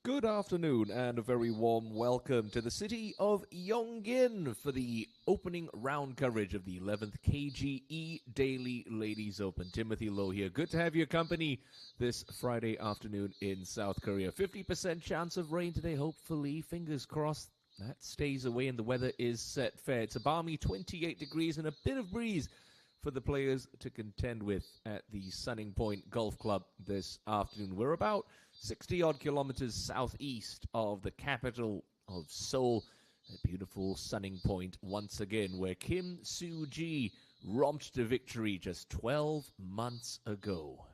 Good afternoon and a very warm welcome to the city of Yongin for the opening round coverage of the 11th KGE Daily Ladies Open. Timothy Lowe here. Good to have your company this Friday afternoon in South Korea. 50% chance of rain today, hopefully. Fingers crossed that stays away and the weather is set fair. It's a balmy 28 degrees and a bit of breeze for the players to contend with at the Sunning Point Golf Club this afternoon. We're about 60-odd kilometers southeast of the capital of Seoul, a beautiful Sunning Point once again, where Kim Soo-ji romped to victory just 12 months ago.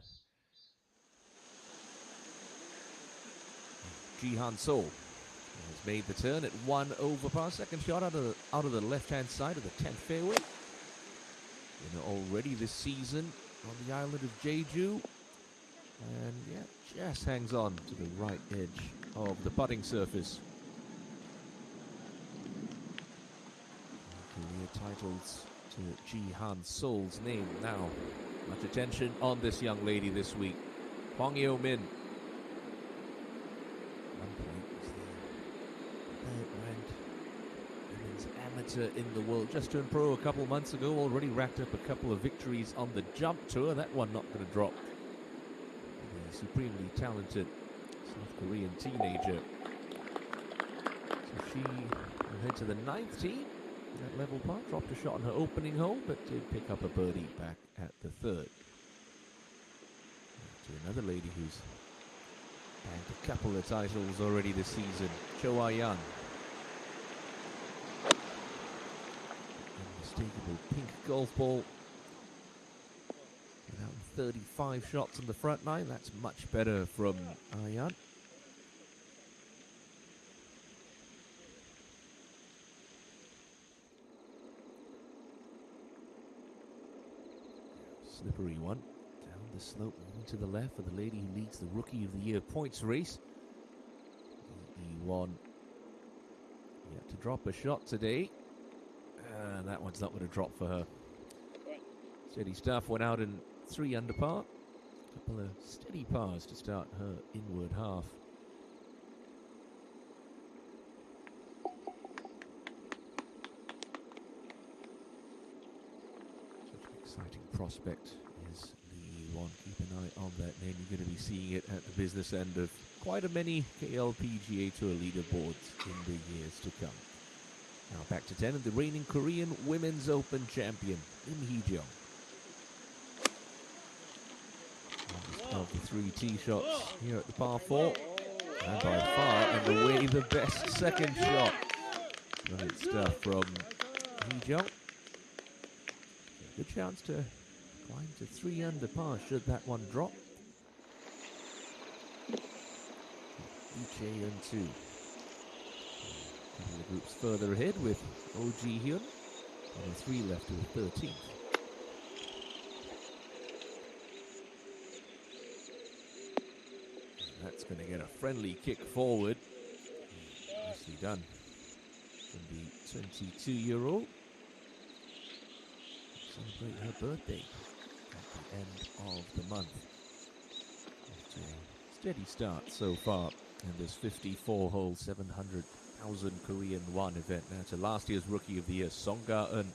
Ji-Han Seoul has made the turn at 1 over par. Second shot out of the left-hand side of the 10th fairway. Already this season on the island of Jeju. And yeah, just hangs on to the right edge of the putting surface. Career titles to Ji-Han Seoul's name now. Much attention on this young lady this week. Hwang Yo-min. One point was the third-ranked women's amateur in the world. Just turned pro a couple months ago. Already racked up a couple of victories on the jump tour. That one not going to drop. Supremely talented South Korean teenager. So she will head to the 9th tee at level par. Dropped a shot on her opening hole, but did pick up a birdie back at the 3rd. To another lady who's bagged a couple of titles already this season, Cho Ah-yeon. Unmistakable pink golf ball. 35 shots on the front nine. That's much better from Ah-yeon. Slippery one. Down the slope, moving to the left for the lady who leads the Rookie of the Year points race. E1. Yet to drop a shot today. And that one's not going to drop for her. Steady stuff, went out in 3 under par. A couple of steady pars to start her inward half. Such an exciting prospect is Lee Won. Keep an eye on that name. You're going to be seeing it at the business end of quite a many KLPGA Tour leaderboards in the years to come. Now back to 10 and the reigning Korean Women's Open champion, Im Hee-jung. Of the 3 tee shots here at the par 4, and by far and away the best second shot. Great stuff from Hee-jung. Good chance to climb to 3 under par should that one drop. Each A and 2. Couple of groups further ahead with Oh Ji-hyun and a 3 left to the 13th. That's going to get a friendly kick forward. Nicely done from the 22-year-old. Celebrate her birthday at the end of the month. After a steady start so far in this 54-hole, 700,000 Korean won event. Now to last year's Rookie of the Year, Song Ga-eun.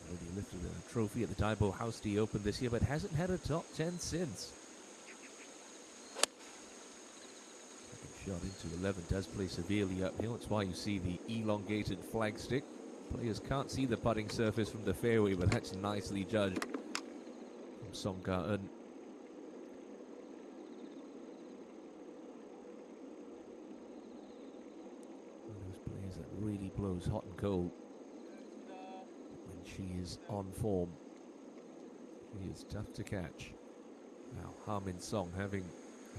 Already lifted a trophy at the Daibo House D Open this year, but hasn't had a top 10 since. Shot into 11 does play severely uphill. That's why you see the elongated flagstick. Players can't see the putting surface from the fairway, but that's nicely judged from Song Ga-eun. One of those players that really blows hot and cold when she is on form. She is tough to catch. Now, Ha-min Song having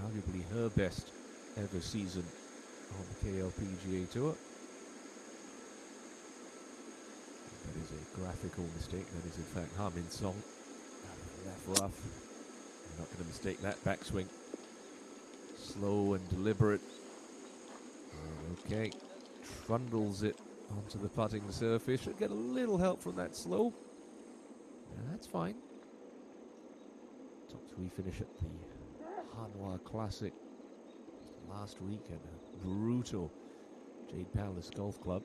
arguably her best ever season on the KLPGA Tour. That is a graphical mistake. That is in fact Ha-min Song out of the left rough. I'm not going to mistake that backswing. Slow and deliberate. Okay, trundles it onto the putting surface. Should get a little help from that slope. That's fine. Top 3 finish at the Hanwha Classic last week at a brutal Jade Palace Golf Club.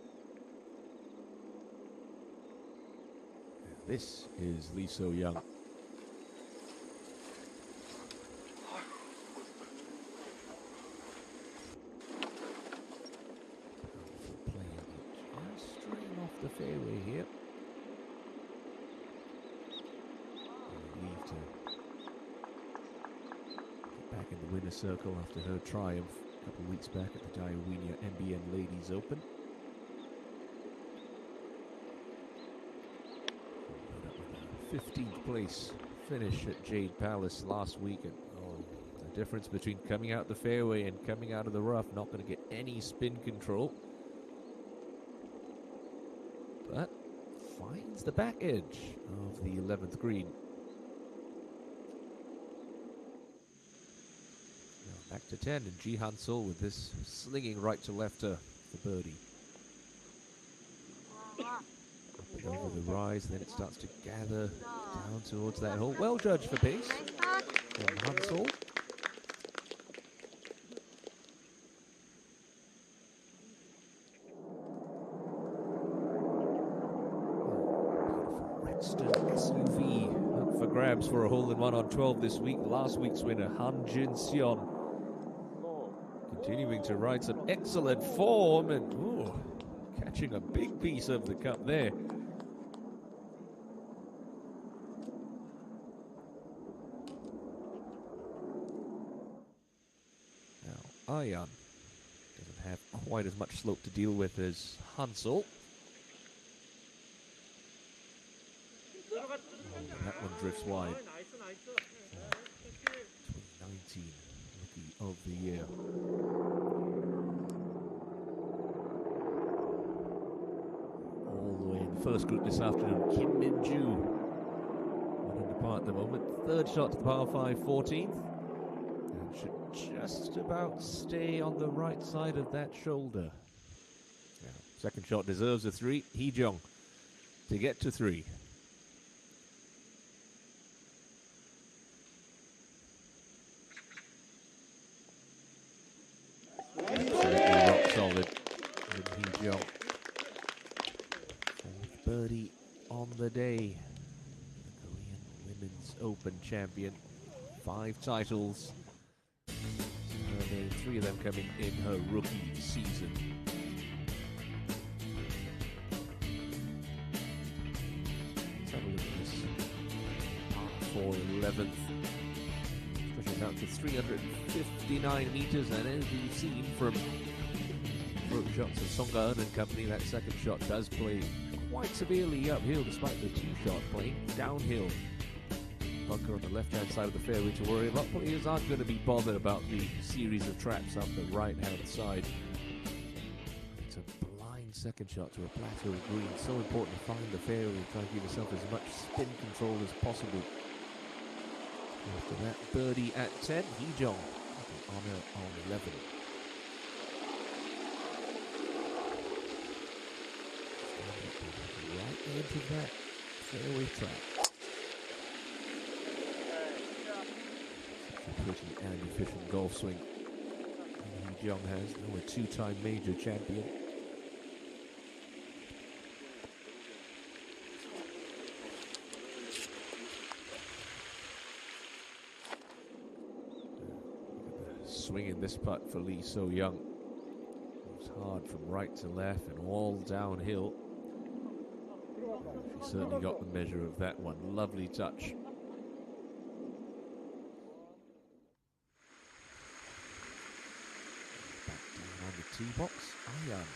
This is Lee So Young. Playing it just straight off the fairway here. Leave to get back in the winner's circle after her triumph a couple of weeks back at the Diawenia NBN Ladies Open. 15th place finish at Jade Palace last week, and the difference between coming out the fairway and coming out of the rough, not going to get any spin control, but finds the back edge of the 11th green. Now back to 10, and Ji Hansel with this slinging right to lefter for birdie. Over the rise, then it starts to gather down towards that hole. Well judged for pace from Hansel. Beautiful Rexton SUV up for grabs for a hole-in-one on 12 this week. Last week's winner, Han Jin Seon, continuing to ride some excellent form and catching a big piece of the cup there. Ayan doesn't have quite as much slope to deal with as Hansel. That one drifts wide. 2019 Rookie of the Year. All the way in the first group this afternoon, Kim Min-ju. 1 under par at the moment. Third shot to the par 5, 14th. Should just about stay on the right side of that shoulder. Yeah. Second shot deserves a 3. Hee Jung to get to 3. Absolutely rock solid with Hee Jung. Fourth birdie on the day. The Korean Women's Open champion. 5 titles. 3 of them coming in her rookie season. Let's have a look at this. Par 4, 11th. Stretches out to 359 meters, and as we've seen from rope shots of Song Ga-eun and company, that second shot does play quite severely uphill, despite the tee shot playing downhill. Bunker on the left-hand side of the fairway to worry about. Players aren't going to be bothered about the series of traps up the right-hand side. It's a blind second shot to a plateau green. So important to find the fairway and try and give yourself as much spin control as possible. After that birdie at 10, Hee Jung honor on 11. Right edge of that fairway trap. Pretty and efficient golf swing Hee Jung has. Now a 2-time major champion. Swinging this putt for Lee So Young. Moves hard from right to left and all downhill. She certainly got the measure of that one. Lovely touch. Tee box, Ayan.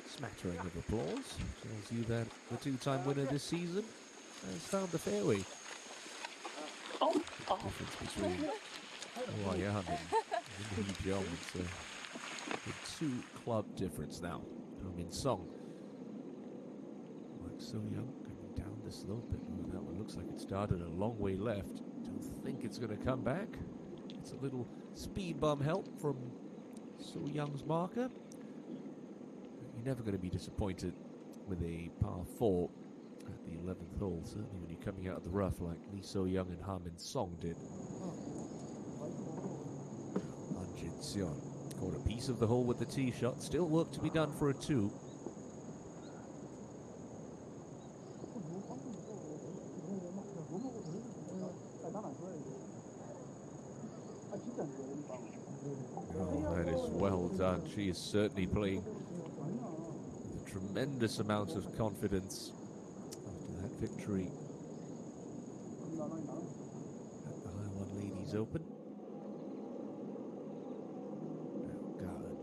Smattering of applause tells you that the 2-time winner this season has found the fairway. The difference between Ayan and Hee Jung. It's a 2-club difference now. Min Song. Like So Young coming down the slope. That one looks like it started a long way left. Don't think it's going to come back. It's a little speed bump help from So Young's marker. You're never going to be disappointed with a par 4 at the 11th hole, certainly when you're coming out of the rough like Lee So Young and Ha-Min Song did. An Jin Seon caught a piece of the hole with the tee shot. Still work to be done for a 2. Oh, that is well done. She is certainly playing with a tremendous amount of confidence after that victory at the High One Ladies Open. Oh, God.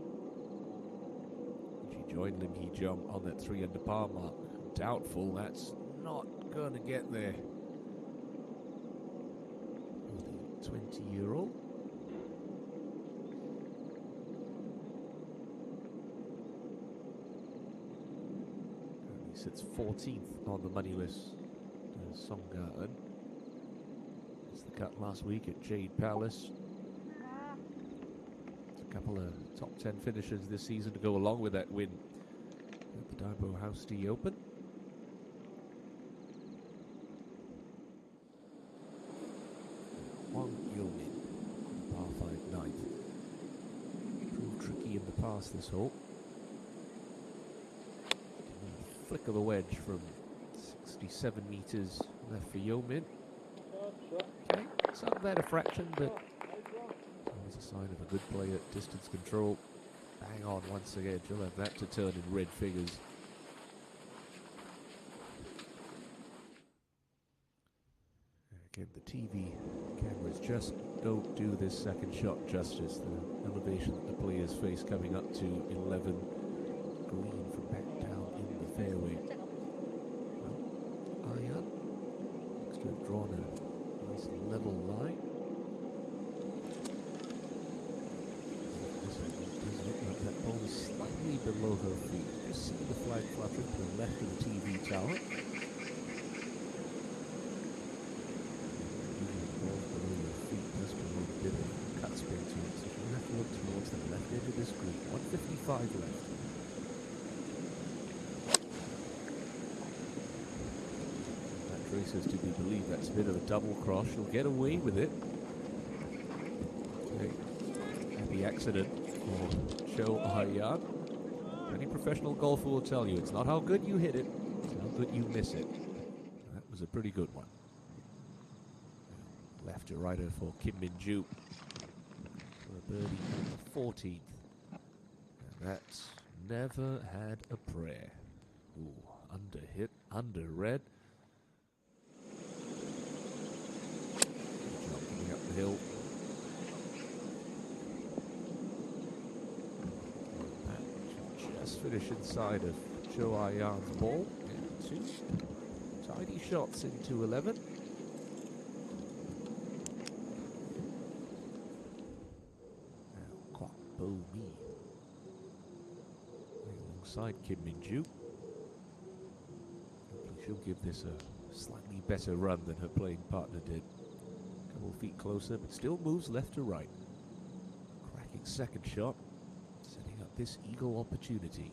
She joined Lim Hee-jung on that 3 under par mark. Doubtful that's not going to get there. The 20-year-old. Sits 14th on the money list. Song Ga-eun. It's the cut last week at Jade Palace. It's a couple of top 10 finishes this season to go along with that win at the Daibo House D Open. Hwang Yo-min, par 5 ninth. Proved tricky in the past this hole. Flick of the wedge from 67 meters left for Yo-min. Okay, some better fraction, but always a sign of a good play at distance control. Bang on once again. She'll have that to turn in red figures. Again, the TV cameras just don't do this second shot justice. The elevation that the players face coming up to 11 green from back down in the fairway. Well, Ayan looks to have drawn a nice level line. Does look like that ball is slightly below her feet. Just see the flag fluttering to the left of the TV tower. Below your feet does promote a bit of cut spin to it, so you'll have to look towards the left edge of this green. 155 left. Racers to be believed that's a bit of a double cross. She'll get away with it. Okay. Happy accident for Cho Ayan. Any professional golfer will tell you it's not how good you hit it, it's how good you miss it. That was a pretty good one. Left to righter for Kim Min-joo for a birdie on the 14th. And that's never had a prayer. Ooh, under hit, under red. The hill. Just finish inside of Cho Ayan's ball. And 2 tidy shots into 11. Now Kwak Bo-mi alongside Kim Min-joo. Hopefully she'll give this a slightly better run than her playing partner did. Couple feet closer, but still moves left to right. Cracking second shot, setting up this eagle opportunity.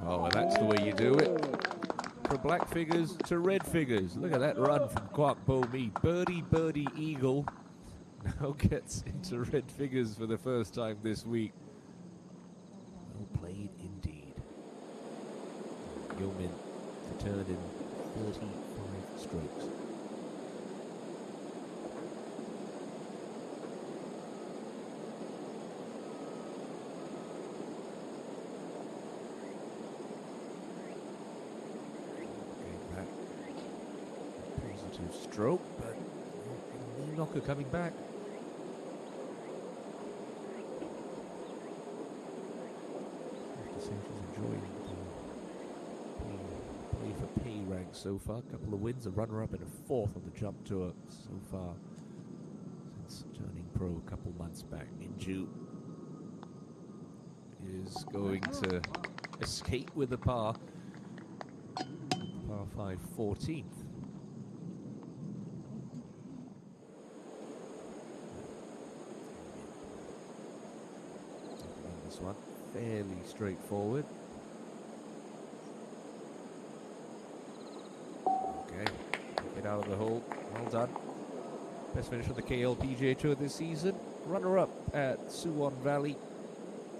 Oh, and that's the way you do it. From black figures to red figures. Look at that run from Kwak Bo-mi. Birdie, birdie, eagle. Now gets into red figures for the first time this week. Well played indeed. Yo-min to turn in 45 strokes. That positive stroke, but knee knocker coming back. I have to say she's enjoying the play for pay rank so far. A couple of wins, a runner-up and a 4th on the jump tour so far since turning pro a couple months back. Min-joo is going to escape with a par. Par 5, 14th. this one. Fairly straightforward. Okay, get out of the hole. Well done. Best finish on the KLPGA Tour this season. Runner-up at Suwon Valley.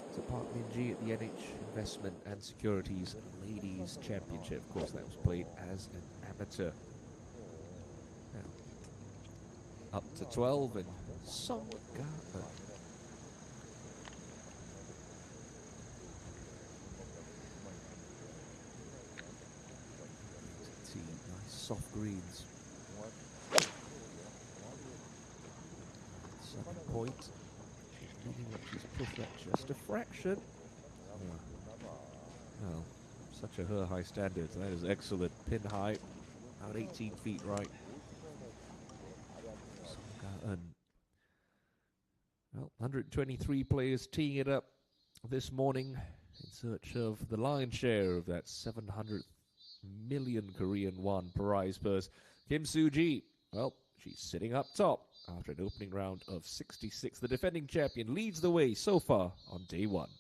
It's a part of ENG at the NH Investment and Securities Ladies Championship. Of course, that was played as an amateur. Now, up to 12 and Song Gartner. Nice soft greens. 7 point. She's leading up, she's pushed that just a fraction. Well, such a her high standard. That is excellent. Pin high, about 18 feet right. Well, 123 players teeing it up this morning in search of the lion's share of that 700 million Korean won prize purse. Kim Soo-ji, well, she's sitting up top after an opening round of 66. The defending champion leads the way so far on day one.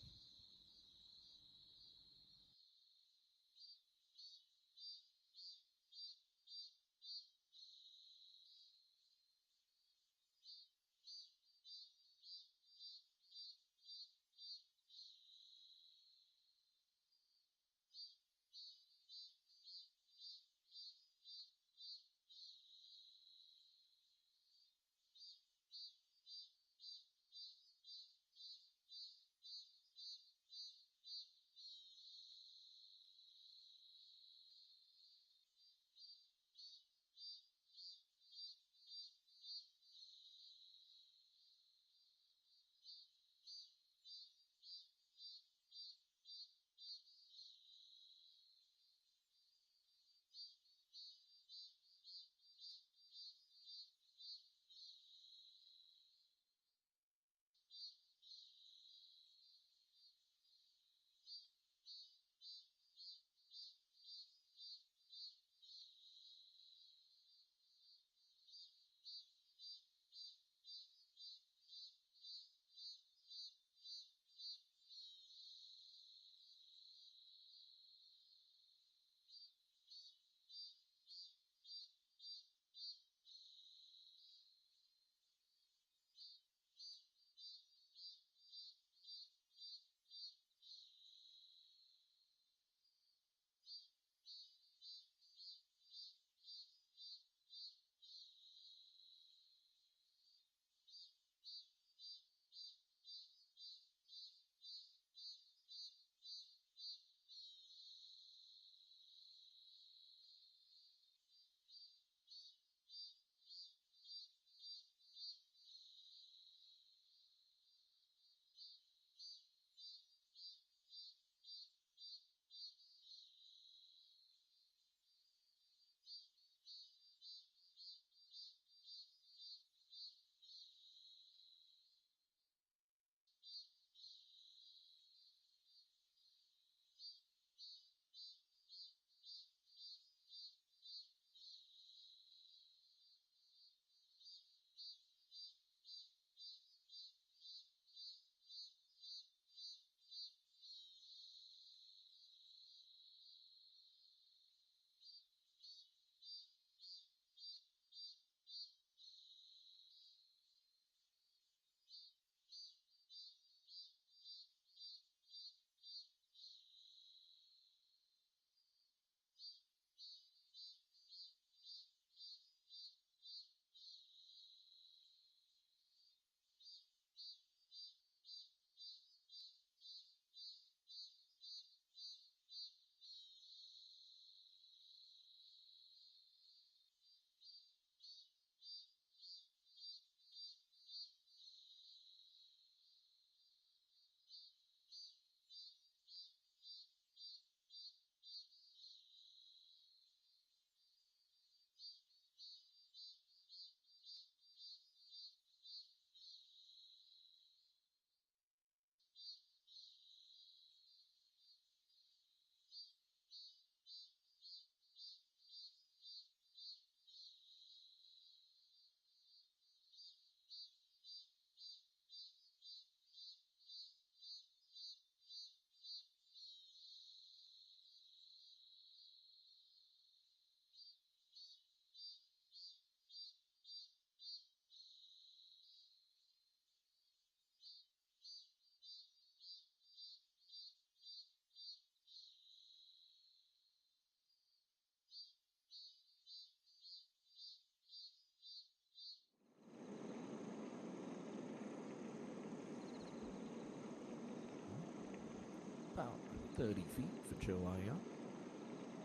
about 30 feet for Joanna.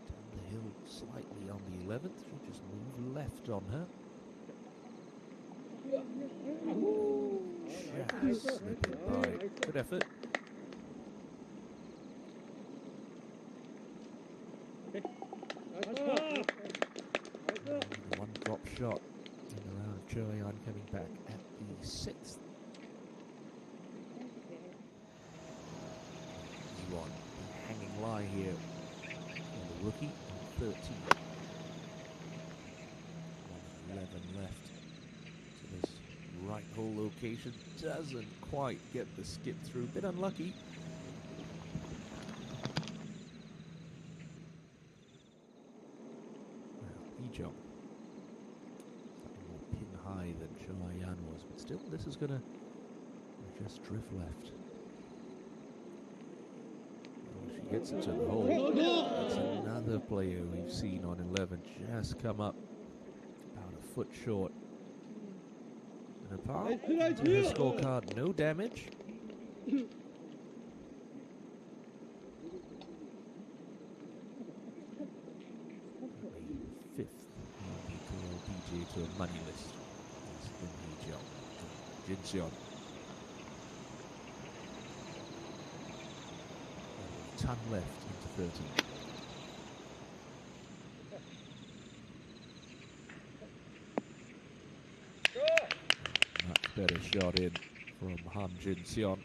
Down the hill slightly on the 11th. She'll just move left on her. Just slipping by. Good effort. One drop shot in the round of Joanne coming back at the 6th. One hanging lie here for the rookie, 13. 11 left to this right hole location. Doesn't quite get the skip through. Bit unlucky. Well, he jumped. Slightly more pin high than Joanne was, but still, this is going to just drift left. Gets it to the hole. That's another player we've seen on 11 just come up about a foot short. And apart to her scorecard, no damage. The 5th PGA Tour money list. That's Jin Seon. Ton left into 13. Much better shot in from Han Jin Seon.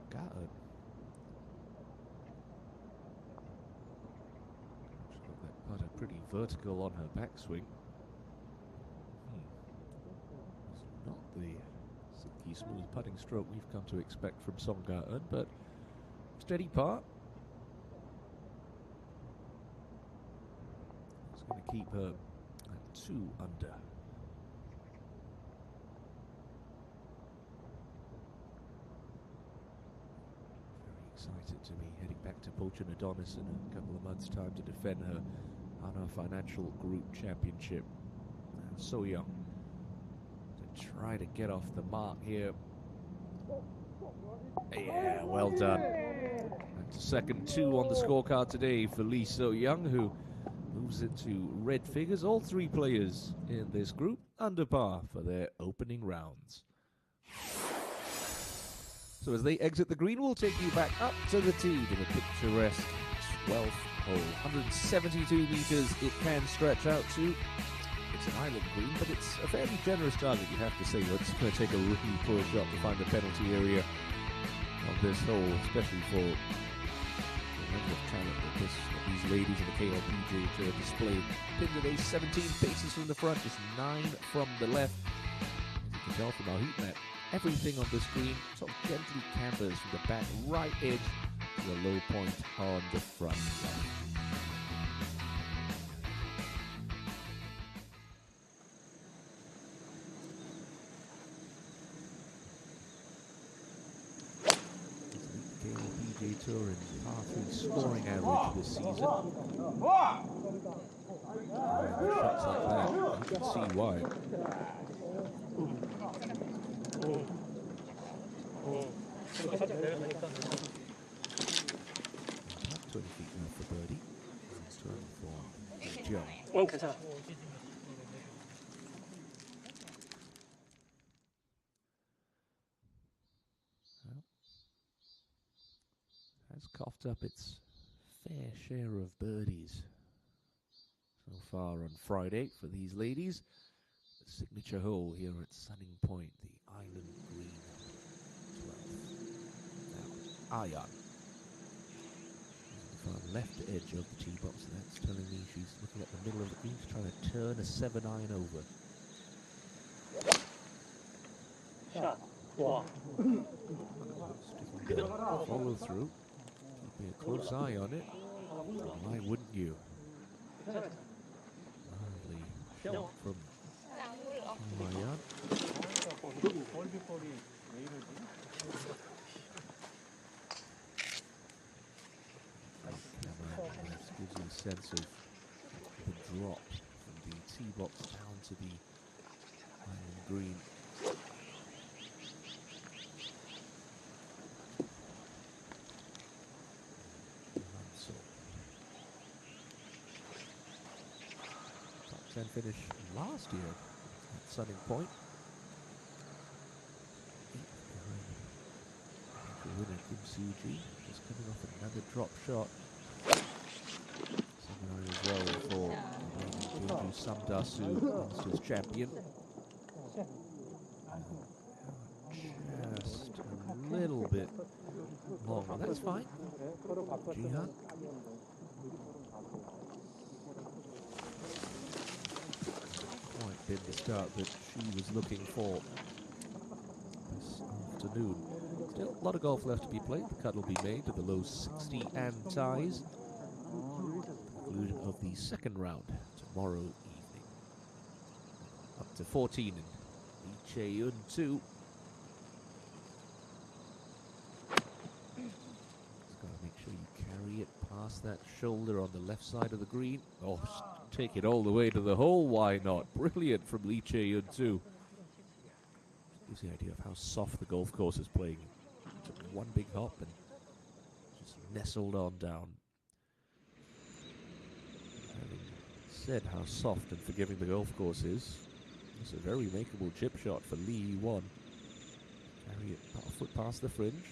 Got it. She's got that putter pretty vertical on her backswing. It's not the silky smooth putting stroke we've come to expect from Song Ga-eun, but steady par. It's going to keep her at 2 under. Very excited to be heading back to Polchin Adonis in a couple of months' time to defend her Hana Financial Group Championship. And So Young try to get off the mark here. Yeah, well done. That's a second 2 on the scorecard today for Lee So Young, who moves it to red figures. All 3 players in this group under par for their opening rounds. So as they exit the green, we'll take you back up to the tee to the picturesque 12th hole. 172 meters it can stretch out to. It's an island green, but it's a fairly generous target, you have to say. It's going to take a really poor shot to find the penalty area of this hole, especially for the number of talent that these ladies in the KLPJ Tour display. Pin today, 17 paces from the front, just 9 from the left. As you can tell from our heat map, everything on the screen sort of gently cambers from the back right edge to the low point on the front side. Touring's par 3 scoring average this season. Shots like that, you can see why. 20 feet now for birdie. It's turn for Joe. Has coughed up its fair share of birdies so far on Friday for these ladies. The signature hole here at Sunning Point, the island green 12th. Now, Ayan. The far left edge of the tee box, that's telling me she's looking at the middle of the green, she's trying to turn a 7-iron over. Shot. Wow. Follow through. Be a close eye on it. Why wouldn't you? Lovely shot from Ayan. This gives you a sense of the drop from the tee box down to the island green. 10 finish last year at Sunning Point. The winner, Kim Suji, just coming off another drop shot. Second iron as well for Jeonju Samdasu, Masters champion. Just a little bit long, but that's fine. Jihan. Quite been the start that she was looking for this afternoon. Still a lot of golf left to be played. The cut will be made to the low 60 and ties. Conclusion of the second round tomorrow evening. Up to 14 in Lee Chae-eun 2. Just got to make sure you carry it past that shoulder on the left side of the green. Oh, take it all the way to the hole. Why not? Brilliant from Lee Chae-eun 2. Gives the idea of how soft the golf course is playing. Took one big hop and just nestled on down. Having said how soft and forgiving the golf course is, it's a very makeable chip shot for Lee Won. Carry it about a foot past the fringe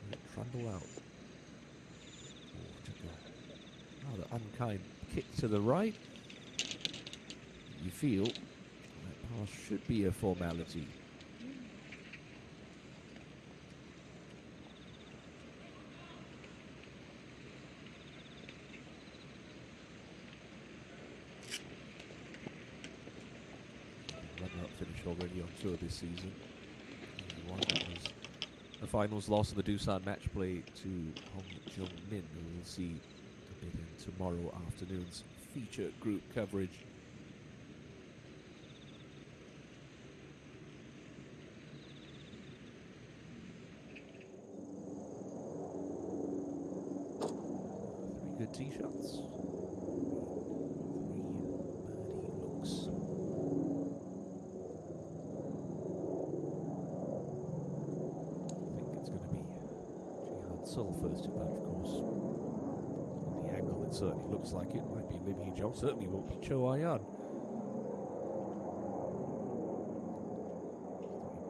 and it trundle out. Oh, took a rather unkind kick to the right. You feel that pass should be a formality. Runner-up finish already on tour this season. One was the finals loss of the Doosan match play to Hong Jung-min, who we'll see a bit in tomorrow afternoon's feature group coverage. Three good tee shots. Three birdie looks. Seoul first to that, of course. On the angle, it certainly looks like it might be Lim Hee-jong, certainly won't be Cho Ayan.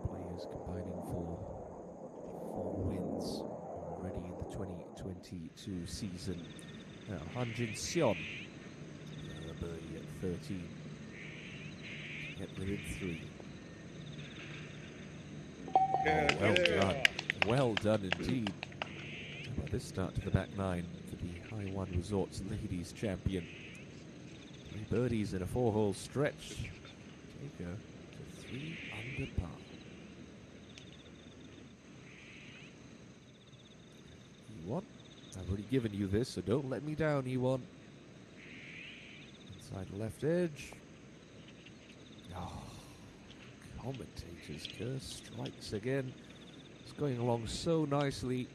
Three players combining for 4 wins already in the 2022 season. Now, Han Jin Seon, birdie at 13, get within 3. Oh, well done. Well done indeed. This start to the back 9 for the Haiwan Resorts Ladies Champion. 3 birdies in a 4-hole stretch. Take her to 3 under par. E1, I've already given you this, so don't let me down, E1. Inside the left edge. Oh, commentator's curse strikes again. It's going along so nicely.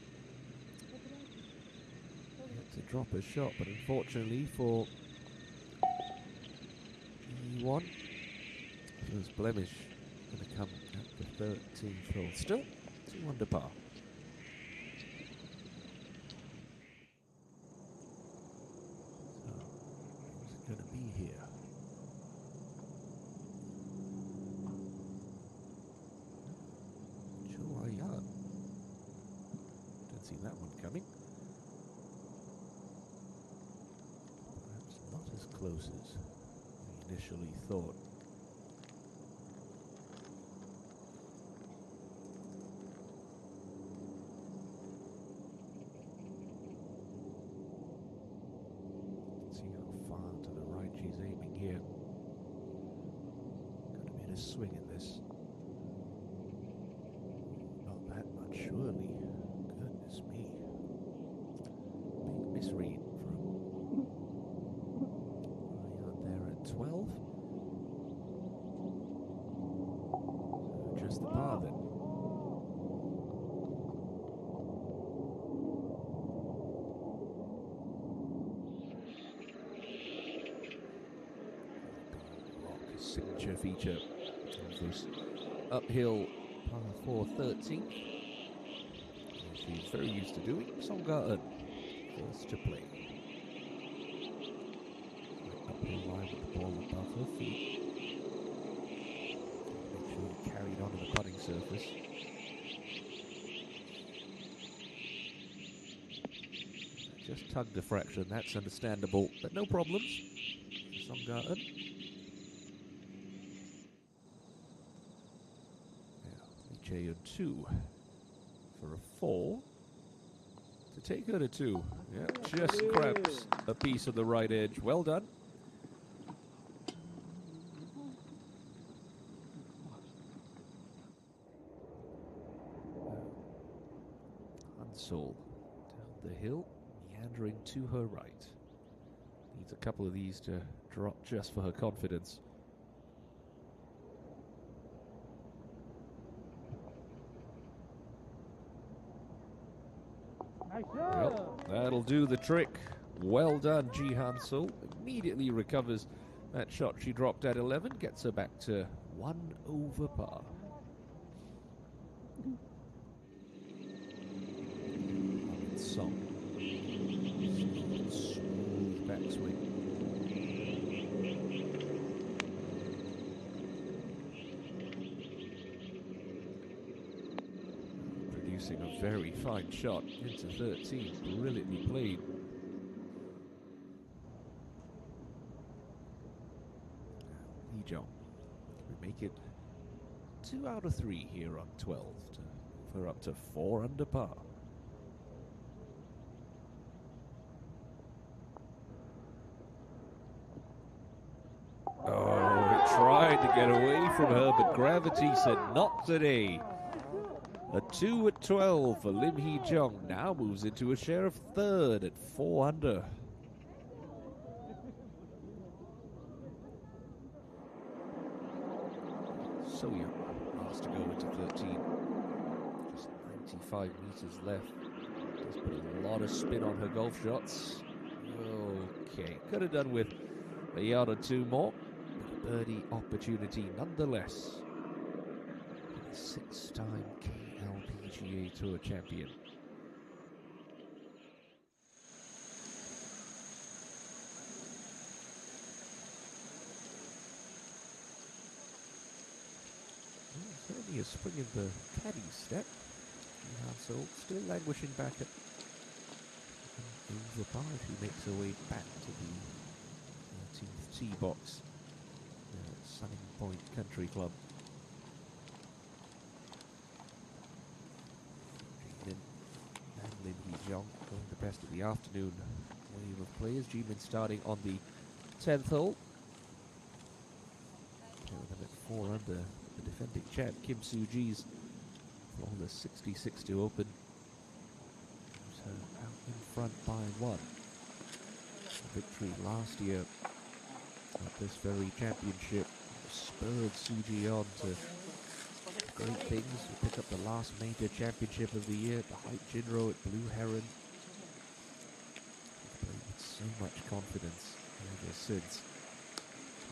To drop a shot, but unfortunately for E1, first blemish going to come at the 13th hole. Still 2 under par. So, who's it going to be here? Cho Ayan. Didn't see that one coming. As close as we initially thought. See how far to the right she's aiming here. Got to be in a swing in this. Not that much, surely. Goodness me. Big misread. 12. So just the par then. Rock signature feature of this uphill par 4 13th. As she's very used to doing. Song Ga-eun first to play. Up uphill line with the ball above her feet. Make sure to carry it onto the putting surface. Just tugged a fraction, that's understandable, but no problems. Songgarten. Lee Chae-yun 2 for a 4. To take her to 2. Yeah, just grabs a piece of the right edge. Well done. Hansol down the hill, meandering to her right. Needs a couple of these to drop just for her confidence. Well, that'll do the trick. Well done, Ji Hansol. Immediately recovers that shot she dropped at 11, gets her back to 1 over par. Song. Smooth backswing. Producing a very fine shot into 13. Brilliantly played. Lee Jong. We make it 2 out of 3 here on 12 to move her up to 4 under par. Oh, it tried to get away from her, but gravity said not today. A 2 at 12 for Lim Hee-jung. Now moves into a share of 3rd at 4 under. So young, asked to go into 13. Just 95 meters left. Does put a lot of spin on her golf shots. Okay, could have done with a yard or 2 more. Birdie opportunity nonetheless. A 6-time KLPGA Tour champion. Certainly a spring in the caddy step. So still languishing back at over par as she makes her way back to the 13th tee box. Sunning Point Country Club. Jimin and Lim Hee-jung going the best of the afternoon wave of players. Jimin starting on the 10th hole. With them at 4 under, the defending champ Kim Soo-ji's flawless 66 to open. So out in front by 1. A victory last year at this very championship spurred Soo-ji on to great things. We pick up the last major championship of the year, the Hype Jinro at Blue Heron. She's played with so much confidence ever since.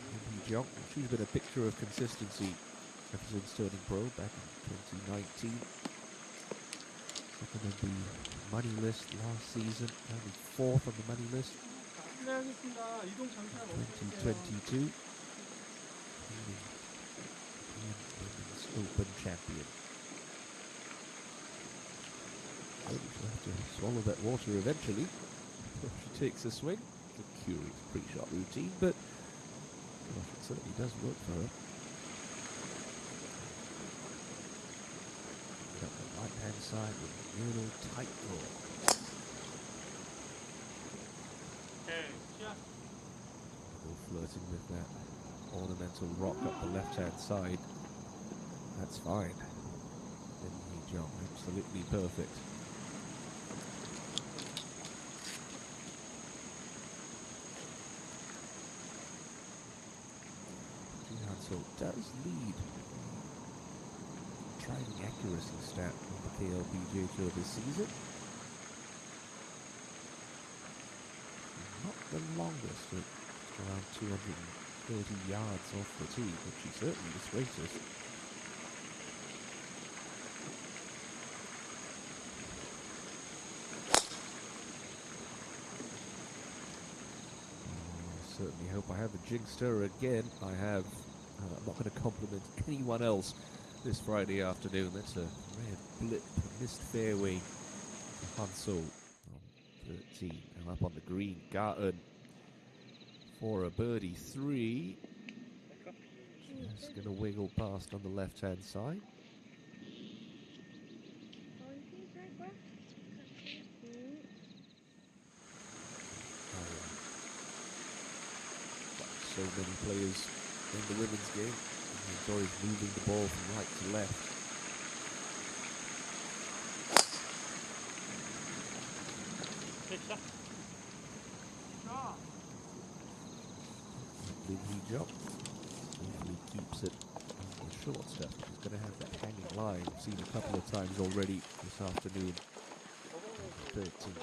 Lim Hee-jung, she's been a picture of consistency ever since turning pro back in 2019. Second on the money list last season, only 4th on the money list. 2022. Women's Open champion. She'll have to swallow that water eventually before she takes a swing. It's a curious pre-shot routine, but well, it certainly does work for her. Up the right-hand side with a middle tight draw. Still flirting with that ornamental rock up the left-hand side. That's fine. Lim Hee-jung, absolutely perfect. Ji Hansol does lead driving accuracy stat on the KLPGA Tour this season. Not the longest at around 230 yards off the tee, but she's certainly the straightest. certainly hope I haven't jinxed her again. I have. I'm not going to compliment anyone else this Friday afternoon. That's a rare blip, a missed fairway for Hansel on 13. Now up on the green, Garten for a birdie 3. Just going to wiggle past on the left-hand side. So many players in the women's game. He enjoys moving the ball from right to left. Blingy job. Hopefully keeps it on the short stuff. He's going to have that hanging line. I've seen a couple of times already this afternoon. 13.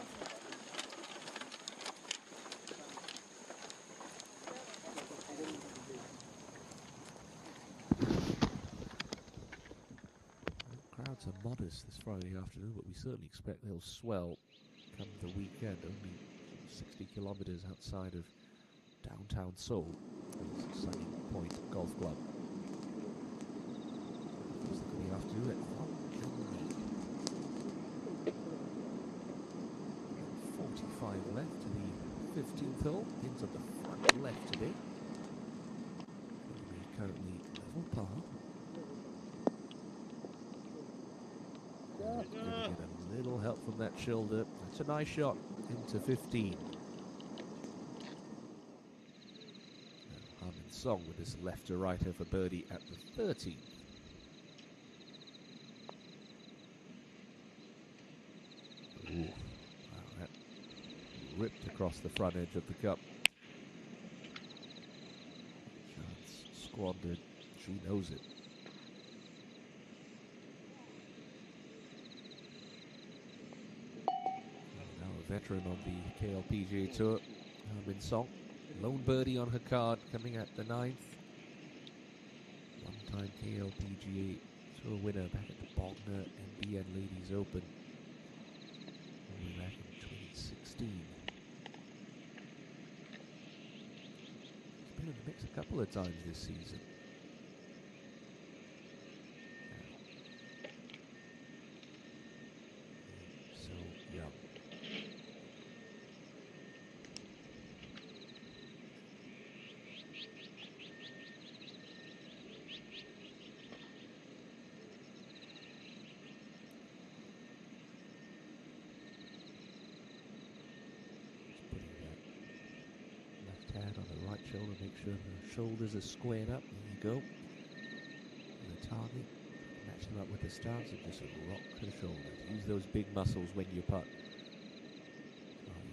Crowds are modest this Friday afternoon, but we certainly expect they'll swell come the weekend. Only 60 kilometers outside of downtown Seoul. It's Sunny Point Golf Club. First look at the afternoon at 45 left to the 15th hole. Pins on the front left today. Currently level par. Going to get a little help from that shoulder. That's a nice shot into 15. Harmin Song with this left to righter for birdie at the 13th. Ooh, wow, that ripped across the front edge of the cup. Chance squandered. She knows it. Veteran on the KLPGA Tour, Harmin Song. Lone birdie on her card coming at the 9th. One-time KLPGA Tour winner back at the Bognor and BN Ladies Open. All the way back in 2016. She's been in the mix a couple of times this season. So young. On the right shoulder, make sure the shoulders are squared up. There you go. And the target, match them up with the stance and just rock the shoulders. Use those big muscles when you putt.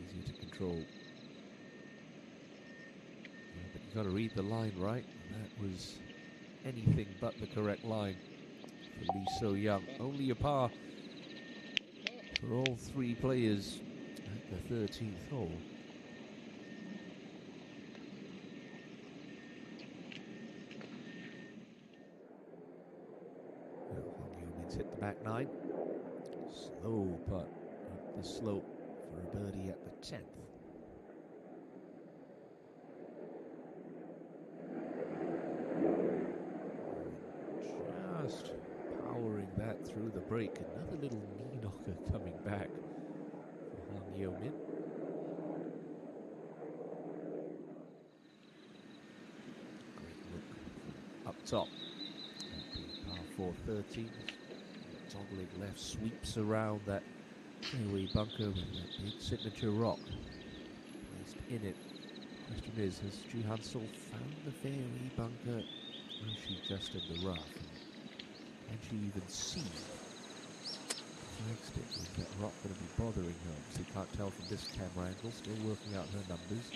Easier to control. Yeah, but you've got to read the line right. And that was anything but the correct line for Lee So Young. Only a par for all three players at the 13th hole. Hit the back 9. Slow putt up the slope for a birdie at the 10th. Just powering that through the break. Another little knee knocker coming back for Hwang Yo-min. Great look up top. Par 4 13. Dogleg left sweeps around that fairway bunker with that big signature rock placed in it. Question is, has Ji Hansel found the fairway bunker, or is she just in the rough? Can she even see the next bit? Is that rock going to be bothering her? So you can't tell from this camera angle. Still working out her numbers.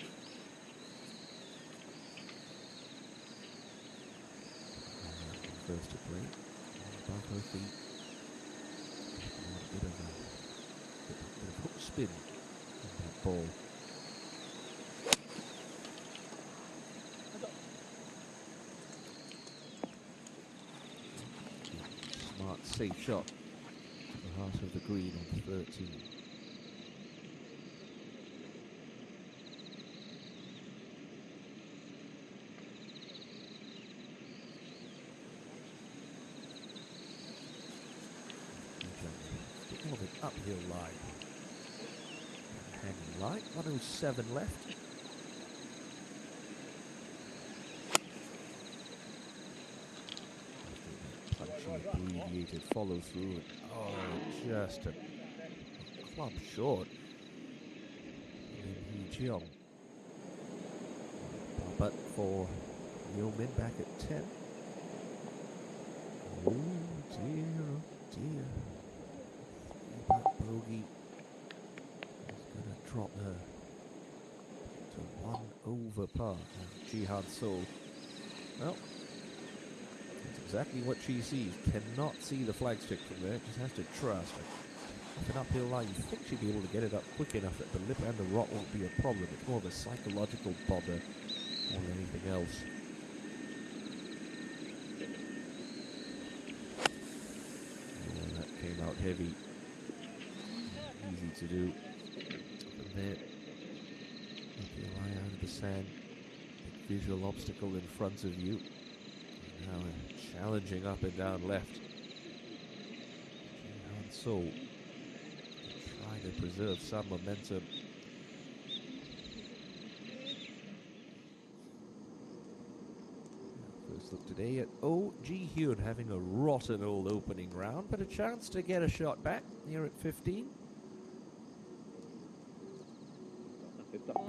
First to play, above her feet. A bit of hook spin in that ball. Smart, safe shot to the heart of the green on 13. uphill lie. Hanging lie, 107 left. Punchy, abbreviated follow through. Oh, just a club short. Lin Hee Jeong. But for Yeomin back at 10. Oh dear, oh dear. But bogey is going to drop her to 1 over par. Jihan So. Well, that's exactly what she sees. Cannot see the flagstick from there. Just has to trust. Off an uphill line, you think she'd be able to get it up quick enough that the lip and the rock won't be a problem. It's more of a psychological bother more than anything else. Oh, that came out heavy. Easy to do. From there, make your eye out of the sand. Big visual obstacle in front of you. And now challenging up and down left. And so, try to preserve some momentum. First look today at Oh Ji Hyun having a rotten old opening round, but a chance to get a shot back here at 15.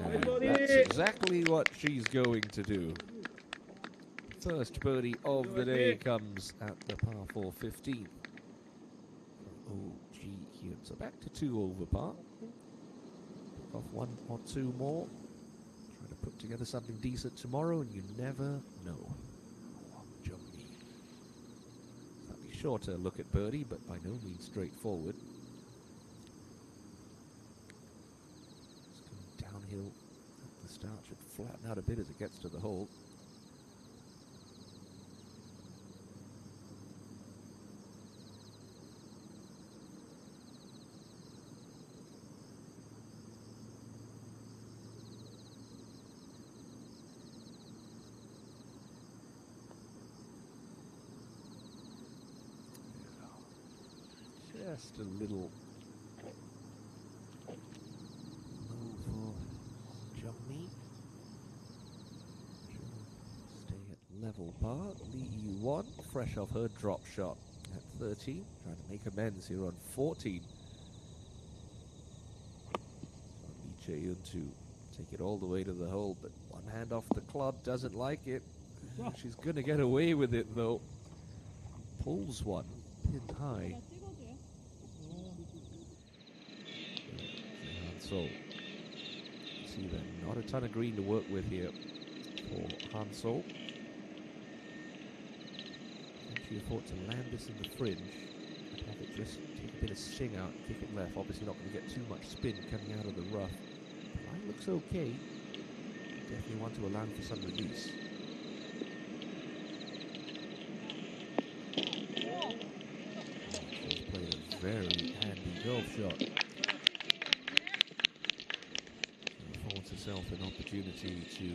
And that's exactly what she's going to do. First birdie of the day comes at the par 4 15. Oh Ji Hyun. So back to 2 over par. Pick off 1 or 2 more. Try to put together something decent tomorrow, and you never know. Slightly shorter look at birdie, but by no means straightforward. It's going downhill at the start. Should flatten out a bit as it gets to the hole. Just a little low for Jungmi. Stay at level par. Lee Yu-won, fresh off her drop shot at 13. Trying to make amends here on 14. Lee Chae-yun to take it all the way to the hole, but one hand off the club, doesn't like it. She's going to get away with it though. Pulls one, pin high. So, see that not a ton of green to work with here for Han So. Can she afford to land this in the fringe and have it just take a bit of sting out and kick it left? Obviously not going to get too much spin coming out of the rough. The line looks okay. Definitely want to allow for some release. She's played a very handy golf shot. Herself an opportunity to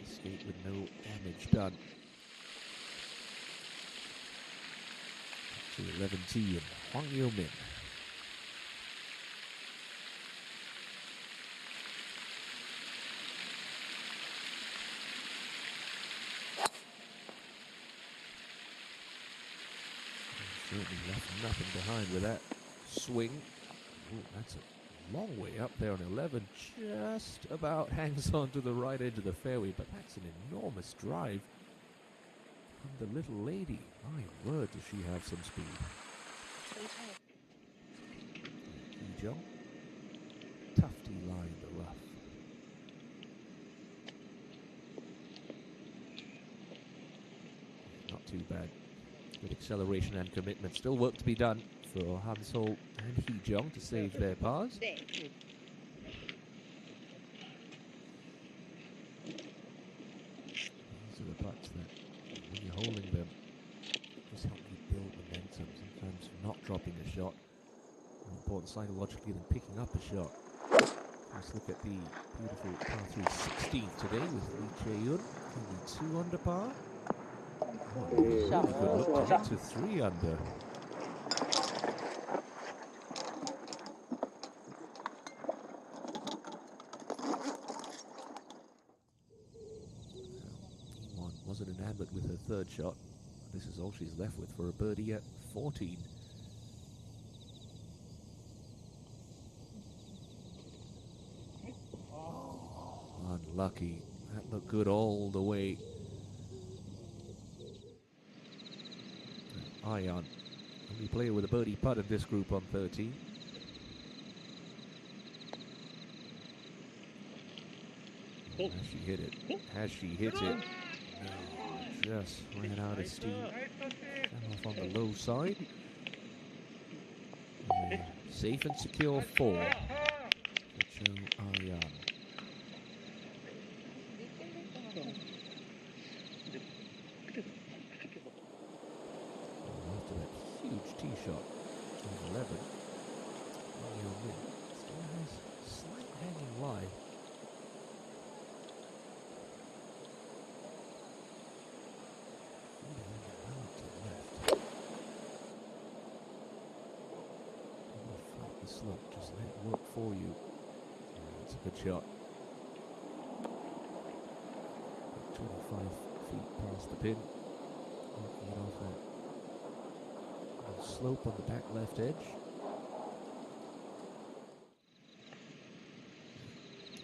escape with no damage done. To 11 tee and Hwang Yo-min. Certainly left nothing behind with that swing. Ooh, that's a long way up there on 11, just about hangs on to the right edge of the fairway, but that's an enormous drive from the little lady. My word, does she have some speed. Lee Jung, tufty line in the rough. Not too bad. Good acceleration and commitment. Still work to be done for Han So and Hee Jung to save their pars. These are the putts that, when you're holding them, just help you build momentum. Sometimes not dropping a shot more important psychologically than picking up a shot. Let's look at the beautiful par 3 16th today with Lee Chae-yun, only 2 under par. Oh, really good look to 3 under. with her third shot. This is all she's left with for a birdie at 14. Oh, unlucky. That looked good all the way. Ion, only player with a birdie putt in this group on 13. Has she hit it? Has she hit it? No, just ran out of steam. Fell off on the low side. Safe and secure 4 for Cho Ion. After that huge tee shot on 11, still has slight hanging lie. Slope, just let it work for you. It's a good shot. 25 feet past the pin. Working it off that slope on the back left edge.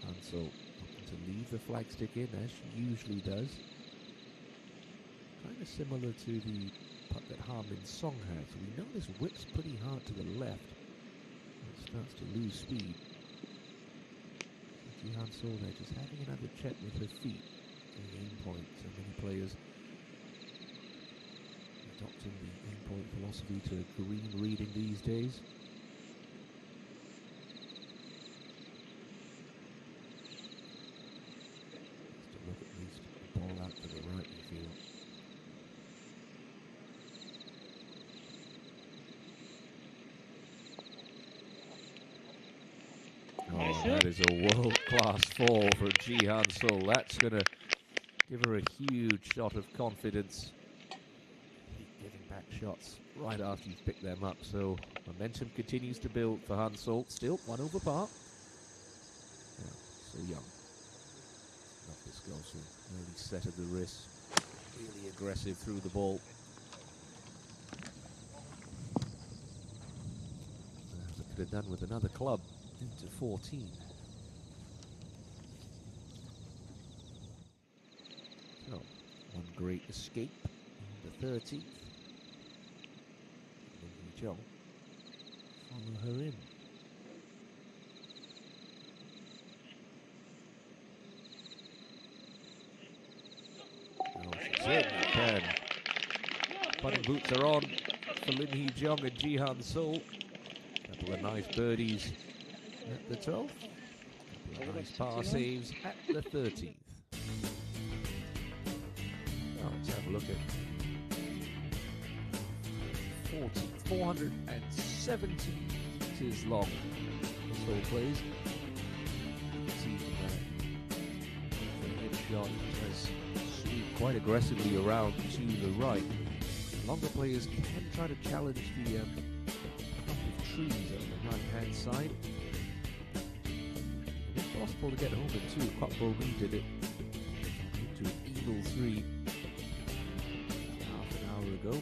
And so looking to leave the flagstick in as she usually does. Kind of similar to the putt that Harmin Song has. We know this whips pretty hard to the left. It starts to lose speed. Jihan saw there just having another check with her feet in the aim point. So many players adopting the aim point philosophy to green reading these days. Just to look at least the ball out to the right, you feel. Oh, that is a world-class fall for Jihan Sol. That's going to give her a huge shot of confidence. Keep giving back shots right after you've picked them up. So momentum continues to build for Han Sol. Still 1 over par. Yeah, so young. Love this girl. So early set of the wrist. Really aggressive through the ball. As I could have done with another club. Into 14. So, one great escape on the 13th. Lin Hee Jung follow her in. Oh, she certainly can. Putting boots are on for Lin Hee Jung and Jihan Sol. Couple of nice birdies at the 12th. Couple of nice par saves at the 13th. Now let's have a look at 470 meters long. This hole plays. See the headshot has swept quite aggressively around to the right. Longer players can try to challenge the clump of trees on the right-hand side. It's possible to get home at 2. Kwakpo Lee did it into an eagle 3 half an hour ago.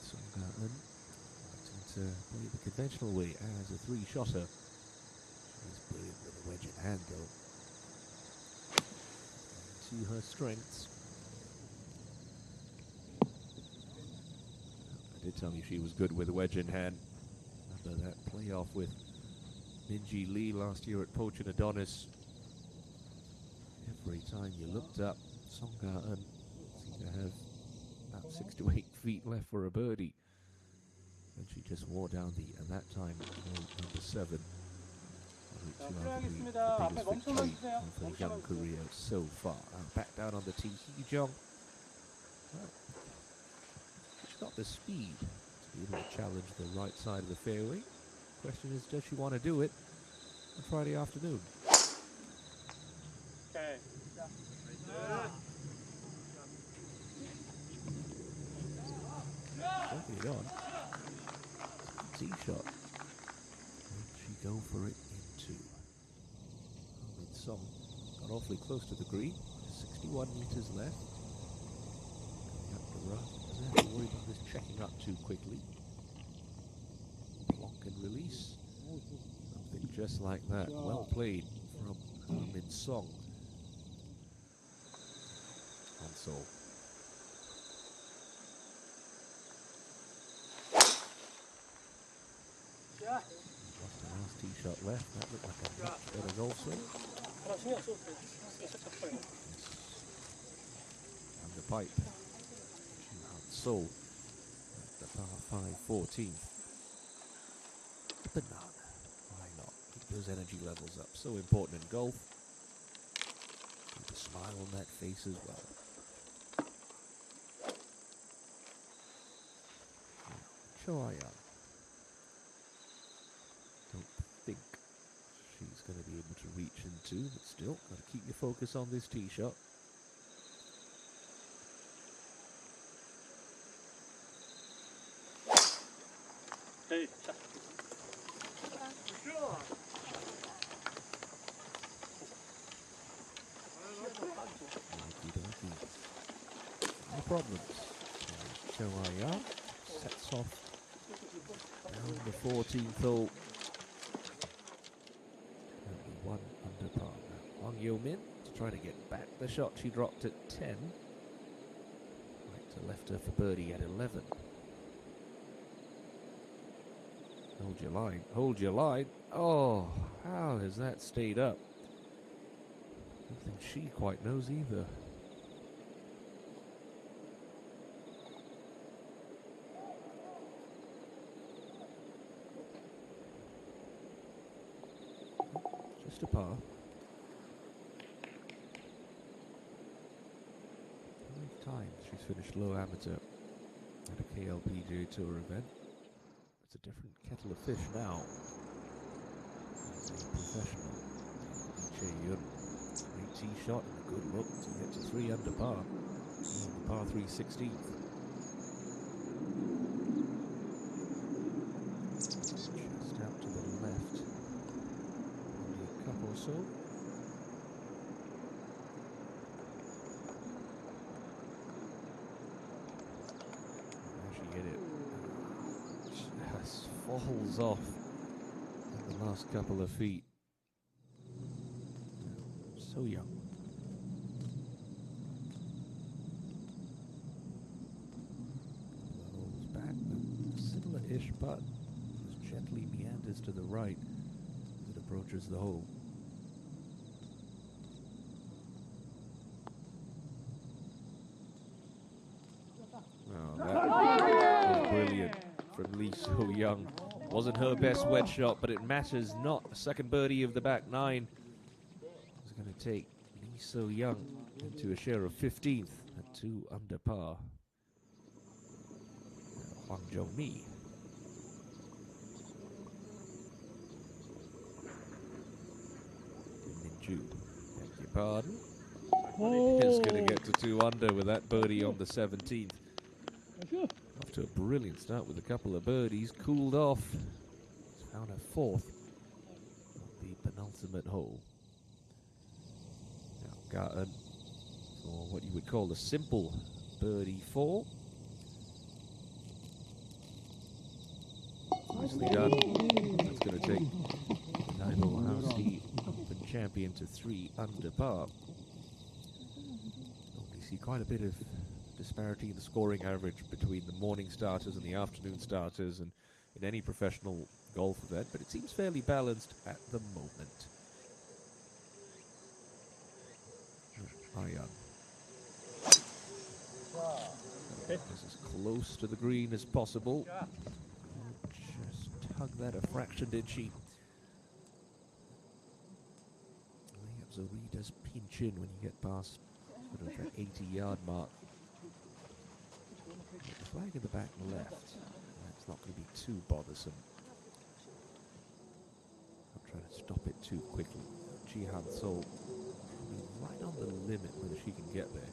Song Ga-eun wanting to play the conventional way as a 3-shotter. She's brilliant with a wedge in hand though. To her strengths. I did tell you she was good with a wedge in hand. Remember that playoff with Minji Lee last year at Poach and Adonis. Every time you looked up, Song Ga-eun seemed to have about 6 to 8 feet left for a birdie. And she just wore down the, at that time, number 7. The biggest victory of her young career so far. Back down on the tee, Hee Jung. Well, she's got the speed to be able to challenge the right side of the fairway. Question is, does she want to do it on Friday afternoon? Okay. Working it on. Tee shot. Will she go for it into? Harmin Song got Got awfully close to the green. 61 meters left. Up the rough. Doesn't have to worry about this checking up too quickly. Block and release. Something just like that. Well played from Min Song. Console. Just the last tee shot left. That looked like a much better golf swing. And the pipe. So, the par 5 14th. The banana. Why not? Keep those energy levels up. So important in golf. Keep a smile on that face as well. Choya. Don't think she's going to be able to reach into, but still, got to keep your focus on this tee shot. Hey. No problems. Choya sets off down the 14th hole. Only 1 under par. Wang Yo-min to try to get back the shot she dropped at 10. Right to left her for birdie at 11. Hold your line. Hold your line. Oh, how has that stayed up? I don't think she quite knows either. Just a par. 5 times she's finished low amateur at a KLPGA Tour event. It's a different kettle of fish now. As a professional, Che-Yun. Great tee shot and a good look to get to 3 under par. On the par 3 16th. Just out to the left. Only a cup or so. There she hit it. Just falls off in the last couple of feet. So young. The hole's back, but similar-ish putt. Just gently meanders to the right as it approaches the hole. Oh, that was brilliant from Lee So-young. Wasn't her best wedge shot, but it matters not. Second birdie of the back 9 is going to take Lee So-young into a share of 15th at 2 under par. Hwang Jo-mi. Min-ju, beg your pardon. Is going to get to 2 under with that birdie on the 17th. Off to a brilliant start with a couple of birdies. Cooled off. Found a 4th on the penultimate hole. Now Garten for what you would call a simple birdie 4. Nicely done. That's going to take the Naibo House Open champion to 3 under par. You see quite a bit of disparity in the scoring average between the morning starters and the afternoon starters and in any professional golf event, but it seems fairly balanced at the moment. Ayan. This is close to the green as possible. Just tug that a fraction, did she? Zoe does pinch in when you get past sort of that 80-yard mark. The flag in the back left. That's not going to be too bothersome. I'll try to stop it too quickly. Jihan So right on the limit whether she can get there.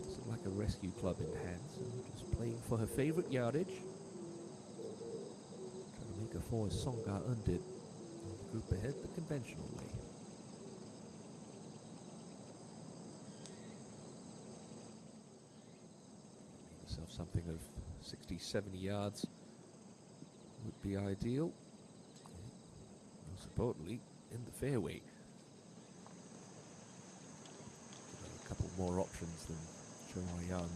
Doesn't like a rescue club in hand, so just playing for her favorite yardage. Trying to make a 4 as Song Ga-eun did. The group ahead the conventional way. yourself something of 60, 70 yards would be ideal. Most importantly, in the fairway. A couple more options than Joe Young.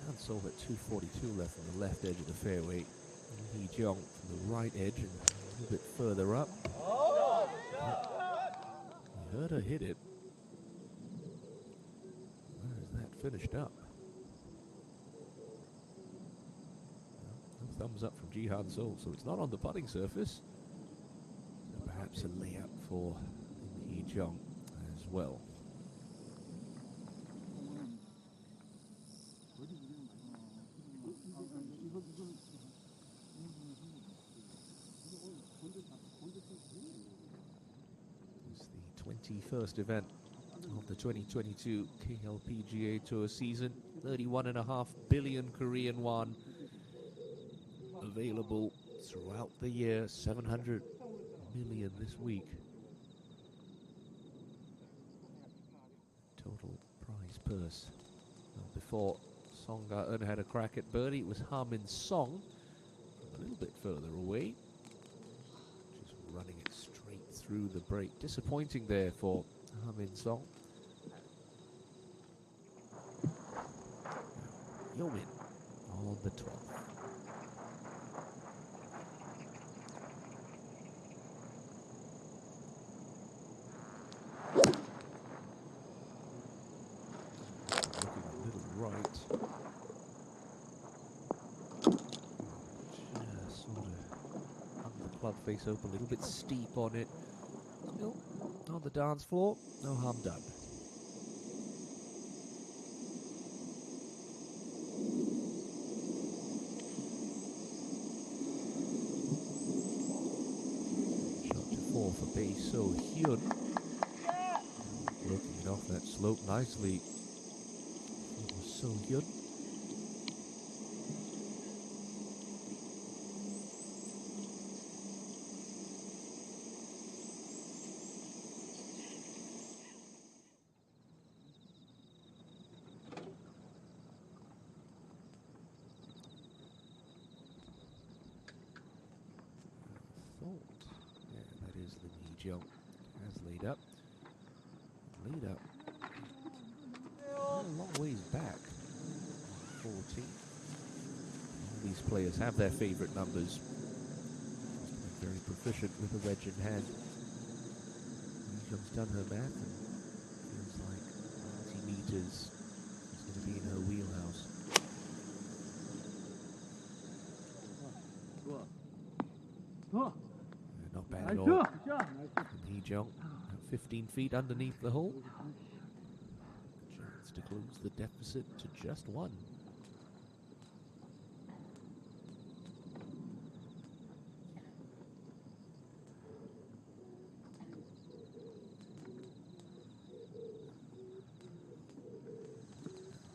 Jihan Sol at 242 left on the left edge of the fairway. Hee Jong from the right edge and a little bit further up. You heard her hit it. Where is that finished up? Well, no thumbs up from Jihan Sol, so it's not on the putting surface. So perhaps a layup for Hee Jong as well. It's the 21st event of the 2022 KLPGA Tour season. 31.5 billion Korean won available throughout the year. 700 million this week. Total prize purse. Well, before Song Ga-eun had a crack at birdie, it was Ha-Min Song from a little bit further away. Just running it straight through the break. Disappointing there for Ha-Min Song. Yeomin on the 12th. Club face open, a little bit steep on it. Still on the dance floor, no harm done. Shot to 4 for Bae So Hyun. Working it off that slope nicely. It was So Hyun. Yeah, that is the Hee Jong. Has laid up. Laid up. A long ways back. 14. All these players have their favorite numbers. Very proficient with the wedge in hand. Hee Jong's done her math and feels like 90 meters is going to be in her wheelhouse. Not bad at all. And Hee Jong at 15 feet underneath the hole. Chance to close the deficit to just 1.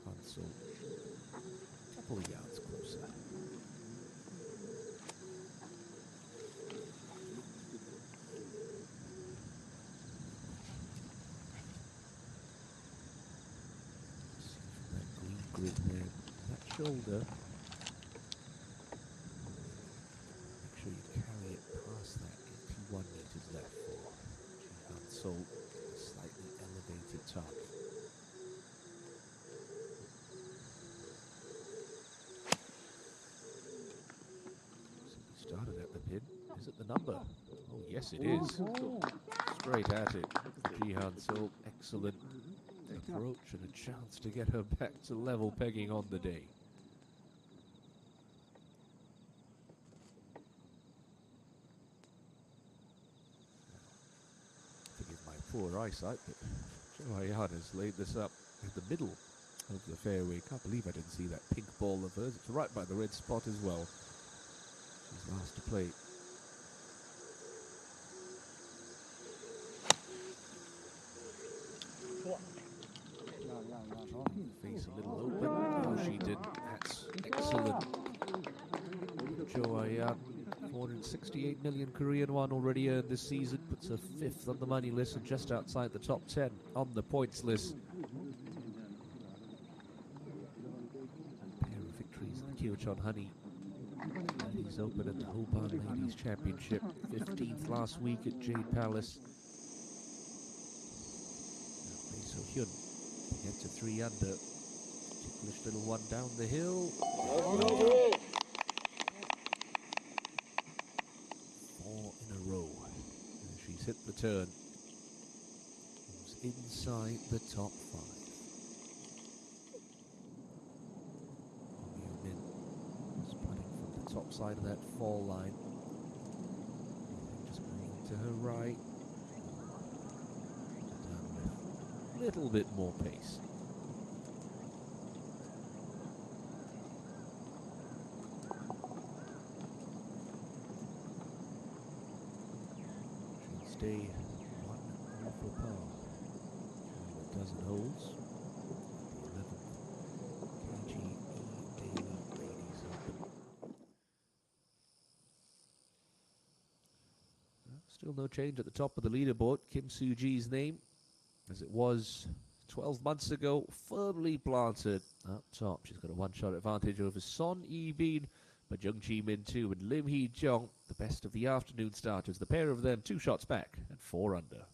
Hansel, a couple of yards closer. Grid there, that shoulder. Make sure you carry it past that 81 meters left for Jihan Sol, slightly elevated top. So we started at the pin. Is it the number? Oh yes it is. Straight at it. Jihan Sol, excellent approach and a chance to get her back to level pegging on the day. Forgive my poor eyesight, but Jo Hye-Yeon has laid this up in the middle of the fairway. Can't believe I didn't see that pink ball of hers. It's right by the red spot as well. She's last to play. Face a little open. Oh, she did. That's excellent. Jo Hye-Yeon, 468 million Korean won already earned this season. Puts her 5th on the money list and just outside the top 10 on the points list. Kirchon Honey Ladies Open and the Hobart Ladies Championship. 15th last week at Jade Palace. Now Pei So Hyun to get to 3 under. Ticklish little one down the hill. 4 in a row. And she's hit the turn. Moves inside the top 5. Top side of that fall line. Just moving to her right. Down with a little bit more pace. She'll stay 1 over par. A dozen holes. The 11th KG Edaily Ladies Open. Still no change at the top of the leaderboard. Kim Soo-ji's name, as it was 12 months ago, firmly planted up top. She's got a 1-shot advantage over Son Yi-bin, but Jung Chi-min too, and Lim Hee-jung, the best of the afternoon starters. The pair of them 2 shots back at 4 under.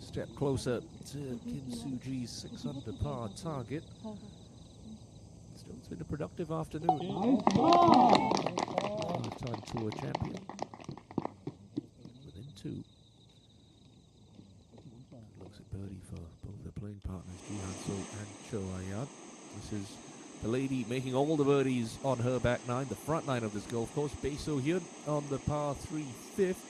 step closer to Kim Soo-ji's 6 under par target. Still, it's been a productive afternoon. Five-time tour champion. Within 2. Looks at birdie for both their playing partners, Ji Han-so and Cho Ayan. This is the lady making all the birdies on her back nine, the front nine of this golf course. Bae So-hyun on the par 3 fifth.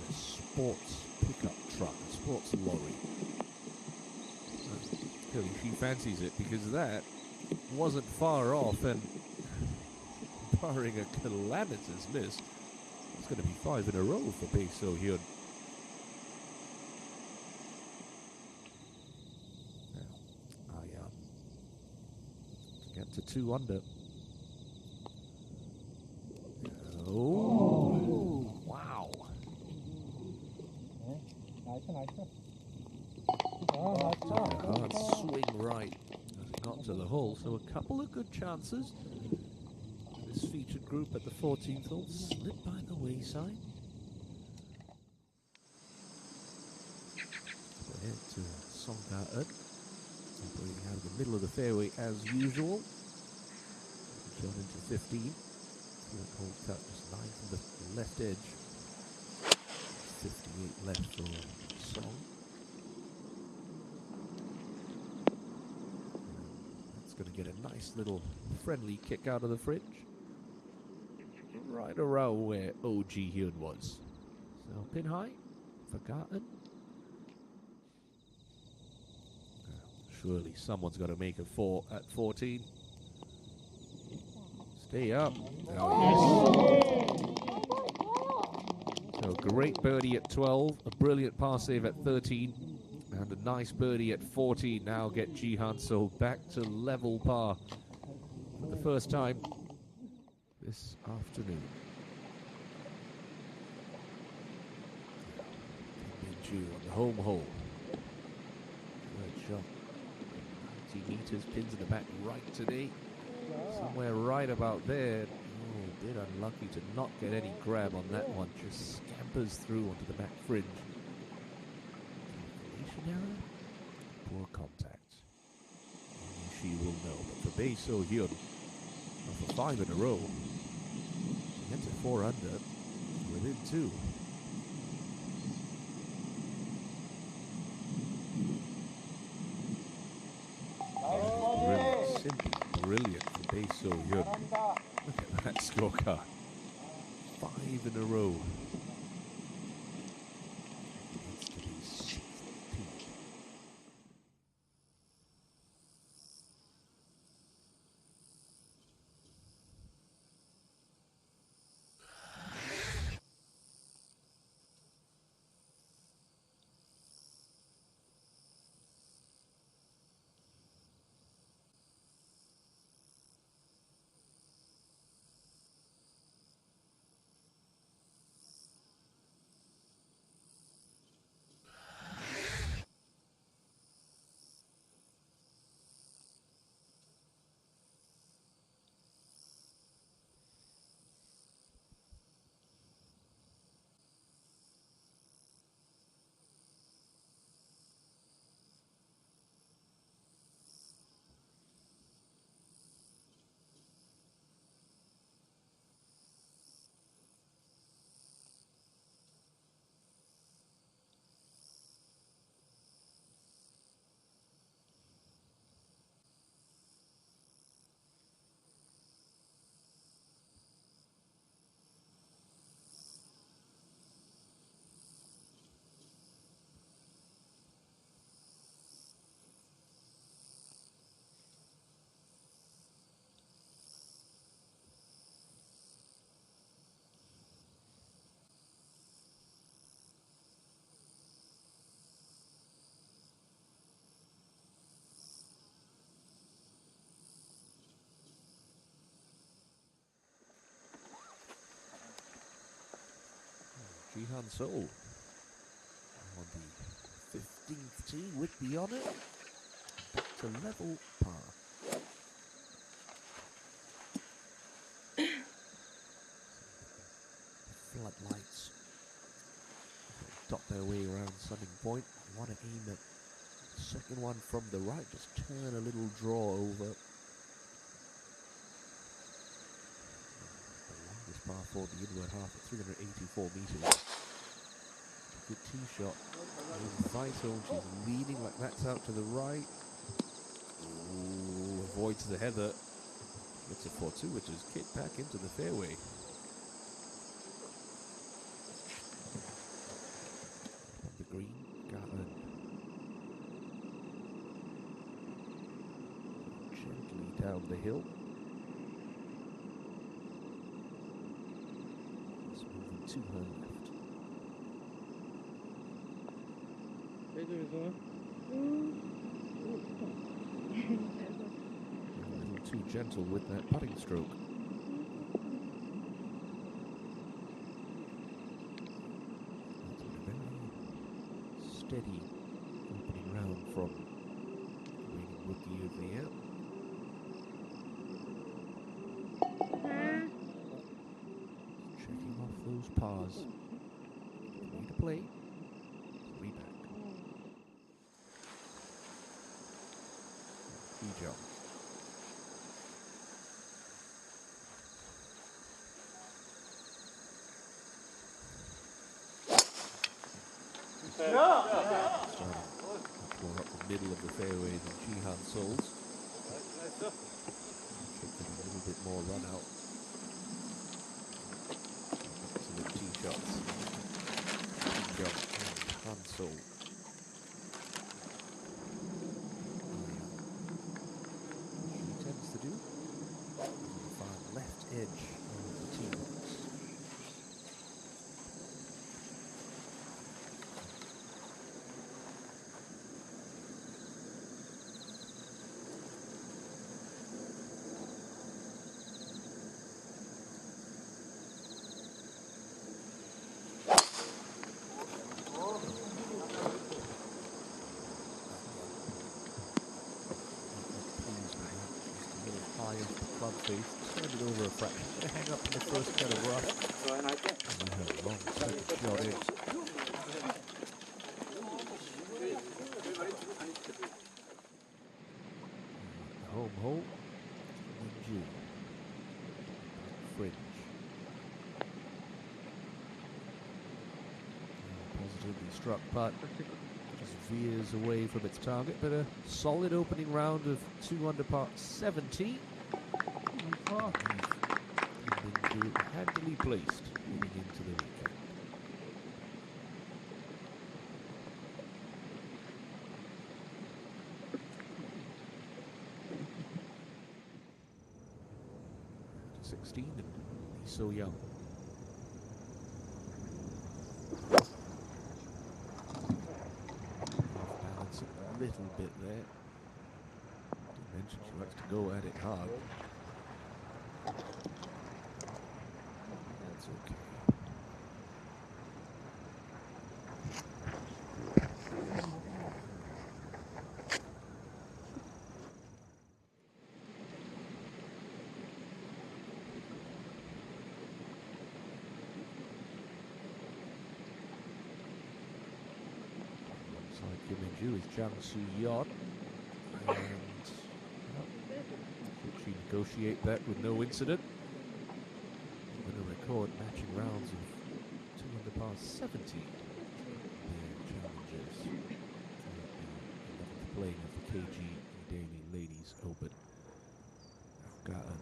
A sports pickup truck, a sports lorry. Clearly she fancies it, because that wasn't far off, and barring a calamitous miss, it's going to be 5 in a row for Bae So-hyun. Get to 2 under. Oh, wow. Hard swing right as it got to the hole. So a couple of good chances. This featured group at the 14th hole slipped by the wayside. Ahead to Song Da-eun, operating out of the middle of the fairway as usual. Shot into 15. Hole cut just 9 from the left edge. 58 left for Song. That's going to get a nice little friendly kick out of the fringe. Right around where Oh Ji-hyun was. So pin high for Garten. Surely someone's got to make a 4 at 14. Stay up. Oh, yes. So great birdie at 12, a brilliant par save at 13, and a nice birdie at 14. Now get Ji Han-so back to level par for the first time this afternoon. Min-ju on the home hole. Good shot. 90 meters, pins in the back right today. Somewhere right about there. Oh, a bit unlucky to not get any grab on that one. Just scampers through onto the back fringe. Calculation error? Poor contact. Only she will know. But for Bae So-hyun, for 5 in a row, she gets it 4 under, within 2. Brilliant, simply brilliant for Bae So-hyun. Look at that scorecard. 5 in a row. Needs to be 16. Ji Han-so on the 15th tee with the honor. Back to level par. her way around Sunning Point. I want to aim at the second one from the right. Just turn a little draw over. The longest par 4, the inward half at 384 meters. Good tee shot. Vital. She's leaning like that's out to the right. Ooh, avoids the heather. It's a fortuitous kick back into the fairway. On the green, Garland gently down the hill. It's moving to her left. A little too gentle with that putting stroke. That's a very steady opening round from reigning Rookie of the Year. Checking off those pars. 3 to play. 3 back. Job. Starting much more up the middle of the fairway than Jihan Souls. Should get a little bit more run out. Excellent tee shots. Job and Han Soul. To do the far left edge of the tee box. Club face, turn it over a fraction. Gonna hang up in the first kind of rough. And a long second shot in. Home hole. ENG. Fringe. Positively struck putt. Just veers away from its target, but a solid opening round of 2 under par 70. Handily placed moving into the weekend. To 16 and he's so young. Off balance a little bit there. Didn't mention she likes to go at it hard. That's okay. Alongside Kim Min-ju is Jang Soo-yeon. And could she negotiate that with no incident? Record matching rounds of 2 under par 70. Their challenges to the 11th playing of the KG Edaily Ladies Open. Afghan,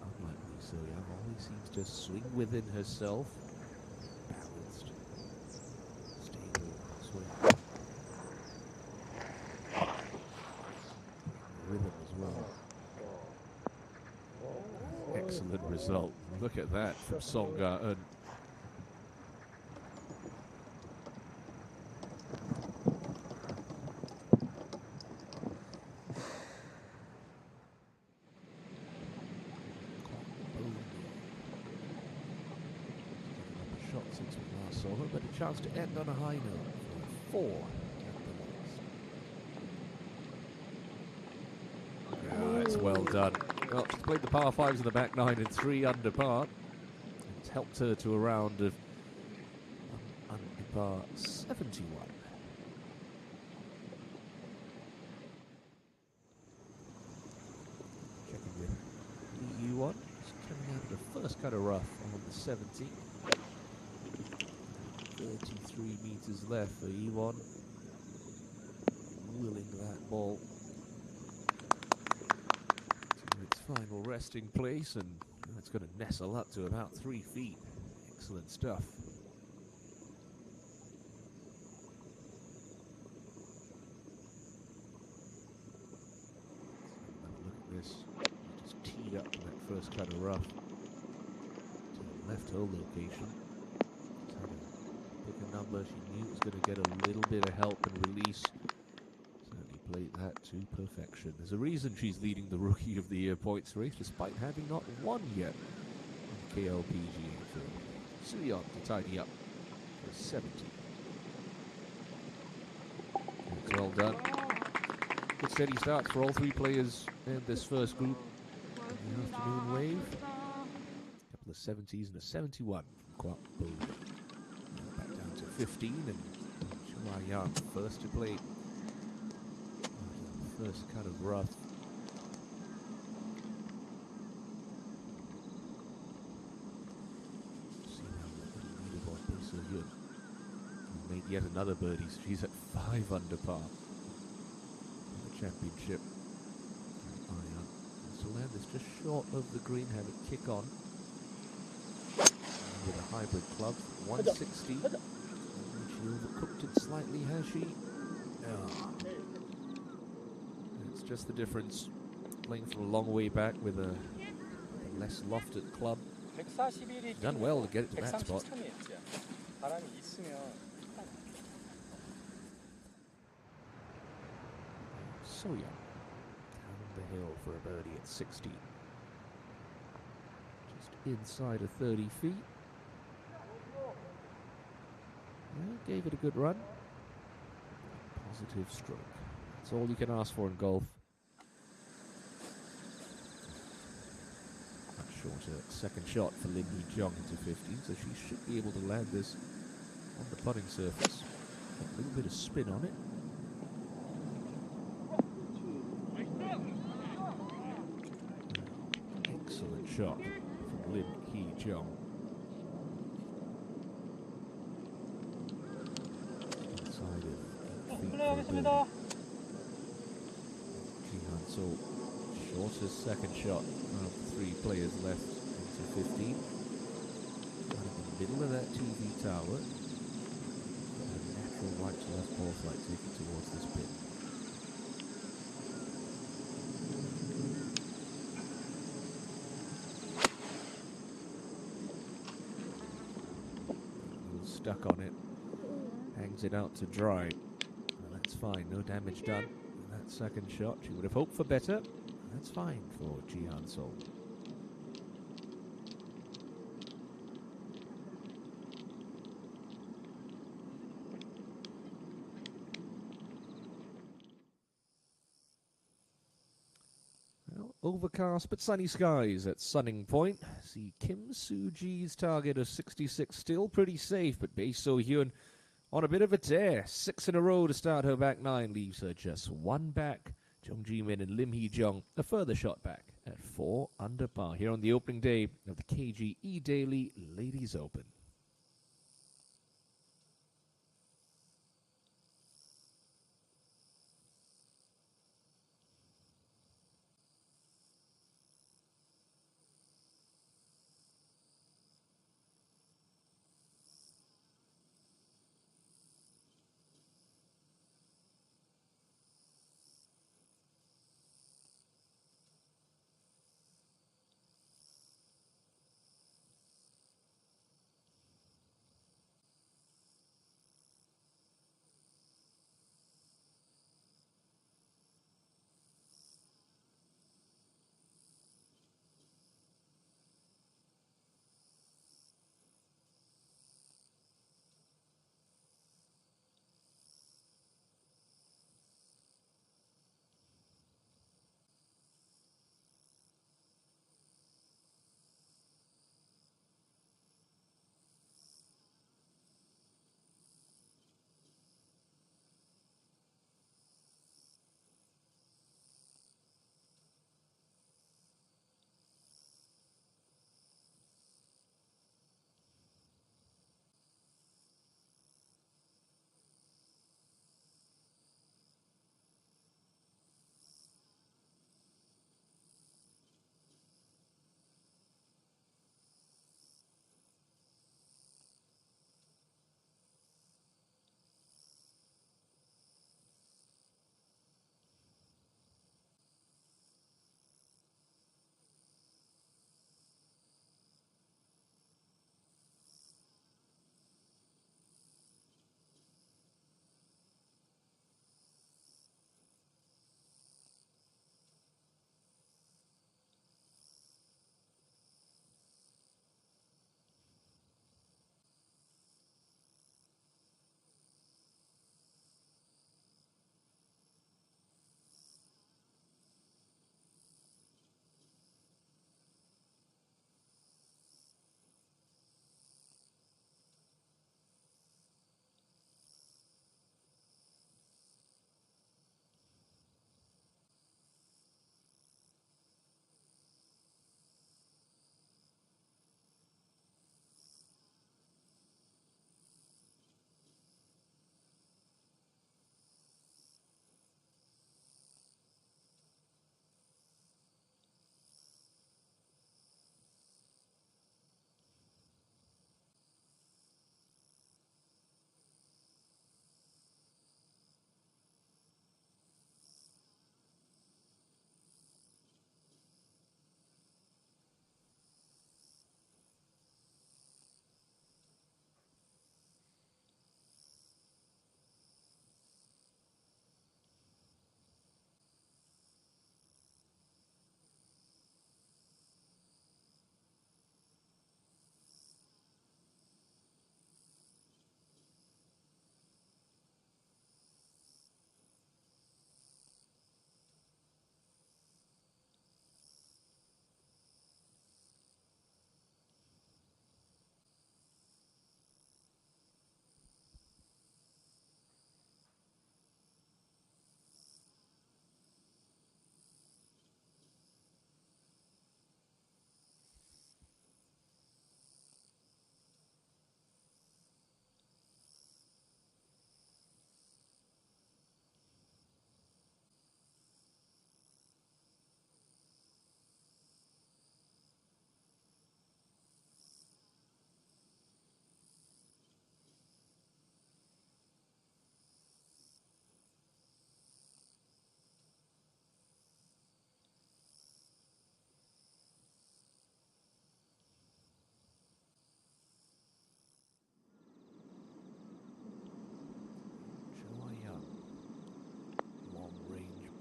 unlike Lee So-young, always seems to swing within herself. Balanced, stable swing. Rhythm as well. Excellent result. Look at that from Song Ga-eun. Shot since we last saw her, but a chance to end on a high note for 4 at the last. It's well done. Well, she's played the par 5s in the back 9 and 3 under par. It's helped her to a round of under par 71. Checking with the U1. He's coming out of the first cut of rough on the 17th. 33 meters left for E1. Willing that ball to its final resting place, and it's going to nestle up to about 3 feet. Excellent stuff. Look at this. He just teed up in that first cut of rough to the left hole location. Just had to pick a number. She knew it was going to get a little bit of help and release. Certainly played that to perfection. There's a reason she's leading the Rookie of the Year points race, despite having not won yet on the KLPGA Tour. Suyon to tidy up for 70. It's well done. Good steady starts for all three players in this first group in the afternoon wave. A couple of 70s and a 71 from Kwap Bowden. Back down to 15, and Chua Yang first to play. First cut of rough. See now the leaderboard is so good. He's made yet another birdie, so she's at 5 under par. The championship. So land is just short of the green, have it kick on. And with a hybrid club, 160. She overcooked it slightly, has she? Oh. It's just the difference. Playing from a long way back with a less lofted club. Done well to get it to that spot. So young. Down the hill for a birdie at 16. Just inside of 30 feet. Well, gave it a good run. Positive stroke. That's all you can ask for in golf. Much shorter second shot for Lim Hee-jung into 15, so she should be able to land this on the putting surface. A little bit of spin on it. Excellent shot from Lim Hee-jung. Inside of 8 feet for a birdie. So shortest second shot of the three players left into 15. Right in the middle of that TV tower. A natural right to left ball flight taken towards this pin. A little stuck on it. Hangs it out to dry. Well, that's fine, no damage done. That second shot, she would have hoped for better. That's fine for Jihan Sol. Well, overcast but sunny skies at Sunning Point. See Kim Soo-ji's target of 66 still pretty safe, but Bae So-hyun on a bit of a tear. 6 in a row to start her back 9 leaves her just 1 back. Jung Ji-min and Lim Hee-jung a further shot back at 4 under par here on the opening day of the KG Edaily Ladies Open.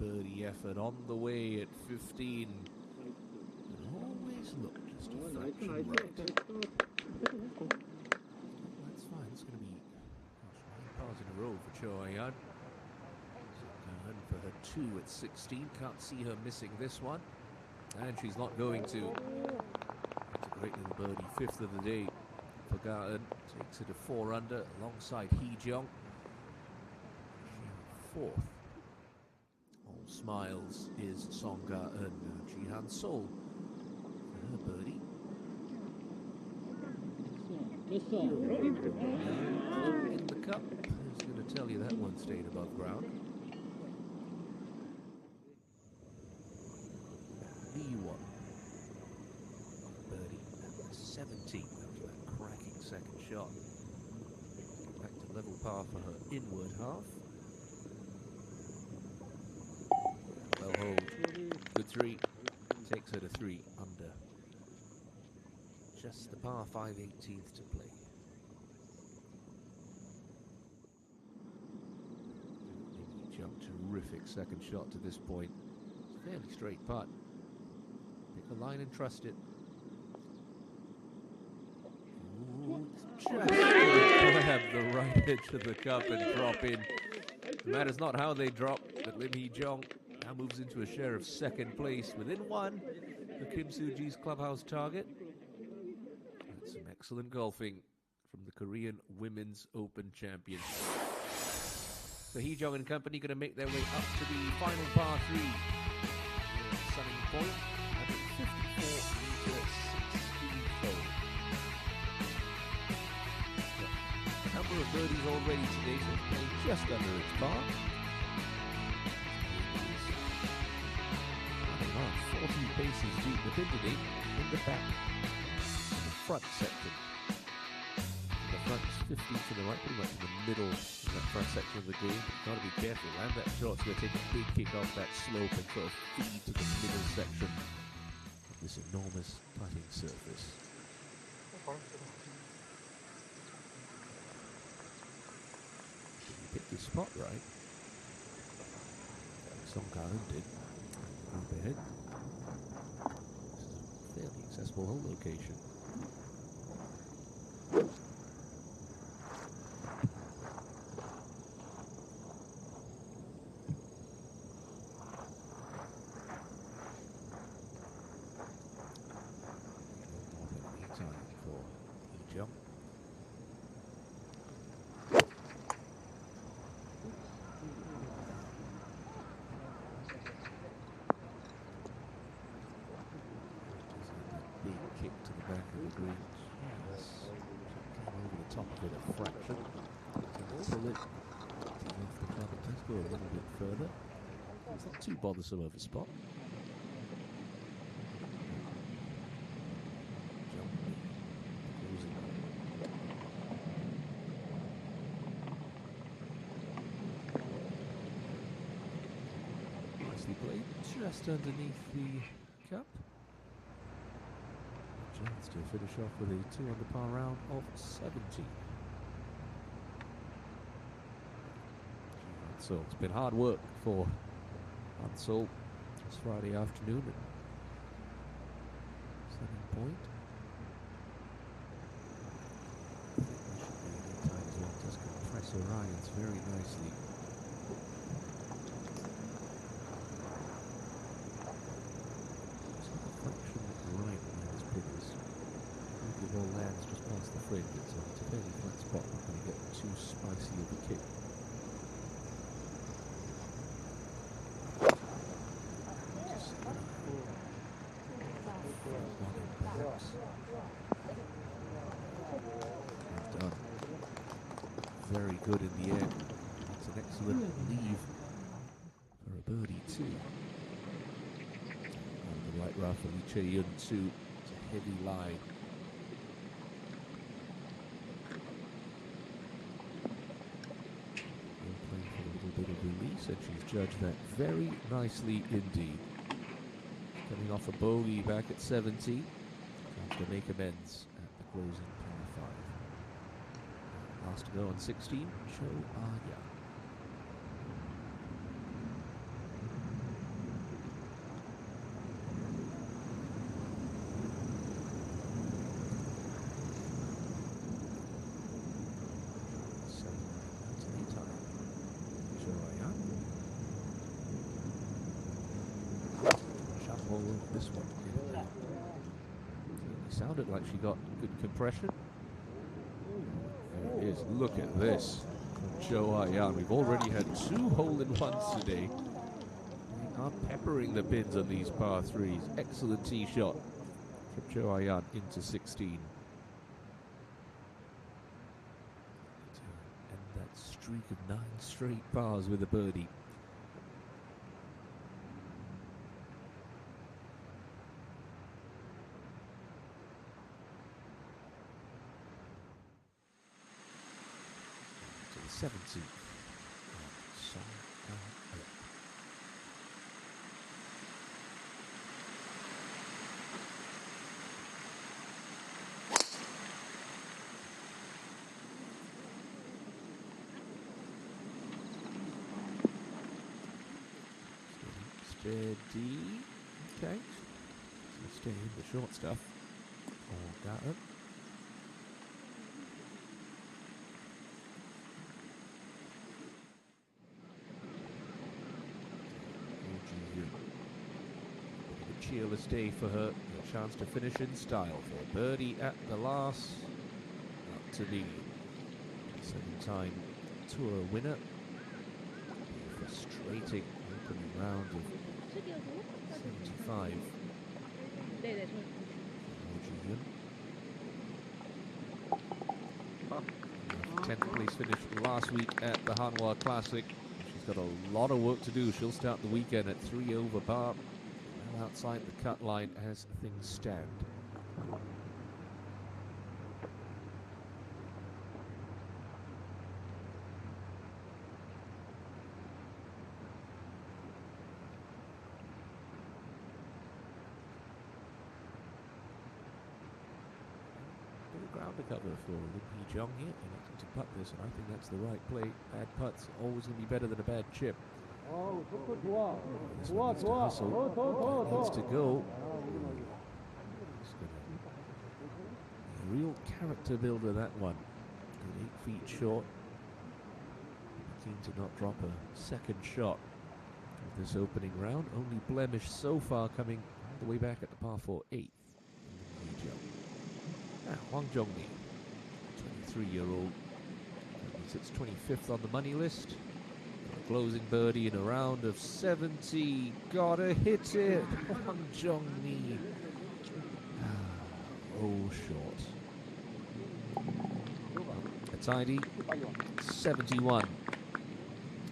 birdie effort on the way at 15. But always look just a fraction right. That's fine. It's going to be 9 pars in a row for Cho Ayan. For her 2 at 16. Can't see her missing this one. And she's not going to. It's a great little birdie. 5th of the day for Garten. Takes it to 4 under alongside Hee Jeong. 4th. All smiles is Song Garten. Jihan Sol for her birdie. In the cup. Who's going to tell you that one stayed above ground? Lee-Won. Birdie at the 17th. That was that cracking second shot. Back to level par for her inward half. Well hold. Good 3. Takes her to 3 under. Just the par 5 18th to play. Jump, terrific second shot to this point. It's a fairly straight putt. Pick a line and trust it. Ooh, just grab the right edge of the cup and drop in. It matters not how they drop, but Lim Hee Jeong now moves into a share of second place within 1 of Kim Soo-ji's clubhouse target. That's some excellent golfing from the Korean Women's Open champion. So Hee Jeong and company going to make their way up to the final par 3 here at Sunning Point at the 54-meter 16th hole. A number of birdies already today, so it's playing just under its par. 40 paces deep, the pin today in the back, in the front section. The front is 15 to the right, pretty much in the middle of that front section of the green. But you've got to be careful. Land that shot's going to take a big kick off that slope and sort of feed to the middle section of this enormous putting surface. You picked your spot right. Song Garten did. Up ahead. This is a fairly accessible hole location. Time for Hee Jeong. Kick to the back of the green. Yes. Came over the top of it a fraction. Pull it. Off the club. It does go a little bit further. It's not too bothersome of a spot. Nicely played. Just underneath the cup. Chance to finish off with a 2 under par round of 70. So it's been hard work for Hansol this Friday afternoon at Sunning Point. I think there should be any time as well. Just compress her irons very nicely. The ball lands just past the fringe. It's a fairly flat spot. Not going to get too spicy of a kick. Done. Very good in the air. That's an excellent leave for a birdie too. On the right rough for Lee Chae-yun too. It's a heavy line. Bit of release, and she's judged that very nicely indeed. Coming off a bogey back at 70, trying to make amends at the closing par 5. Last to go on 16, Cho Ayan. all over this one. It sounded like she got good compression. There it is. Look at this from Cho Ayan. We've already had 2 hole-in-ones today. They are peppering the pins on these par 3s. Excellent tee shot from Cho Ayan into 16. And that streak of 9 straight pars with a birdie. To the 17th. Steady. Okay. So stay in the short stuff. All got it. A cheerless day for her. A chance to finish in style for a birdie at the last. Not to be. 7-time tour winner. Frustrating opening round of 75. 10th place finish last week at the Hanwha Classic. She's got a lot of work to do. She'll start the weekend at 3 over par. Well outside the cut line as things stand. Ground to cover for Lim Hee-jung here, electing to putt this, and I think that's the right play. Bad putts always going to be better than a bad chip. This one needs to hustle. That needs to go. It's going to be a real character builder, that one. Good 8 feet short. Keen to not drop a second shot of this opening round. Only blemish so far coming all the way back at the par 4 8th. Hwang Jong-mi, 23-year-old, sits 25th on the money list. A closing birdie in a round of 70. Gotta hit it, Hwang Jong-mi. Oh, short. A tidy 71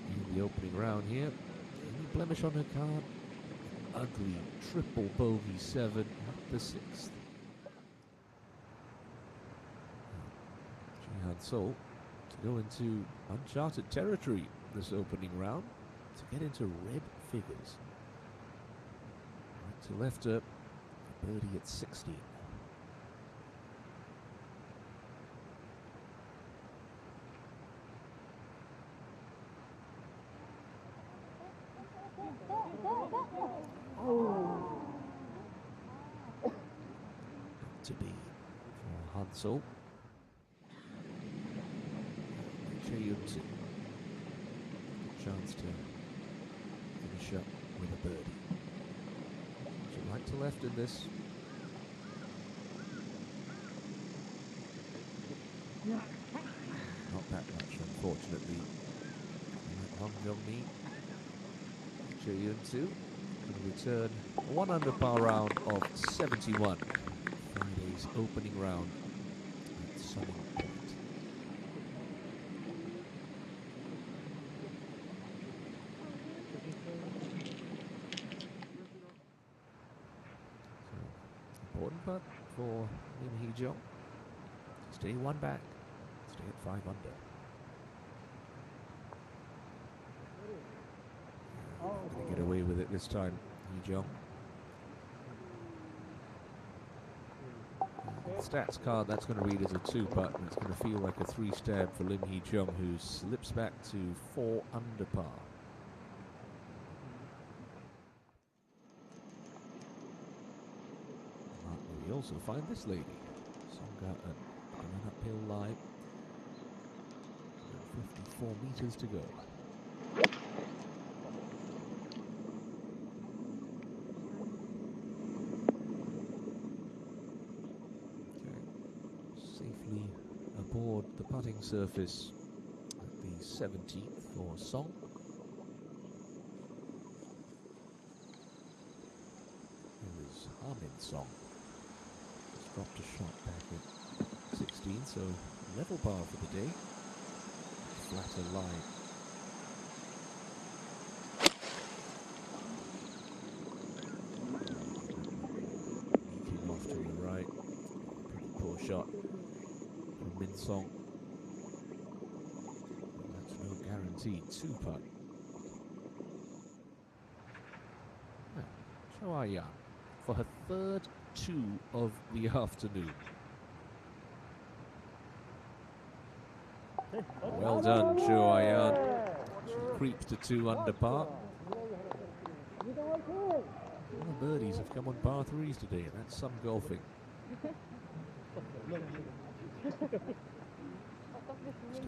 in the opening round here. Any blemish on her card? Ugly triple bogey 7 at the 6th. Sol to go into uncharted territory this opening round to get into red figures. Right to left her, birdie at 16. To be for Hansel. Good chance to finish up with a birdie. So right to left in this. Not that much, unfortunately. Hwang Jong-mi, Chae-Yoon Soo, can return a 1 under par round of 71. Friday's opening round at Sunning Point. Important putt for Lim Hee-jung. Stay 1 back, stay at 5 under. Gonna get away with it this time, Hee-jung. Stats card, that's going to read as a 2 putt, and it's going to feel like a 3 stab for Lim Hee-jung, who slips back to 4 under par. We also find this lady. Songa on an uphill line. 54 meters to go. safely aboard the putting surface at the 17th for Song. Here is Harmin Song. He's dropped a shot back at 16, so level par for the day. Flatter lie. Leaking off to the right. Pretty poor shot from Min Song. That's no guaranteed two putt. Cho Ayan for her third two of the afternoon. Well done, Cho Ayan. She creeps to 2 under par. All the birdies have come on par 3s today, and that's some golfing. Just a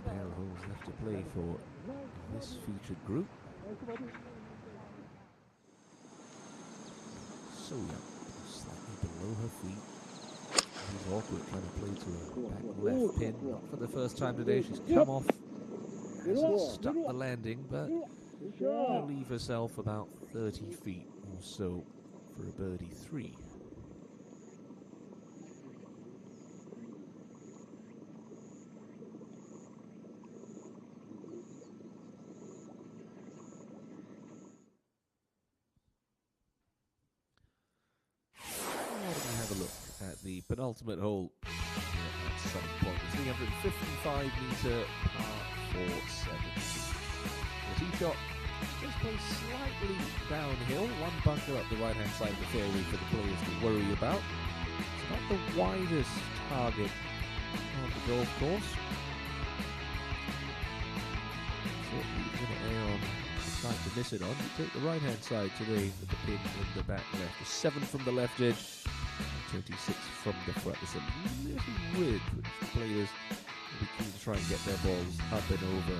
pair of holes left to play for this featured group. So young, slightly below her feet. It's awkward trying to play to a back left pin. Not for the first time today. She's come off, hasn't stuck the landing, but she'll leave herself about 30 feet or so for a birdie 3. At the penultimate hole at Sun Point, 355-meter par 4-7. The tee shot just plays slightly downhill, one bunker up the right-hand side of the fairway for the players to worry about. It's not the widest target of the golf course. Certainly going to err on the side to miss it on. You take the right-hand side today with the pin in the back left. 7 from the left edge. 26 from the front. There's a little ridge which the players will be keen to try and get their balls up and over.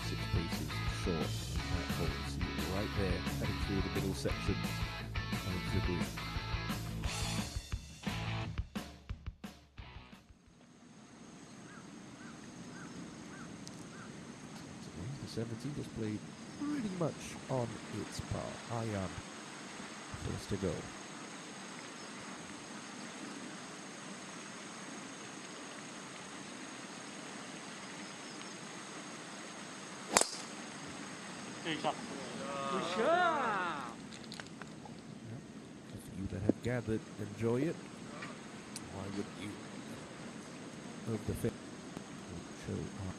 6 paces short of that hole. See it right there, heading through the middle section of the green. The 17 was played pretty much on its par. Ayan first to go. If you that have gathered enjoy it, why would you of the fit show up?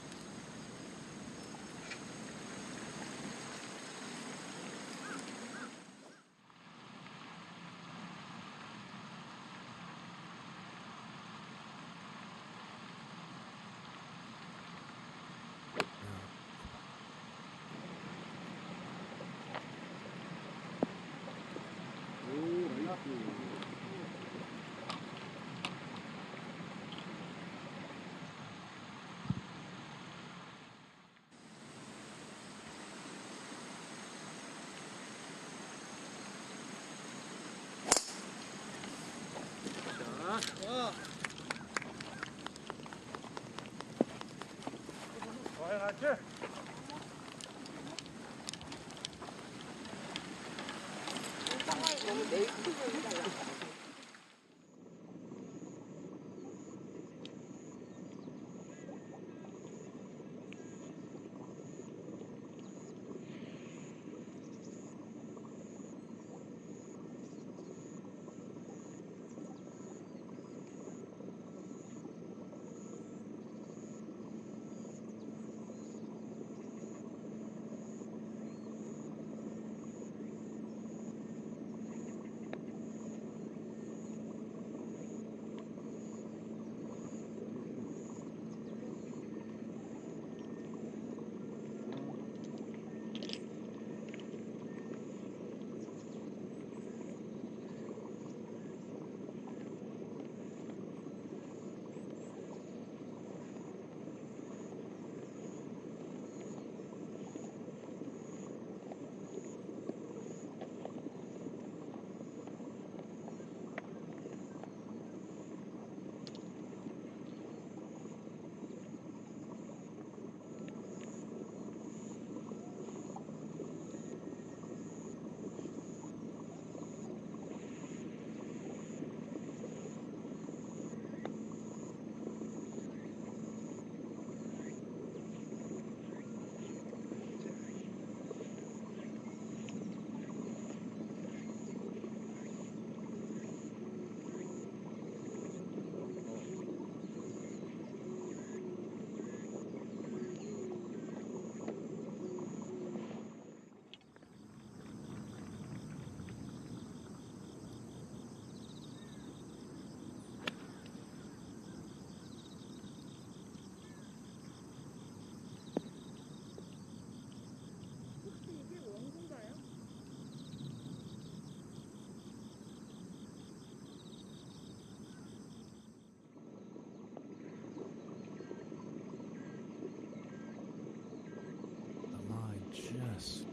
just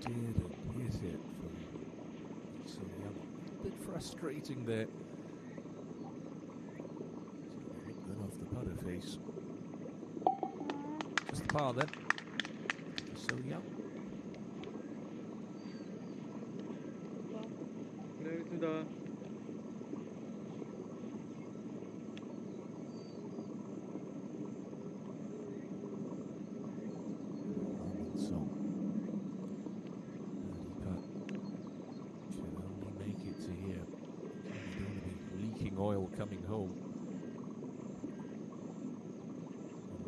didn't hit it for so young. A bit frustrating there. Good off the putter face. Just the par then. So young. 네, 알겠습니다. Song. Birdie putt. Should only make it to here. You don't want to be leaking oil coming home.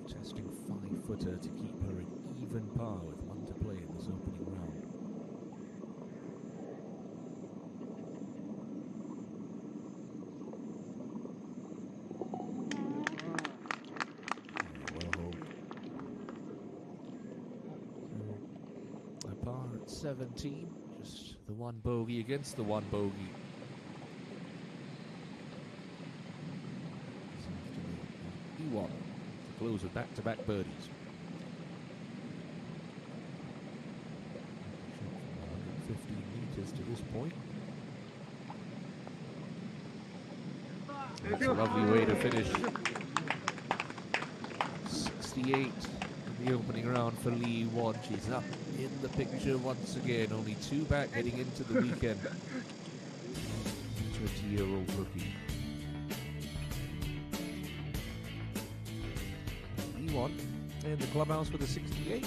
Testing 5-footer to keep her an even par with one to play in this opening round. Well home. So, a par at 17, just the one bogey against the one bogey. This afternoon, E1 to close with back-to-back birdies. 115 meters to this point. That's a lovely way to finish. 68 in the opening round for Lee Won. She's up in the picture once again. Only 2 back heading into the weekend. 20-year-old rookie. Lee Won in the clubhouse with a 68.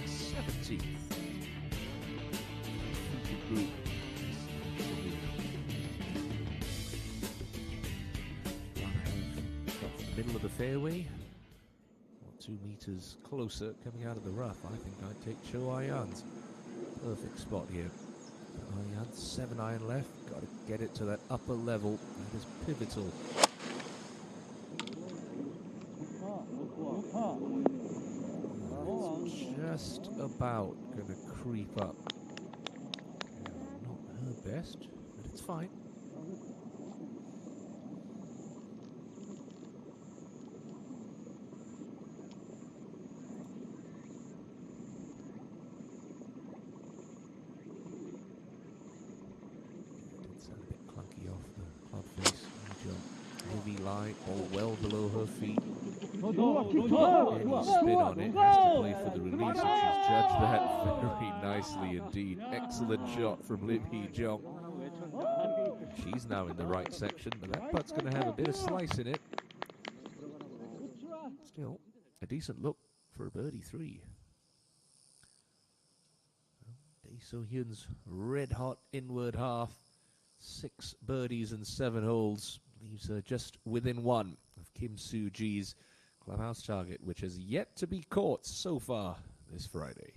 17th. Featured group. Middle of the fairway, or 2 meters closer coming out of the rough. I think I'd take Cho Ayan's perfect spot here. Ayan, 7-iron left, got to get it to that upper level. That is pivotal. It's just about going to creep up. Not her best, but it's fine. Sound a bit clunky off the club face. Heavy lie, ball well below her feet. Any spin on it has to play for the release, and she's judged that very nicely indeed. Excellent shot from Lim Hee Jong. She's now in the right section, but that putt's going to have a bit of slice in it. Still, a decent look for a birdie 3. Dae So Hyun's red-hot inward half. 6 birdies and 7 holes leaves her just within 1 of Kim Soo-ji's clubhouse target, which has yet to be caught so far this Friday.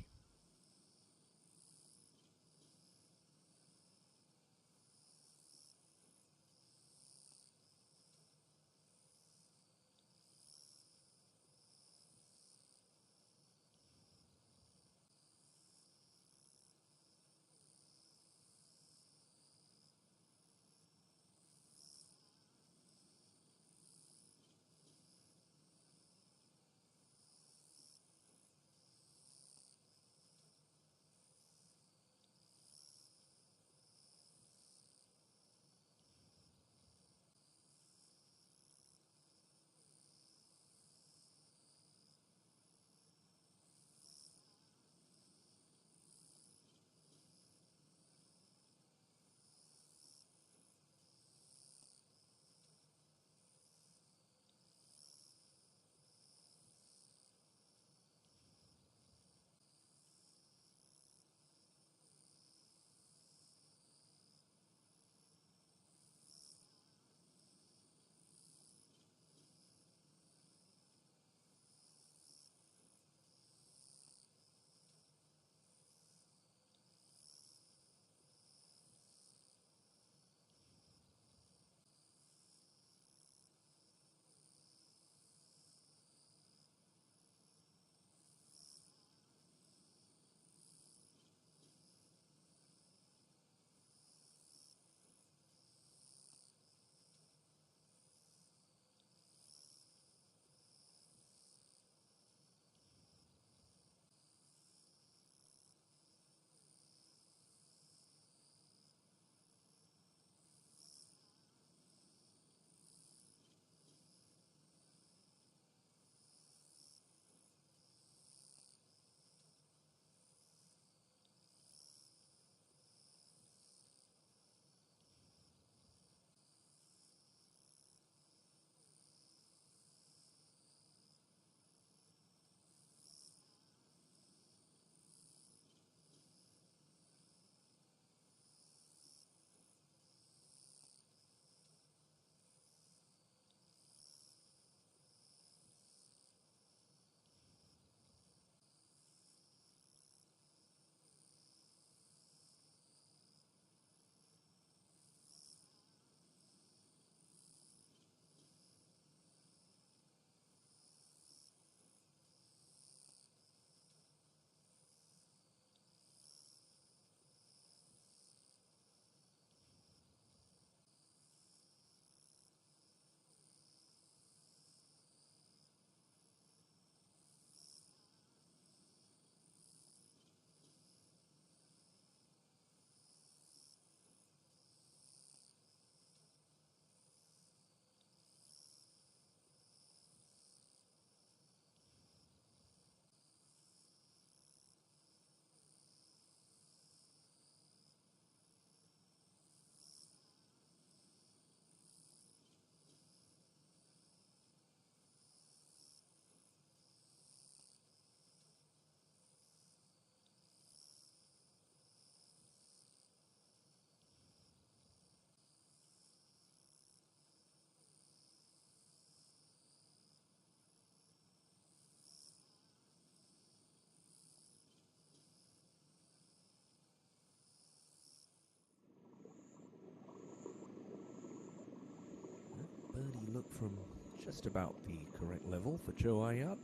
just about the correct level for Joe Ayat.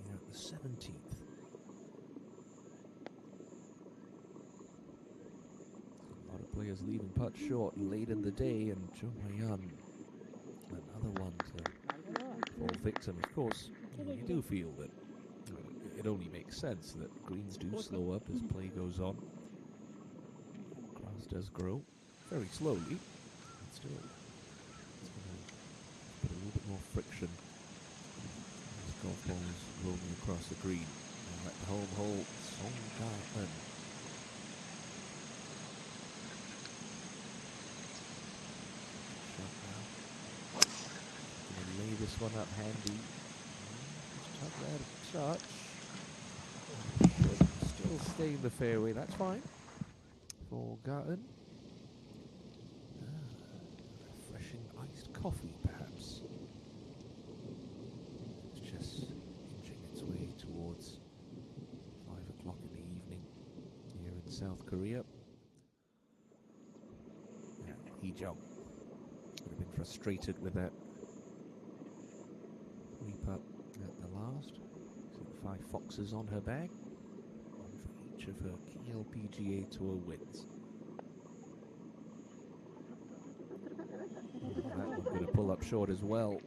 Here at the 17th. A lot of players leaving putts short late in the day, and Joe Ayat, another one to fall victim. Of course, you do feel that it only makes sense that greens do slow up as play goes on. Grass does grow very slowly, but still it's going to put a little bit more friction as golf balls rolling across the green. And at the home hole, Song Ga-eun. Shot now. Going to lay this one up handy. Just tug that touch. Still stay in the fairway, that's fine. For Ga-eun. Refreshing iced coffee, perhaps. It's just inching its way towards 5 o'clock in the evening here in South Korea. Hee-jung would have been frustrated with that re-putt at the last. So 5 foxes on her bag. One for each of her KLPGA Tour wins. That one going to pull up short as well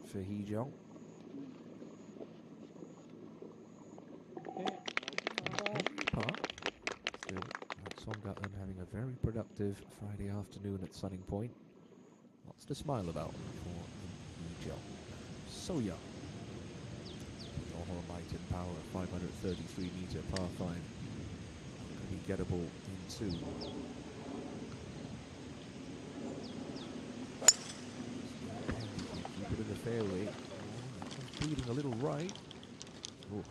for Hee-jung. Still, Song Ga-eun having a very productive Friday afternoon at Sunning Point. Lots to smile about for Hee-jung. So young. With all her might and power, 533-meter par 5. Could be gettable in 2. Keep it in the fairway. Bleeding a little right. Oh,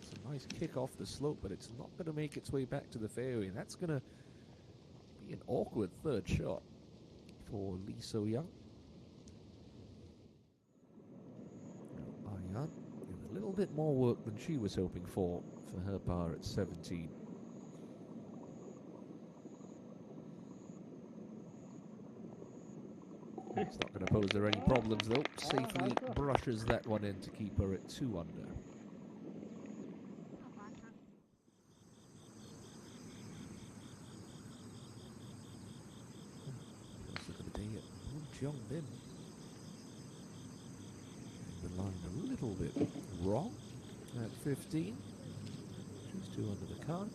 it's a nice kick off the slope, but it's not going to make its way back to the fairway. That's going to be an awkward third shot for Lee So-young. Ayat with a little bit more work than she was hoping for her par at 17. It's not going to pose her any problems though. Safely brushes that one in to keep her at 2 under. First look of the day at Moon Jong-bin. The line a little bit wrong at 15. She's 2 under the car.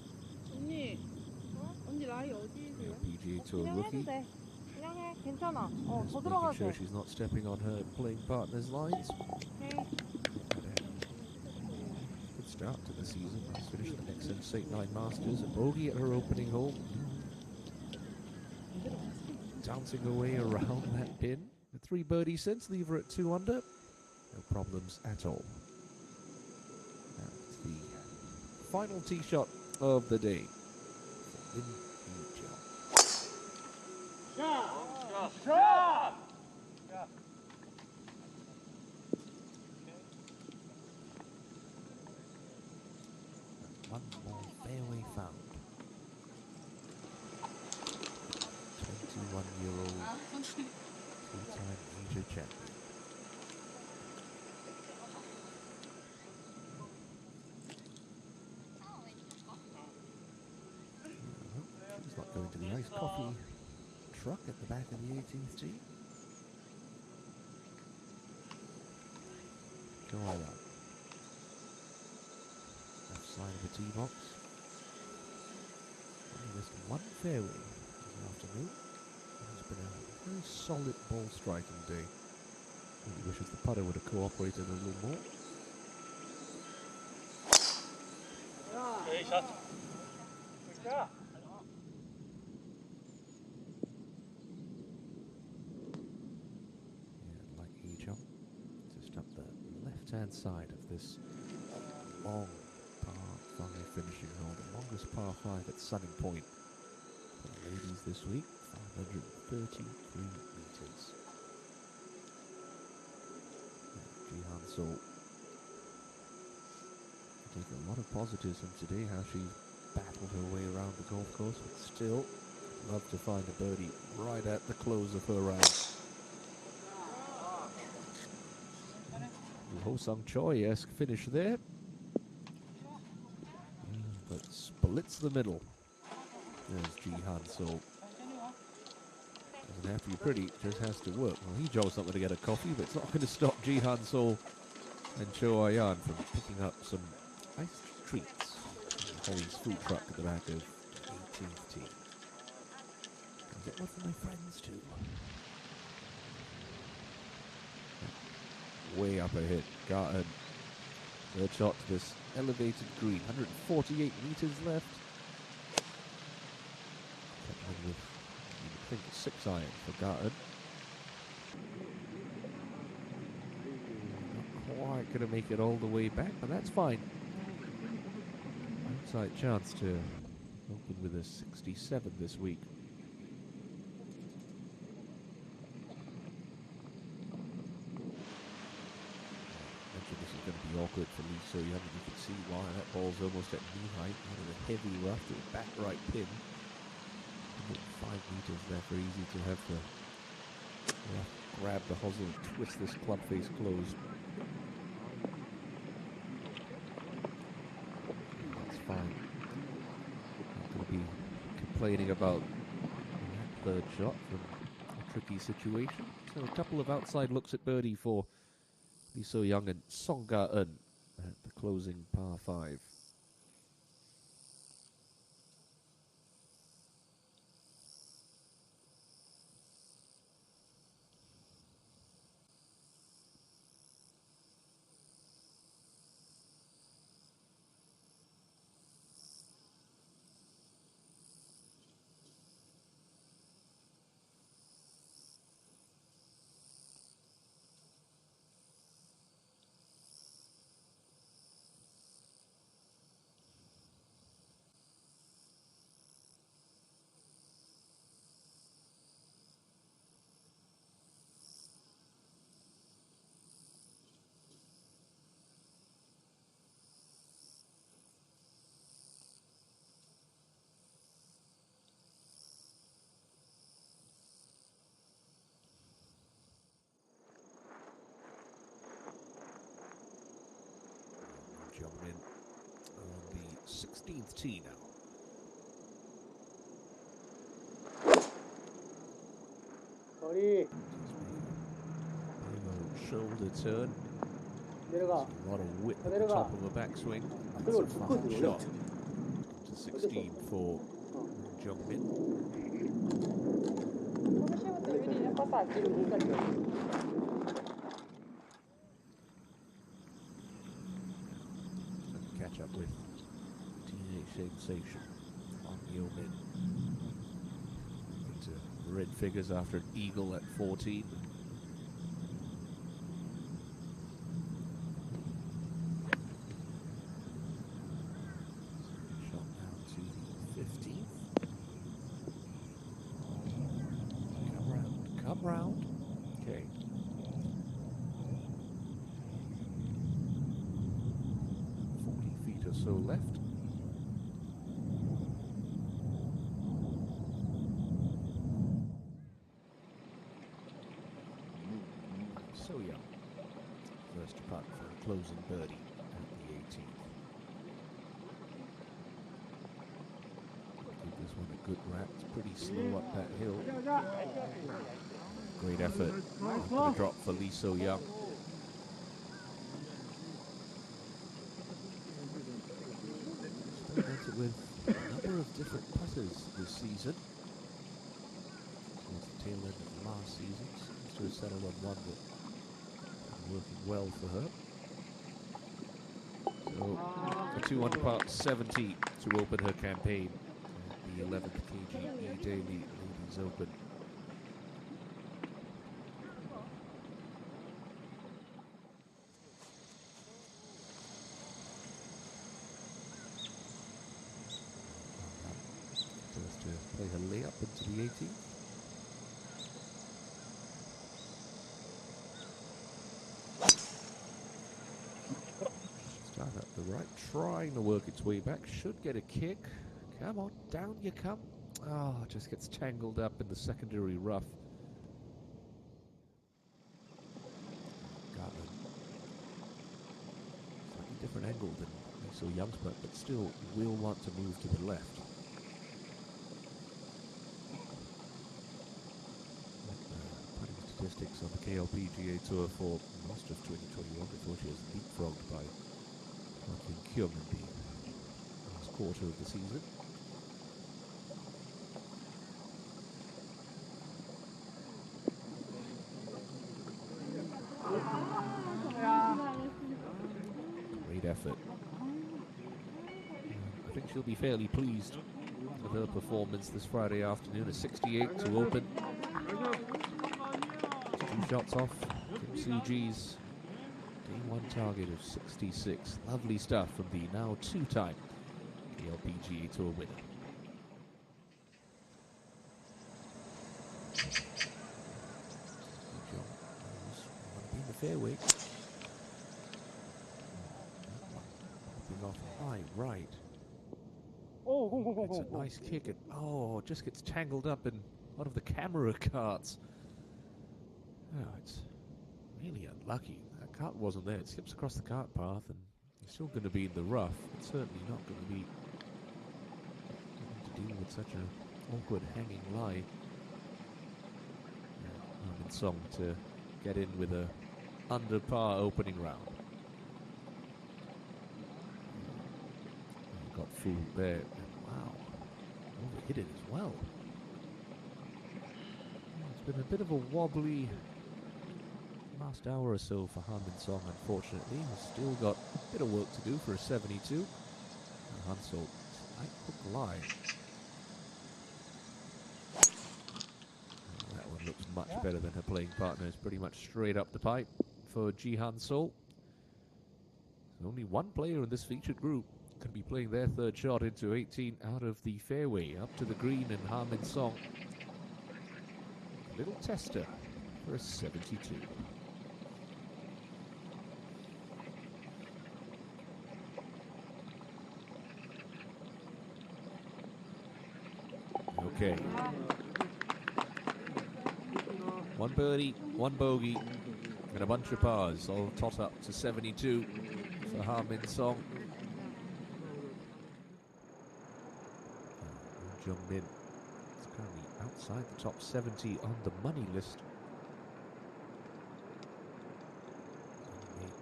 PGA Tour rookie. Making sure she's not stepping on her playing partner's lines. Good start to the season. She's finished the XM St. 9 Masters, a bogey at her opening hole. Dancing away around that pin. With 3 birdies since, leave her at 2 under. No problems at all. That's the final tee shot of the day. Shot! One more fairway found. 21-year-old two-time major champion. She's not going to the iced coffee truck at the back of the 18th tee. Go on up. Left side of the tee box. Only missed 1 fairway this afternoon. It's been a very solid ball striking day. Really wishes the putter would have cooperated a little more. Great shot. Yeah. Like Hee-jung, just up the left-hand side of this long par 5 finishing hole, the longest par 5 at Sunning Point for the ladies this week, 533 meters. Jihan So taking a lot of positives from today, how she battled her way around the golf course, but still love to find a birdie right at the close of her round. Ho Sung Choi-esque finish there. But splits the middle. There's Ji Han So. Doesn't have to be pretty, just has to work. Well, he Joe's not going to get a coffee, but it's not going to stop Ji Han So and Cho Ayan from picking up some iced treats. Holly's food truck at the back of 18th tee. Can get one for my friends too. Way up ahead, Garten. Third shot to this elevated green, 148 meters left. With, I think, a 6-iron for Garten. Not quite going to make it all the way back, but that's fine. Outside chance to open with a 67 this week. This is going to be awkward for Lee So Young, and you can see why. That ball's almost at knee height, out of a heavy rough to the back right pin. 5 meters there, very easy to have the grab the hosel and twist this club face closed. That's fine. Not going to be complaining about that third shot from a tricky situation. So a couple of outside looks at birdie for Lee So Young and Song Ga-eun at the closing par 5. Jumping in on the 16th tee now. 거리 Shoulder turn. 내려가. A lot of width at the top of a backswing. That's a fine shot. To 16 for Jungmin. Catch up with teenage sensation on Yeomin. Into red figures after an eagle at 14. Shot down to the 15th. Come round. Okay. Or so left. So Young, first putt for a closing birdie at the 18th. Give this one a good wrap. It's pretty slow up that hill. Great effort. The drop for Lee So Young. With a number of different putters this season. Towards the tail end of last season, seems to have settled on one that is working well for her. So a 2 under par 70 to open her campaign at the 11th KG Edaily Ladies Open. Play her layup into the 18th. Start up the right, trying to work its way back. Should get a kick. Come on, down you come. Oh, just gets tangled up in the secondary rough. angled and so Young's putt, but still will want to move to the left. Putting statistics on the KLPGA Tour for most of 2021 before she was leapfrogged by Joaquin Kyung in the last quarter of the season. Great effort. I think she'll be fairly pleased with her performance this Friday afternoon. A 68 to open. 2 shots off Kim Soo-ji's day 1 target of 66. Lovely stuff from the now 2-time KLPGA Tour winner. In the fairway. Off high right. It's a nice kick. It just gets tangled up in one of the camera carts. Oh, it's really unlucky. That cart wasn't there. It slips across the cart path, and you're still going to be in the rough. It's certainly not going to be to deal with such an awkward hanging lie. Harmin Song to get in with a under par opening round. Got fooled there. Wow. Overhit it as well. It's been a bit of a wobbly last hour or so for Harmin Song, unfortunately. He's still got a bit of work to do for a 72. And Hansel, right hook line. That one looks much better than her playing partner. It's pretty much straight up the pipe for Ji Han-sol. There's only one player in this featured group could be playing their 3rd shot into 18 out of the fairway, up to the green, and Harmin Song. A little tester for a 72. Okay. 1 birdie, 1 bogey, and a bunch of pars, all tot up to 72 for Harmin Song. Jung-min is currently outside the top 70 on the money list. He made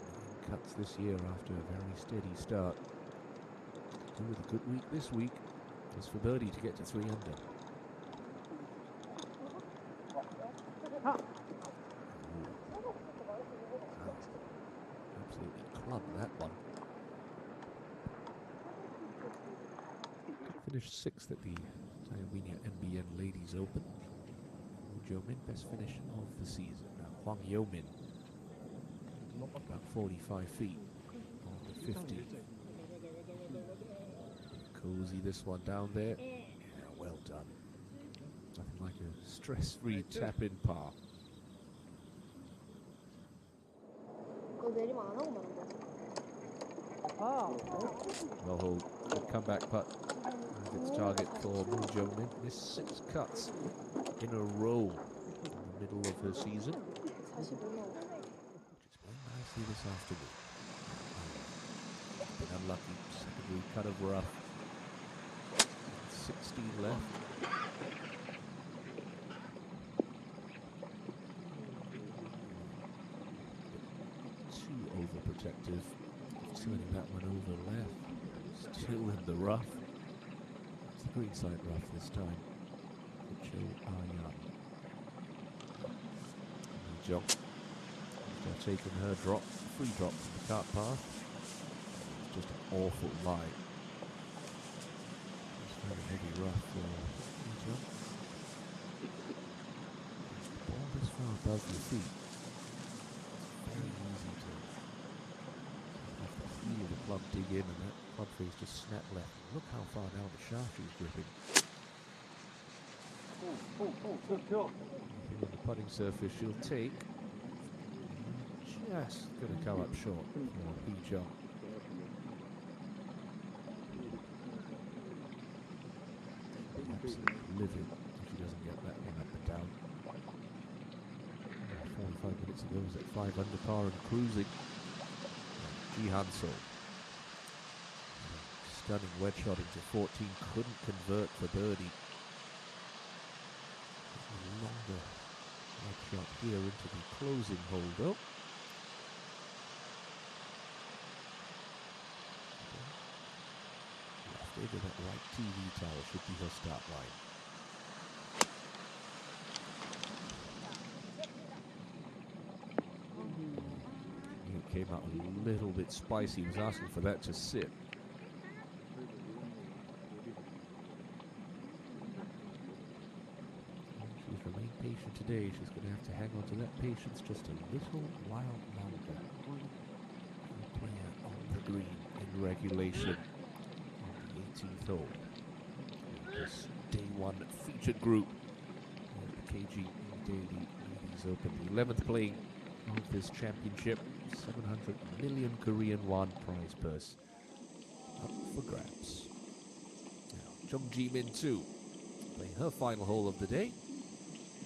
9 cuts this year after a very steady start. Do with a good week this week is for birdie to get to 3 under. Absolutely clubbed that one. Finished 6th at the Taiwan NBN Ladies Open. Jo-min, best finish of the season. Now Hwang Yo-min, about 45 feet on the 50. Cozy this one down there. Yeah, well done. Nothing like a stress-free tap-in par. Well hold. Good comeback putt. Its target for Moon Jo-min. Missed 6 cuts in a row in the middle of her season. Which is playing nicely this afternoon. Been unlucky. Secondary cut of rough. 16 left. Too overprotective. Turning that one over left. Still in the rough. It's the green side rough this time. Cho Ah-yan. Jump. After taking her drop, free drop from the cart path. It's just an awful lie. It's very heavy rough for jump. Ball this far above your feet. It's very easy to feel the club dig in, and that club face just snap left. Look how far down the shaft she's gripping. On the putting surface she'll take. Just going to come up short for Hee-jung. Absolutely livid if she doesn't get that one up and down. 45 minutes ago was at 5 under par and cruising. Ji Han-sol stunning wedge shot into 14, couldn't convert for birdie. Longer wedge shot here into the closing hole though. Left edge of that right TV tower should be her start line. It came out a little bit spicy. He was asking for that to sit. She's remained patient today. She's going to have to hang on to that patience just a little while longer. A player on the green in regulation on the 18th hole. This day one featured group of the KG Edaily Ladies Open, the 11th playing of this championship. 700 million Korean won prize purse up for grabs. Now, Jung Ji-min 2 playing her final hole of the day.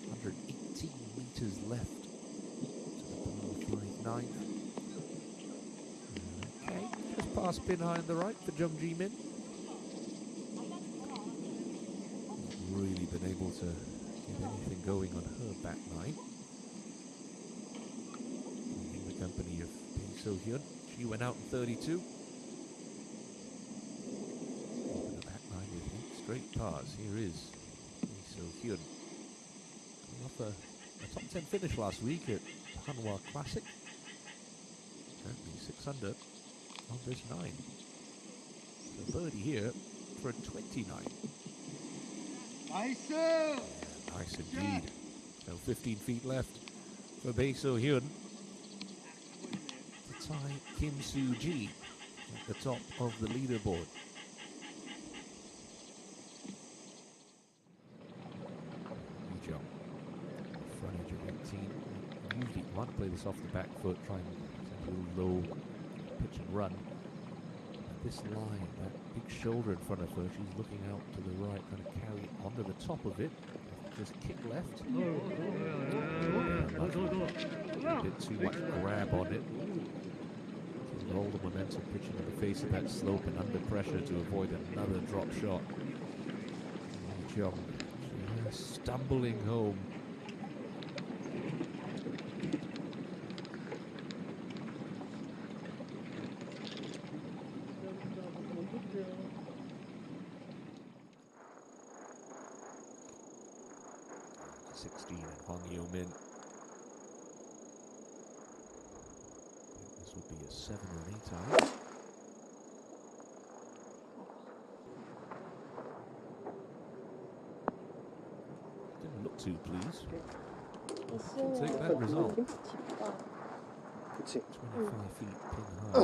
118 meters left to the par 5 9. Okay, just past pin high on the right for Jung Ji-min. Really been able to get anything going on her back nine. Company of So Hyun. She went out in 32. Even the back nine with 8 straight pars. Here is So Hyun. Coming off a top 10 finish last week at Hanwha Classic. Currently 6 under on this 9. So birdie here for a 29. Nice! Yeah, nice indeed. So 15 feet left for Bae So Hyun. Tie Kim Soo-ji at the top of the leaderboard. Lee Jung, front edge of 18. Usually want to play this off the back foot, try and send a little low pitch and run. But this line, that big shoulder in front of her, she's looking out to the right, trying to carry it onto the top of it. Just kick left. A bit too much grab on it. Roll the momentum, pitching in the face of that slope and under pressure to avoid another drop shot. Jung stumbling home. To 16 and Hong Yo-min. Would be a 7 or an 8 iron. Didn't look too pleased. I'll take that result. 25 feet pin high.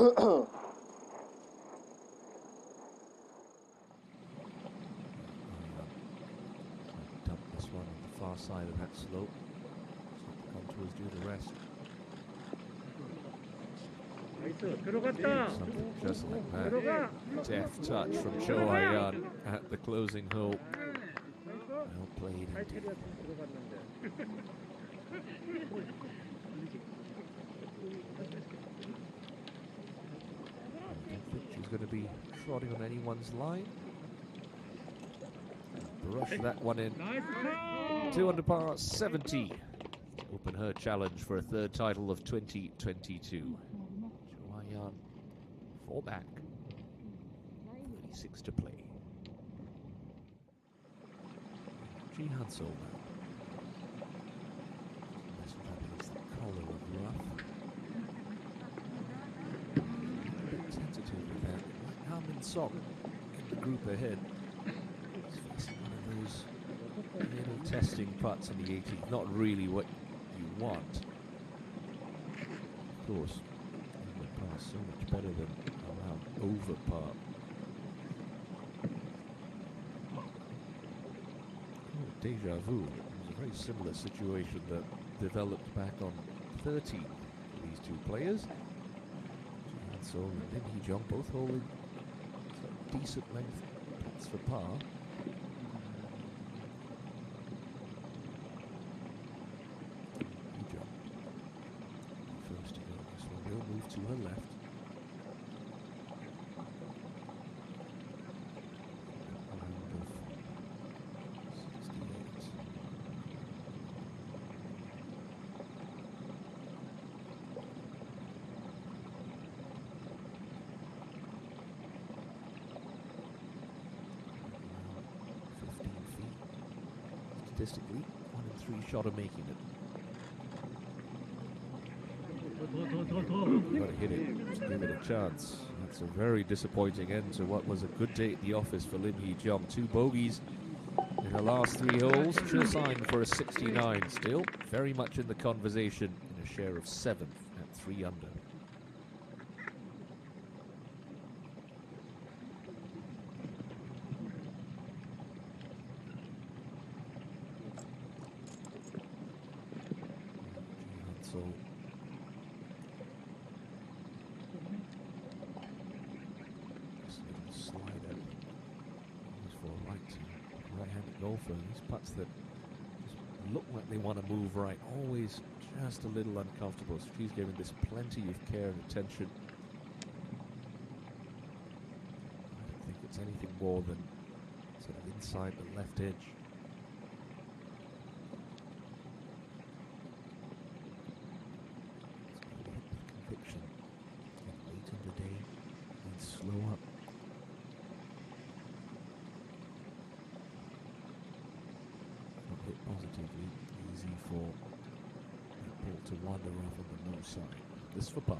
Dump this one on the far side of that slope. So the contours do the rest. Something just like that. Deft touch from Cho Hae-yeon at the closing hole. Well played indeed. I don't think she's going to be trotting on anyone's line. Brush that one in. 2 under par 70. Open her challenge for a third title of 2022. 4 back, 36 to play. Ji Han-sol now. Nice one up against the collar of rough. A bit tentative with that. Like Harmin Sok in the group ahead. He's facing one of those little testing putts in the 18th. Not really what you want. Of course, par so much better than around over par. Oh, deja vu. It was a very similar situation that developed back on 13 for these two players. And so Lim Hee-jung both holding decent length putts for par. Hee-jung first to go. This one will move to her left. statistically 1 in 3 shot of making it. Got to hit it to give it a chance. That's a very disappointing end to what was a good day at the office for Lim Hee-jung. 2 bogeys in her last 3 holes. She'll sign for a 69 still. Very much in the conversation in a share of 7th at 3 under. So slider for a right-handed golfer. These putts that just look like they want to move right, always just a little uncomfortable. So she's giving this plenty of care and attention. I don't think it's anything more than sort of inside the left edge. Conviction. Late in the day, and slow up. Not hit positively, easy for that ball to wander off on the low side. This for par.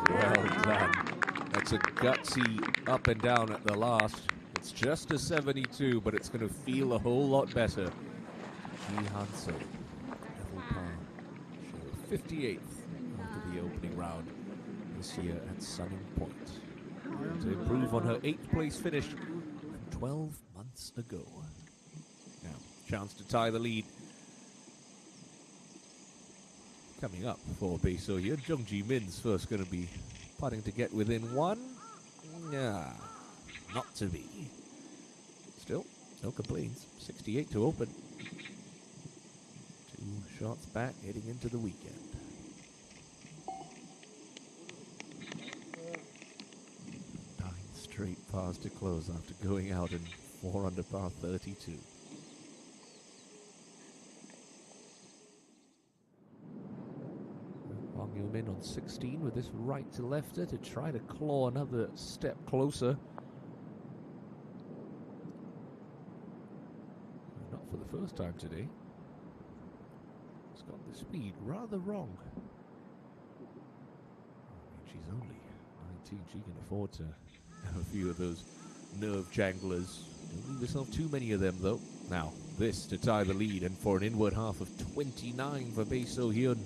Well done. That's a gutsy up and down at the last. It's just a 72, but it's going to feel a whole lot better. Ji Hanso, level par, share 58th after the opening round this year at Sunning Point. To improve on her 8th place finish from 12 months ago. Now, chance to tie the lead. Coming up for Bae So-hyun, Jung Ji-min's first going to be putting to get within 1. Nah, not to be. Still, no complaints. 68 to open. 2 shots back heading into the weekend. Nine straight pars to close after going out in 4 under par 32. Wang Yu-min on 16 with this right to lefter to try to claw another step closer. Not for the first time today. It's got the speed rather wrong. I mean, she's only 19. She can afford to have a few of those nerve janglers. Don't leave yourself too many of them, though. Now, this to tie the lead and for an inward half of 29 for Bae So-hyun.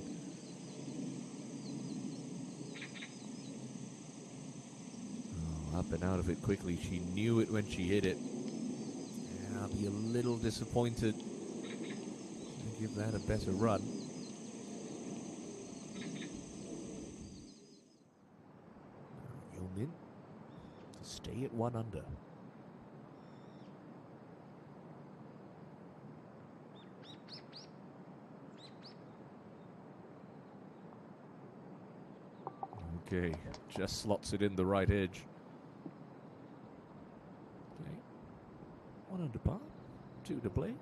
Up and out of it quickly. She knew it when she hit it. Yeah, I'll be a little disappointed. I'll give that a better run. Yeomin to stay at 1 under. Okay, just slots it in the right edge. 1 under par, 2 to play.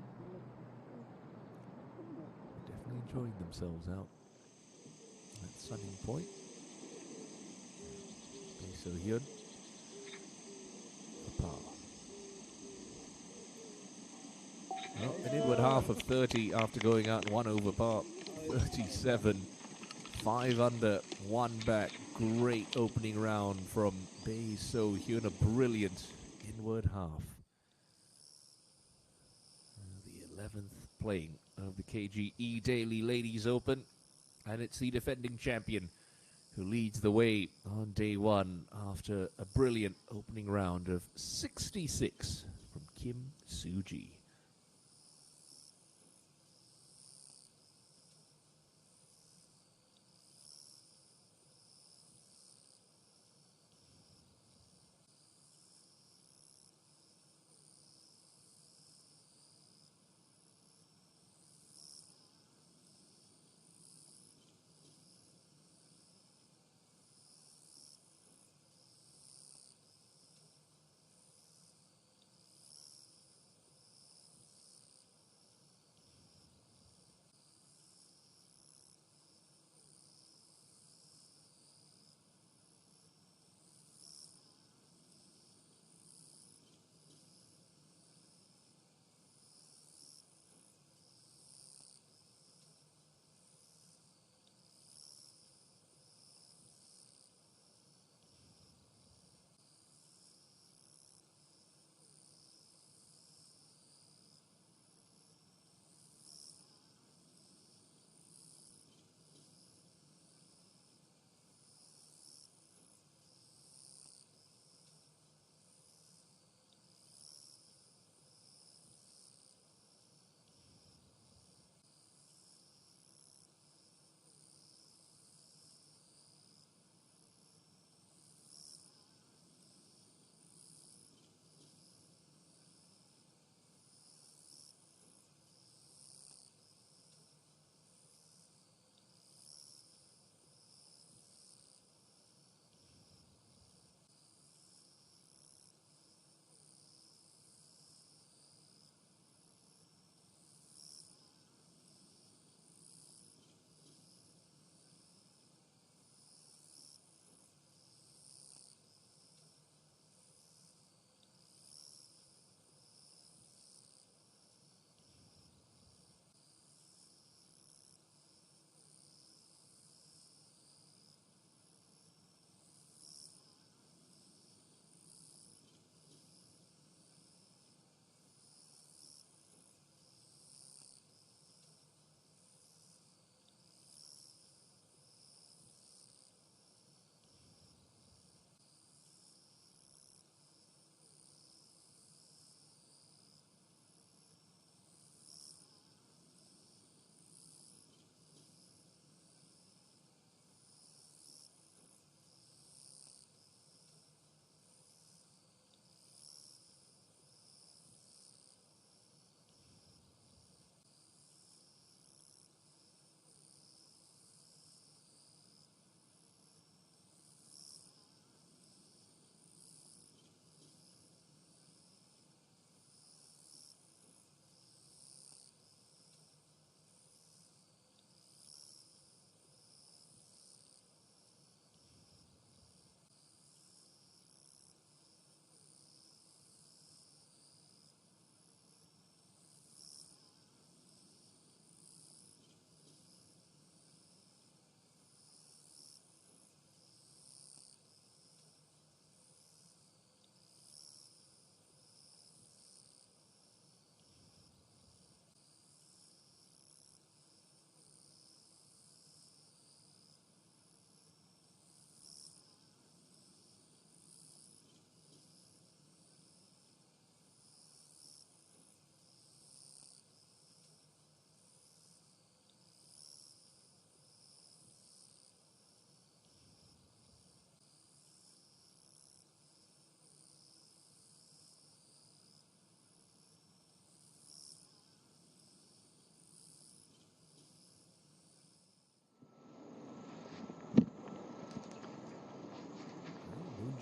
Definitely enjoying themselves out at Sunning Point. Bae So-hyun for par. Well, an inward half of 30 after going out 1 over par. 37, 5 under, 1 back. Great opening round from Bae So-hyun. A brilliant inward half. 11th playing of the KGE Daily Ladies Open, and it's the defending champion who leads the way on day 1 after a brilliant opening round of 66 from Kim Soo-ji.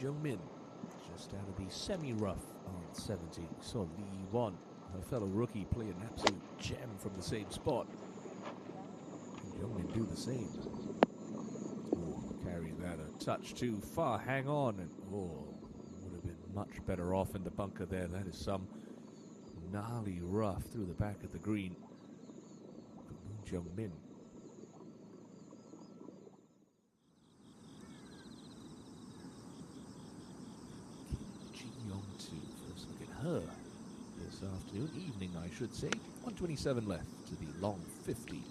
Jung-min, just out of the semi-rough on 70. Saw Lee Won, her fellow rookie, play an absolute gem from the same spot. And Jung-min do the same. Oh, carrying that a touch too far. Hang on. And oh, would have been much better off in the bunker there. That is some gnarly rough through the back of the green. Moon Jung-min. First look at her this afternoon, evening I should say. 127 left to the long 50.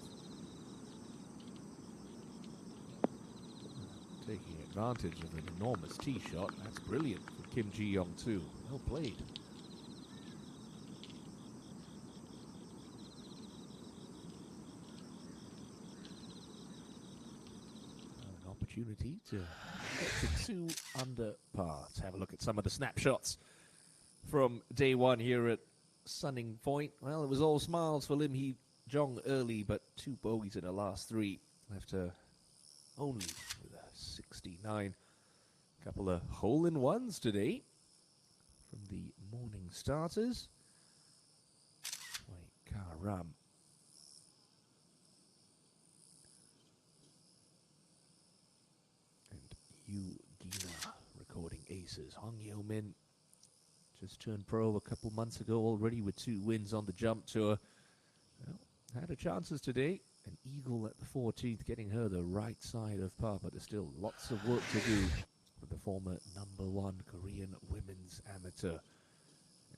Taking advantage of an enormous tee shot. That's brilliant for Kim Ji-young too. Well played. An opportunity to get to 2 under par. Let's have a look at some of the snapshots from day one here at Sunning Point. Well, it was all smiles for Lim Hee-jong early, but 2 bogeys in the last 3 left her only with a 69. Couple of hole-in-ones today from the morning starters. Wait, Karam. And Yu Gina recording aces. Hong Yo-min just turned pro a couple months ago already with 2 wins on the jump tour. Well, had her chances today. An eagle at the 14th, getting her the right side of par, but there's still lots of work to do for the former #1 Korean women's amateur.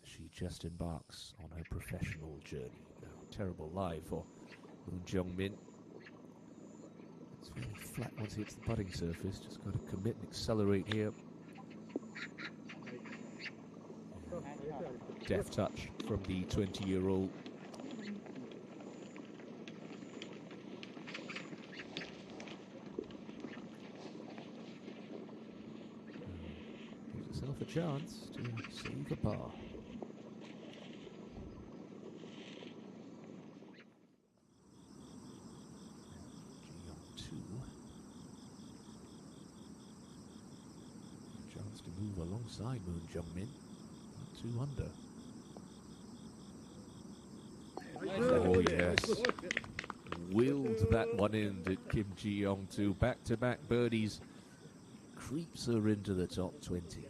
She just embarks on her professional journey. Now, terrible lie for Moon Jung-min. It's very flat once it hits the putting surface. Just got to commit and accelerate here. Deft touch from the 20-year-old. Gives herself a chance to save a par. Chance to move alongside Moon Jung-min. 2 under. Oh yes. Willed that one in, did Kim Ji-young too. Back-to-back birdies. Creeps her into the top 20.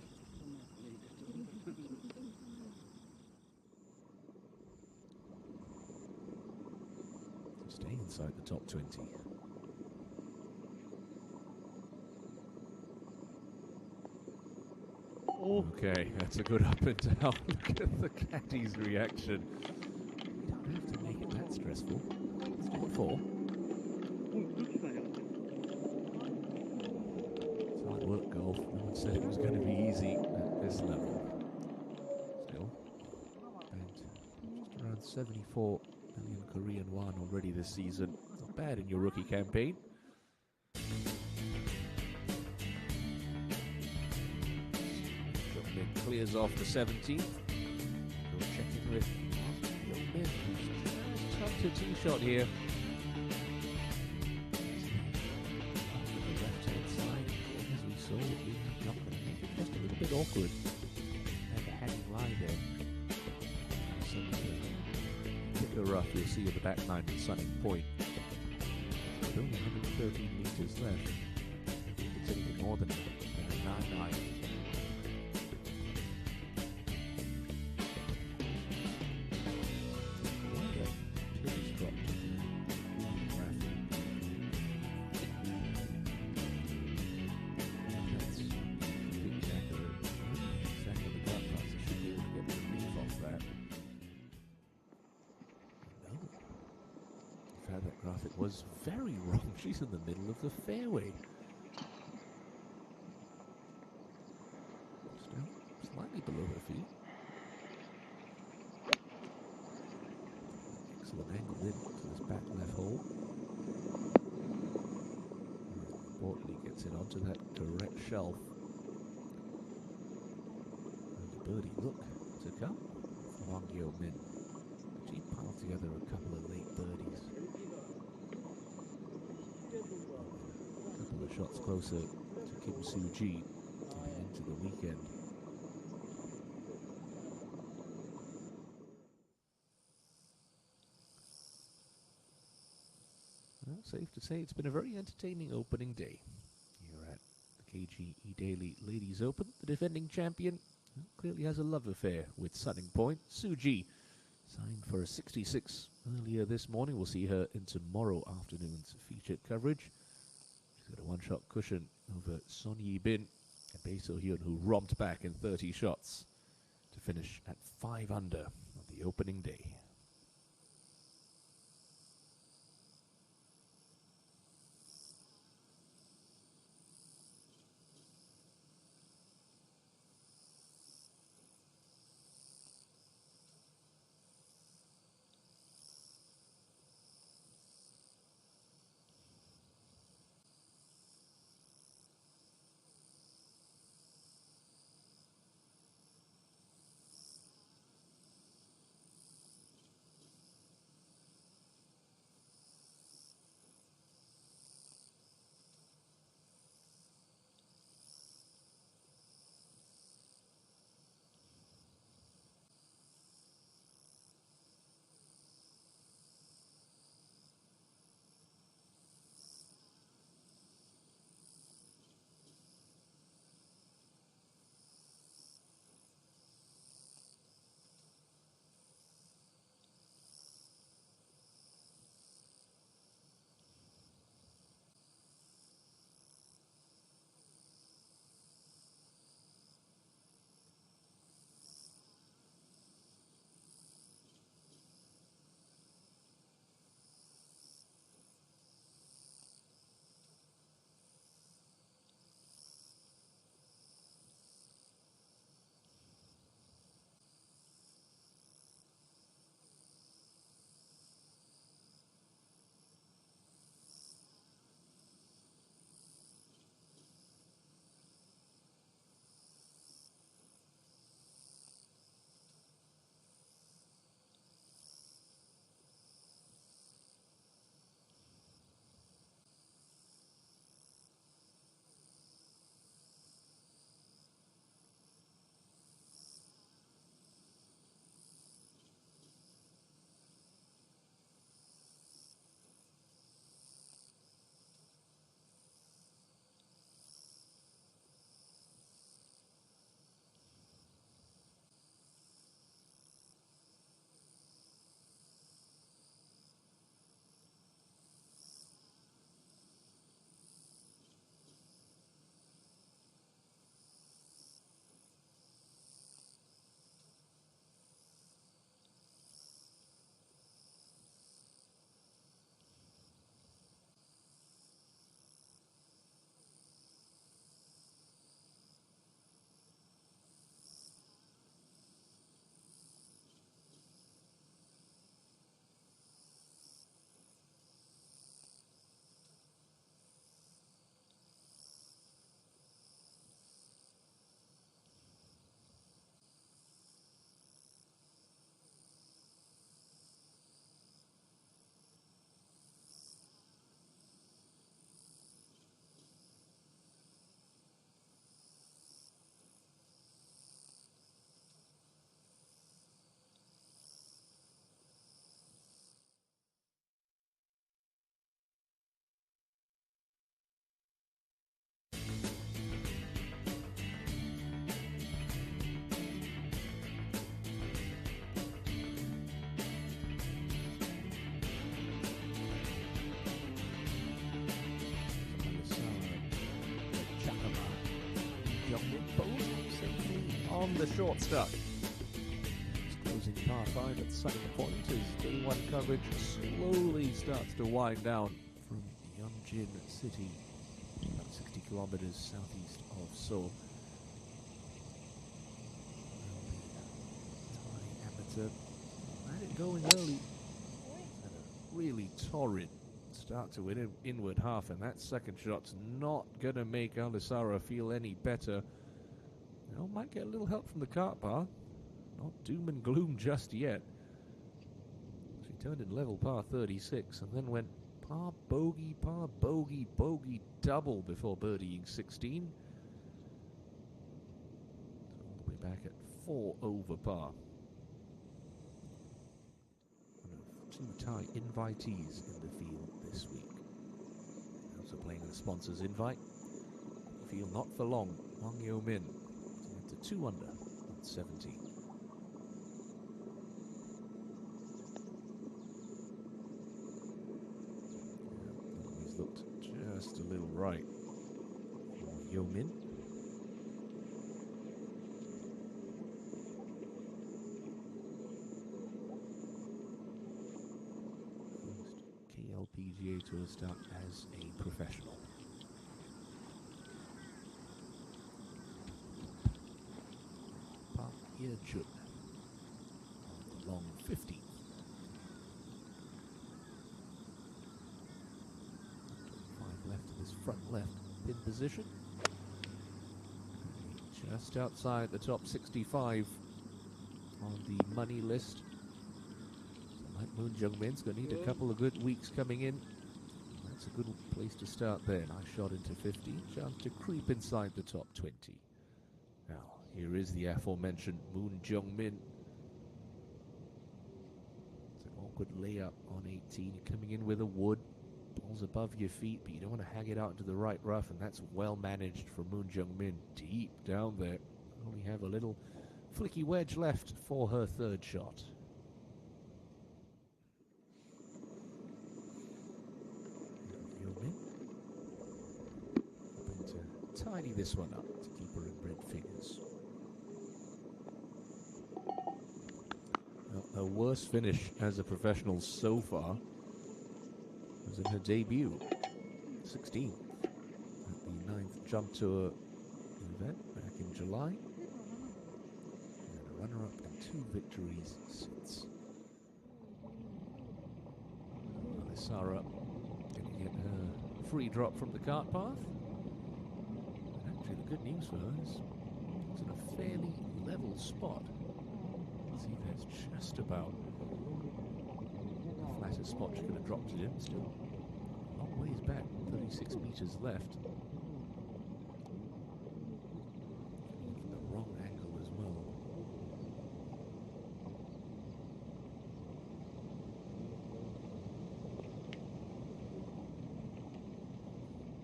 Stay inside the top 20. Okay, that's a good up and down. Look at the caddy's reaction. You don't have to make it that stressful. Let's do it 4. It's hard work, golf. No one said it was going to be easy at this level. Still. And just around 74 million Korean won already this season. Not bad in your rookie campaign. Clears off the 17th. We'll check in with Yo-min, who's tucked a tee shot here. The left-hand side, as we saw, is not going to make it just a little bit awkward. And the hanging line there. Some thicker rough you'll see at the back nine at Sunning Point. With only 113 meters left. It's anything more than a 9-9. That graphic was very wrong. She's in the middle of the fairway. Still slightly below her feet. Excellent angle into this back left hole. Importantly, gets it onto that direct shelf. And the birdie look to come for Hong Yo-min. She piled together a couple of late birdies. Shots closer to Kim Soo-ji, into the weekend. Well, safe to say it's been a very entertaining opening day here at the KG Edaily Ladies Open. The defending champion clearly has a love affair with Sunning Point. Suji signed for a 66 earlier this morning. We'll see her in tomorrow afternoon's featured coverage. She's got a one-shot cushion over Son Yi Bin and Bae So Hyun, who romped back in 30 shots to finish at 5 under on the opening day. On the short stuff. It's closing par 5 at Sunning Point as day one coverage slowly starts to wind down from Yeongjin City, about 60 kilometers southeast of Seoul. Thai amateur had it going early. Had a really torrid start to inward half, and that second shot's not going to make Alisara feel any better. Might get a little help from the cart bar. Not doom and gloom just yet. She turned in level par 36 and then went par bogey, bogey double before birdieing 16. back at 4 over par. One of 2 Thai invitees in the field this week. Also playing with a sponsor's invite. Field not for long. Wang Yo Min to 2 under on 17. He's looked just a little right. Yo Min. KLPGA Tour start as a professional. Park Ye-jun on the long 15th. 25 left in his front left pin position. Just outside the top 65 on the money list. So like Moon Jung-min's going to need a couple of good weeks coming in. That's a good place to start there. Nice shot into 50. Chance to creep inside the top 20. Now, here is the aforementioned Moon Jung-min. It's an awkward layup on 18. You're coming in with a wood. Ball's above your feet, but you don't want to hang it out into the right rough, and that's well managed for Moon Jung-min. Deep down there. Only have a little flicky wedge left for her third shot. Yo-min hoping to tidy this one up to keep her in red figures. Well, her worst finish as a professional so far was in her debut, 16th, at the 9th Jump Tour event back in July. And a runner-up and 2 victories since. Sarah going to get her free drop from the cart path. And actually, the good news for her is it's in a fairly level spot. See, there's just about the flattest spot she could have dropped it in. Still a long ways back, 36 meters left. From the wrong angle as well.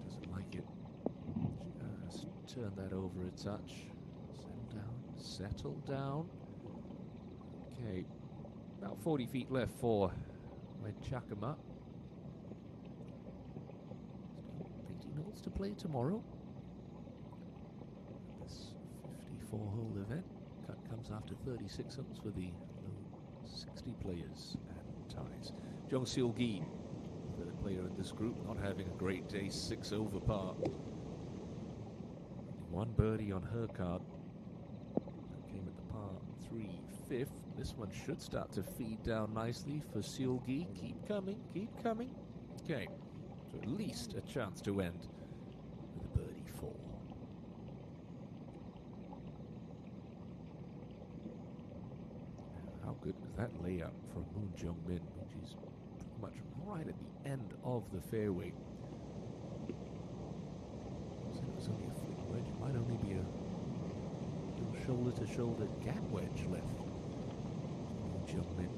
Doesn't like it. Just turn that over a touch. Settle down, settle down. Okay, about 40 feet left for Chakama. Still 18 holes to play tomorrow. This 54-hole event. Cut comes after 36 holes for the 60 players and ties. Jung Seul-gi, third player in this group, not having a great day, 6 over par. Only 1 birdie on her card. Came at the par 3 fifth. This one should start to feed down nicely for Seul-gi. Keep coming, keep coming. Okay, so at least a chance to end with a birdie 4. How good was that layup from Moon Jung-min, which is pretty much right at the end of the fairway. So it was only a flick wedge. It might only be a little shoulder-to-shoulder gap wedge left. Jung-min.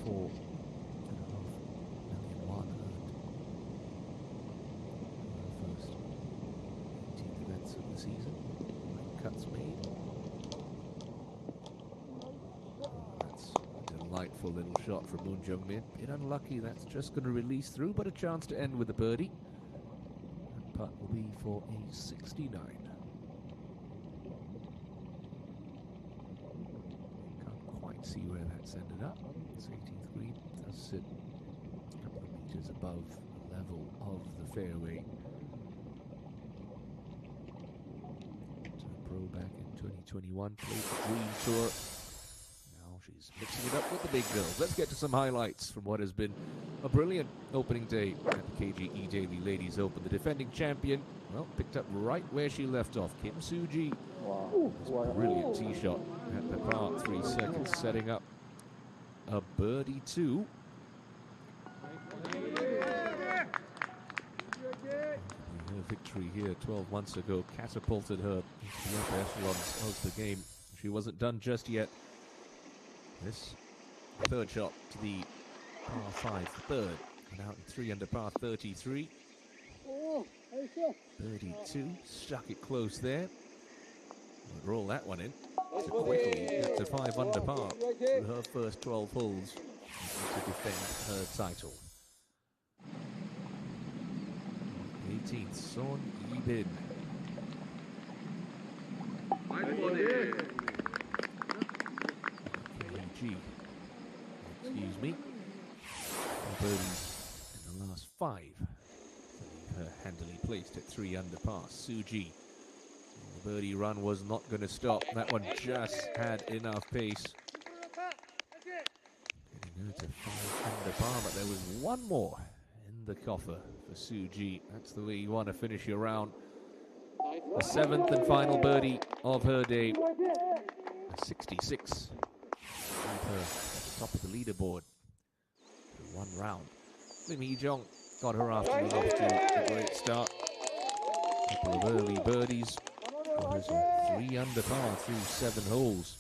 74.5 million won earned. First 18 events of the season. Cuts made. Oh, that's a delightful little shot from Moon Jung-min. Bit unlucky, that's just going to release through, but a chance to end with a birdie. And putt will be for a 69. See where that's ended up. This 18th green does sit a couple of meters above the level of the fairway. Pro back in 2021, played the Green Tour. Now she's mixing it up with the big girls. Let's get to some highlights from what has been a brilliant opening day at the KGE Edaily Ladies Open. The defending champion, well, picked up right where she left off. Kim Soo-ji. Wow. Brilliant tee shot at the par 3 seconds, setting up a birdie 2. Her victory victory here 12 months ago catapulted her into the upper echelons of the game. She wasn't done just yet. This third shot to the par 5 third. Went out in 3 under par 33. Birdie 2, stuck it close there. Roll that one in to quickly get to 5 under par through her first 12 holes to defend her title. 18th, Son Yibin. KG. Excuse me. Birdies in the last 5. Her handily placed at 3 under par. Suji. The birdie run was not going to stop. That one just had enough pace. Getting her to 5 under par, but there was one more in the coffer for Suji. That's the way you want to finish your round. The 7th and final birdie of her day. A 66. Leave her at the top of the leaderboard. For 1 round. Lim Hee-jong got her afternoon off to a great start. A couple of early birdies. Got her to 3 under par through 7 holes.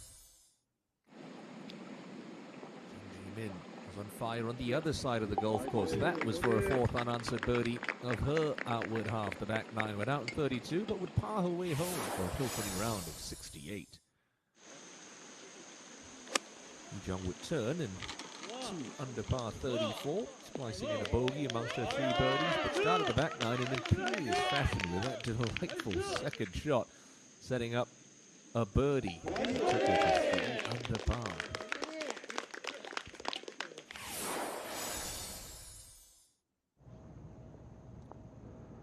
Min was on fire on the other side of the golf course. That was for a 4th unanswered birdie of her outward half. The back 9 went out in 32, but would par her way home for an opening round of 68. Hee-jong would turn and 2 under par 34, splicing in a bogey amongst her 3 birdies, but started the back 9 in imperious fashion with that delightful second shot, setting up a birdie. Took her to 3 under par.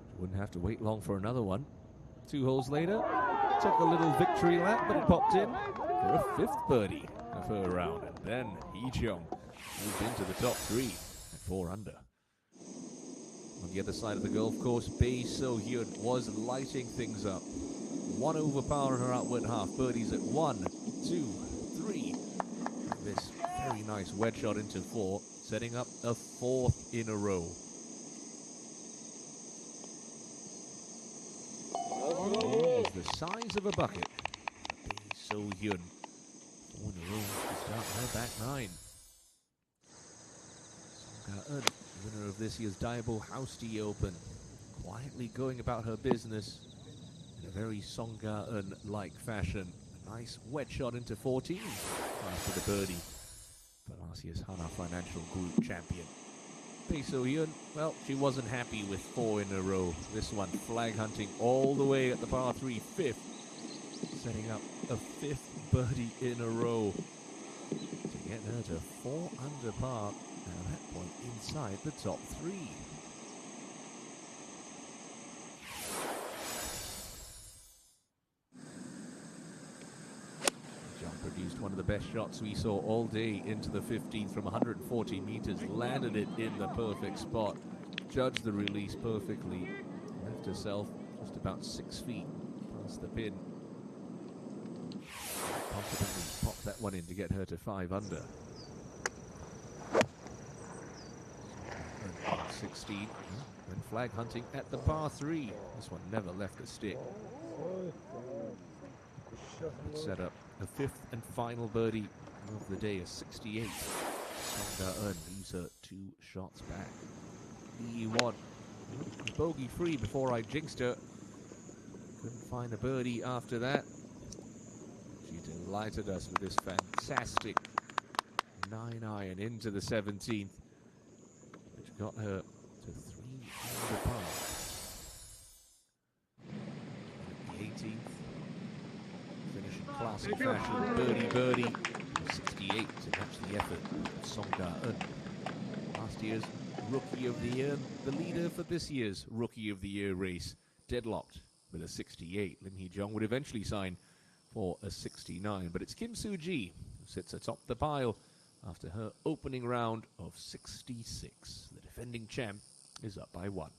She wouldn't have to wait long for another one. 2 holes later, took a little victory lap, but it popped in for a 5th birdie of her round, and then Hee-jong moved into the top 3 at 4 under. On the other side of the golf course, Bae So-hyun was lighting things up. 1 over par on her outward half. Birdies at 1, 2, 3. This very nice wedge shot into 4, setting up a 4th in a row. It was the size of a bucket. Bae So-hyun. 4 in a row to start her back 9. Song Ga-eun, winner of this year's Daebo House Tea Open, quietly going about her business in a very Song Ga-eun-like fashion. A nice wedge shot into 14 after the birdie for last year's Hana Financial Group champion. Bae So-hyun, well, she wasn't happy with 4 in a row. This one flag hunting all the way at the par 3 5th, setting up a 5th birdie in a row to get her to 4 under par. And at that point, inside the top 3. John produced one of the best shots we saw all day into the 15th from 140 meters. Landed it in the perfect spot. Judged the release perfectly. Left herself just about 6 feet past the pin. Confidently popped that one in to get her to 5 under. 16, and flag hunting at the par 3. This one never left a stick. It set up a 5th and final birdie of the day, a 68. Song Ga-eun leaves her 2 shots back. Lee Won, bogey free before I jinxed her. Couldn't find a birdie after that. She delighted us with this fantastic 9-iron into the 17th. Got her to 3 under par. The 18th, finish in classic fashion, birdie, 68 to match the effort of Song Ga-eun. Last year's Rookie of the Year, the leader for this year's Rookie of the Year race, deadlocked with a 68. Lim Hee-jong would eventually sign for a 69, but it's Kim Soo-ji who sits atop the pile after her opening round of 66. The defending champ is up by 1.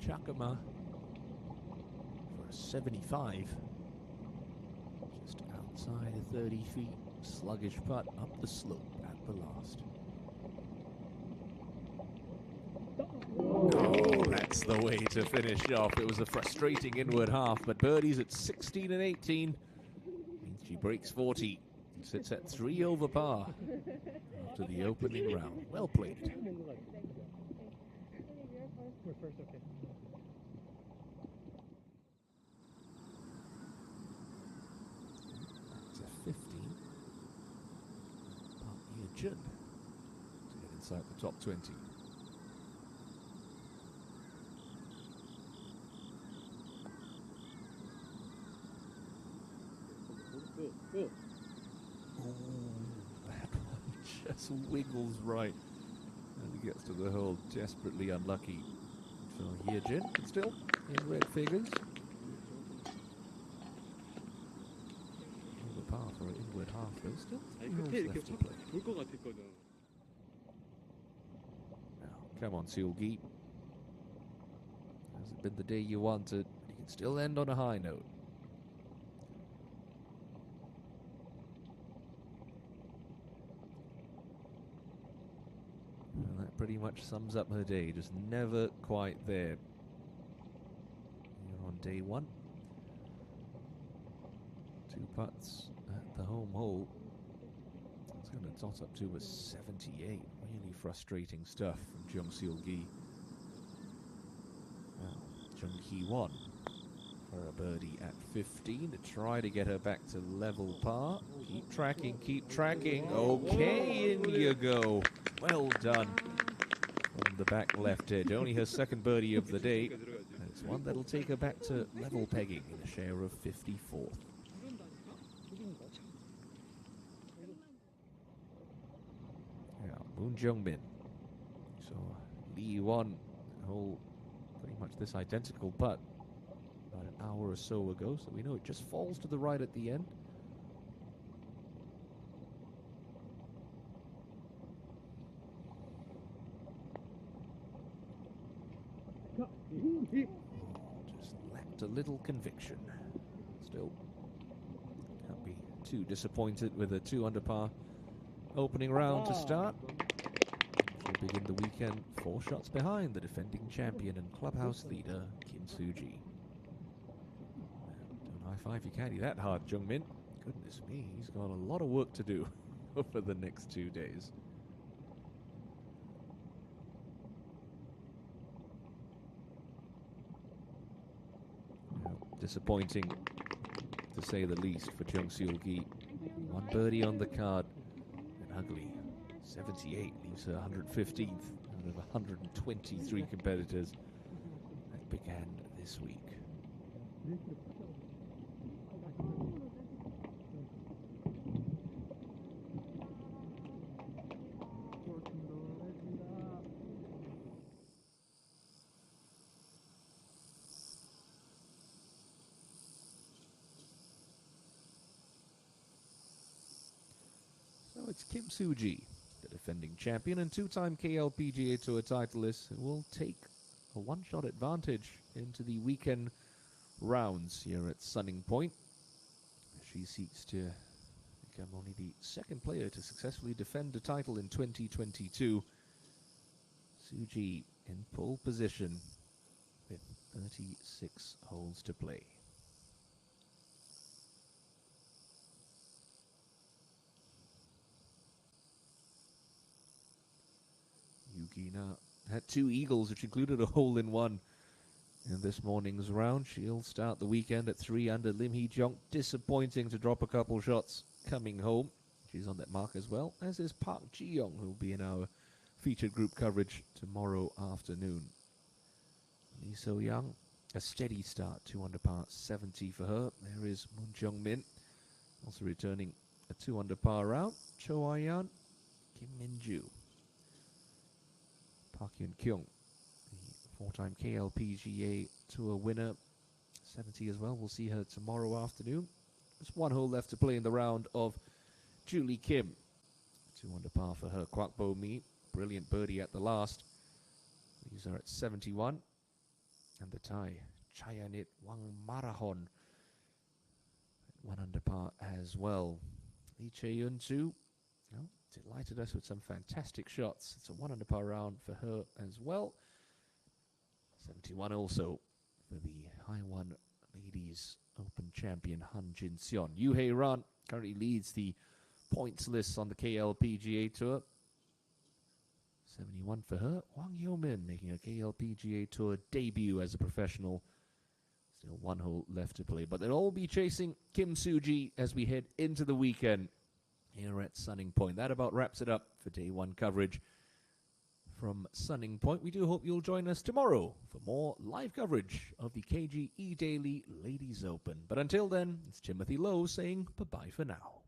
Chakama for a 75. Just outside of 30 feet. Sluggish putt up the slope at the last. Oh, that's the way to finish off. It was a frustrating inward half, but birdies at 16 and 18 means she breaks 40 and sits at 3 over par after the opening round. Well played. That's a 15. Park Ye-jun to get inside the top 20. That one just wiggles right as he gets to the hole. Desperately unlucky for Ye-jin, but still in red figures. Over par for an inward half, though. Still 3 holes left to play. Now, come on, Seul-gi. Hasn't been the day you wanted, but you can still end on a high note. And that pretty much sums up her day, just never quite there. Here on day 1. 2 putts at the home hole. It's going to tot up to a 78. Really frustrating stuff from Jung Seul-gi. Now, Jung Hee-won for a birdie at 15 to try to get her back to level par. Keep tracking, keep tracking. Okay, in you go. Well done from the back left edge. Only her second birdie of the day. And it's one that'll take her back to level pegging in a share of 54th. Now, Moon Jung-min. So Lee won the whole pretty much this identical putt about an hour or so ago, so we know it just falls to the right at the end. Just lacked a little conviction. Still, can't be too disappointed with a 2 under par opening round to start. She'll begin the weekend 4 shots behind the defending champion and clubhouse leader Kim Soo-ji. Don't high-five your caddy that hard, Jung-min. Goodness me, he's got a lot of work to do over the next 2 days. Disappointing, to say the least, for Jung Seul-gi. 1 birdie on the card, and ugly. 78 leaves her 115th out of 123 competitors. That began this week. So it's Kim Soo-ji, the defending champion and 2-time KLPGA Tour titleist, who will take a 1-shot advantage into the weekend rounds here at Sunning Point. She seeks to become only the 2nd player to successfully defend the title in 2022. Soo-ji in pole position with 36 holes to play. Yugina had 2 eagles, which included a hole-in-one in this morning's round. She'll start the weekend at 3 under. Lim Hee-jung, disappointing to drop a couple shots coming home. She's on that mark as well, as is Park Ji-young, who will be in our featured group coverage tomorrow afternoon. Lee So-young, a steady start, 2 under par, 70 for her. There is Moon Jung-min, also returning a 2 under par round. Cho Ah-yeon, Kim Min-ju. Park Hyun-kyung, the 4-time KLPGA Tour winner, 70 as well. We'll see her tomorrow afternoon. There's 1 hole left to play in the round of Julie Kim. 2 under par for her. Kwak Bo Mi, brilliant birdie at the last. These are at 71. And the Thai, Chayanit Wang Marahon, 1 under par as well. Lee Chae-yun too, delighted us with some fantastic shots. It's a 1 under par round for her as well. 71 also for the Haiwan Ladies Open champion Han Jin-seon. Yu Hei Ran currently leads the points list on the KLPGA Tour. 71 for her. Wang Yo-min making a KLPGA Tour debut as a professional. Still 1 hole left to play, but they'll all be chasing Kim Soo-ji as we head into the weekend here at Sunning Point. That about wraps it up for day 1 coverage from Sunning Point. We do hope you'll join us tomorrow for more live coverage of the KGE Daily Ladies Open. But until then, it's Timothy Lowe saying bye-bye for now.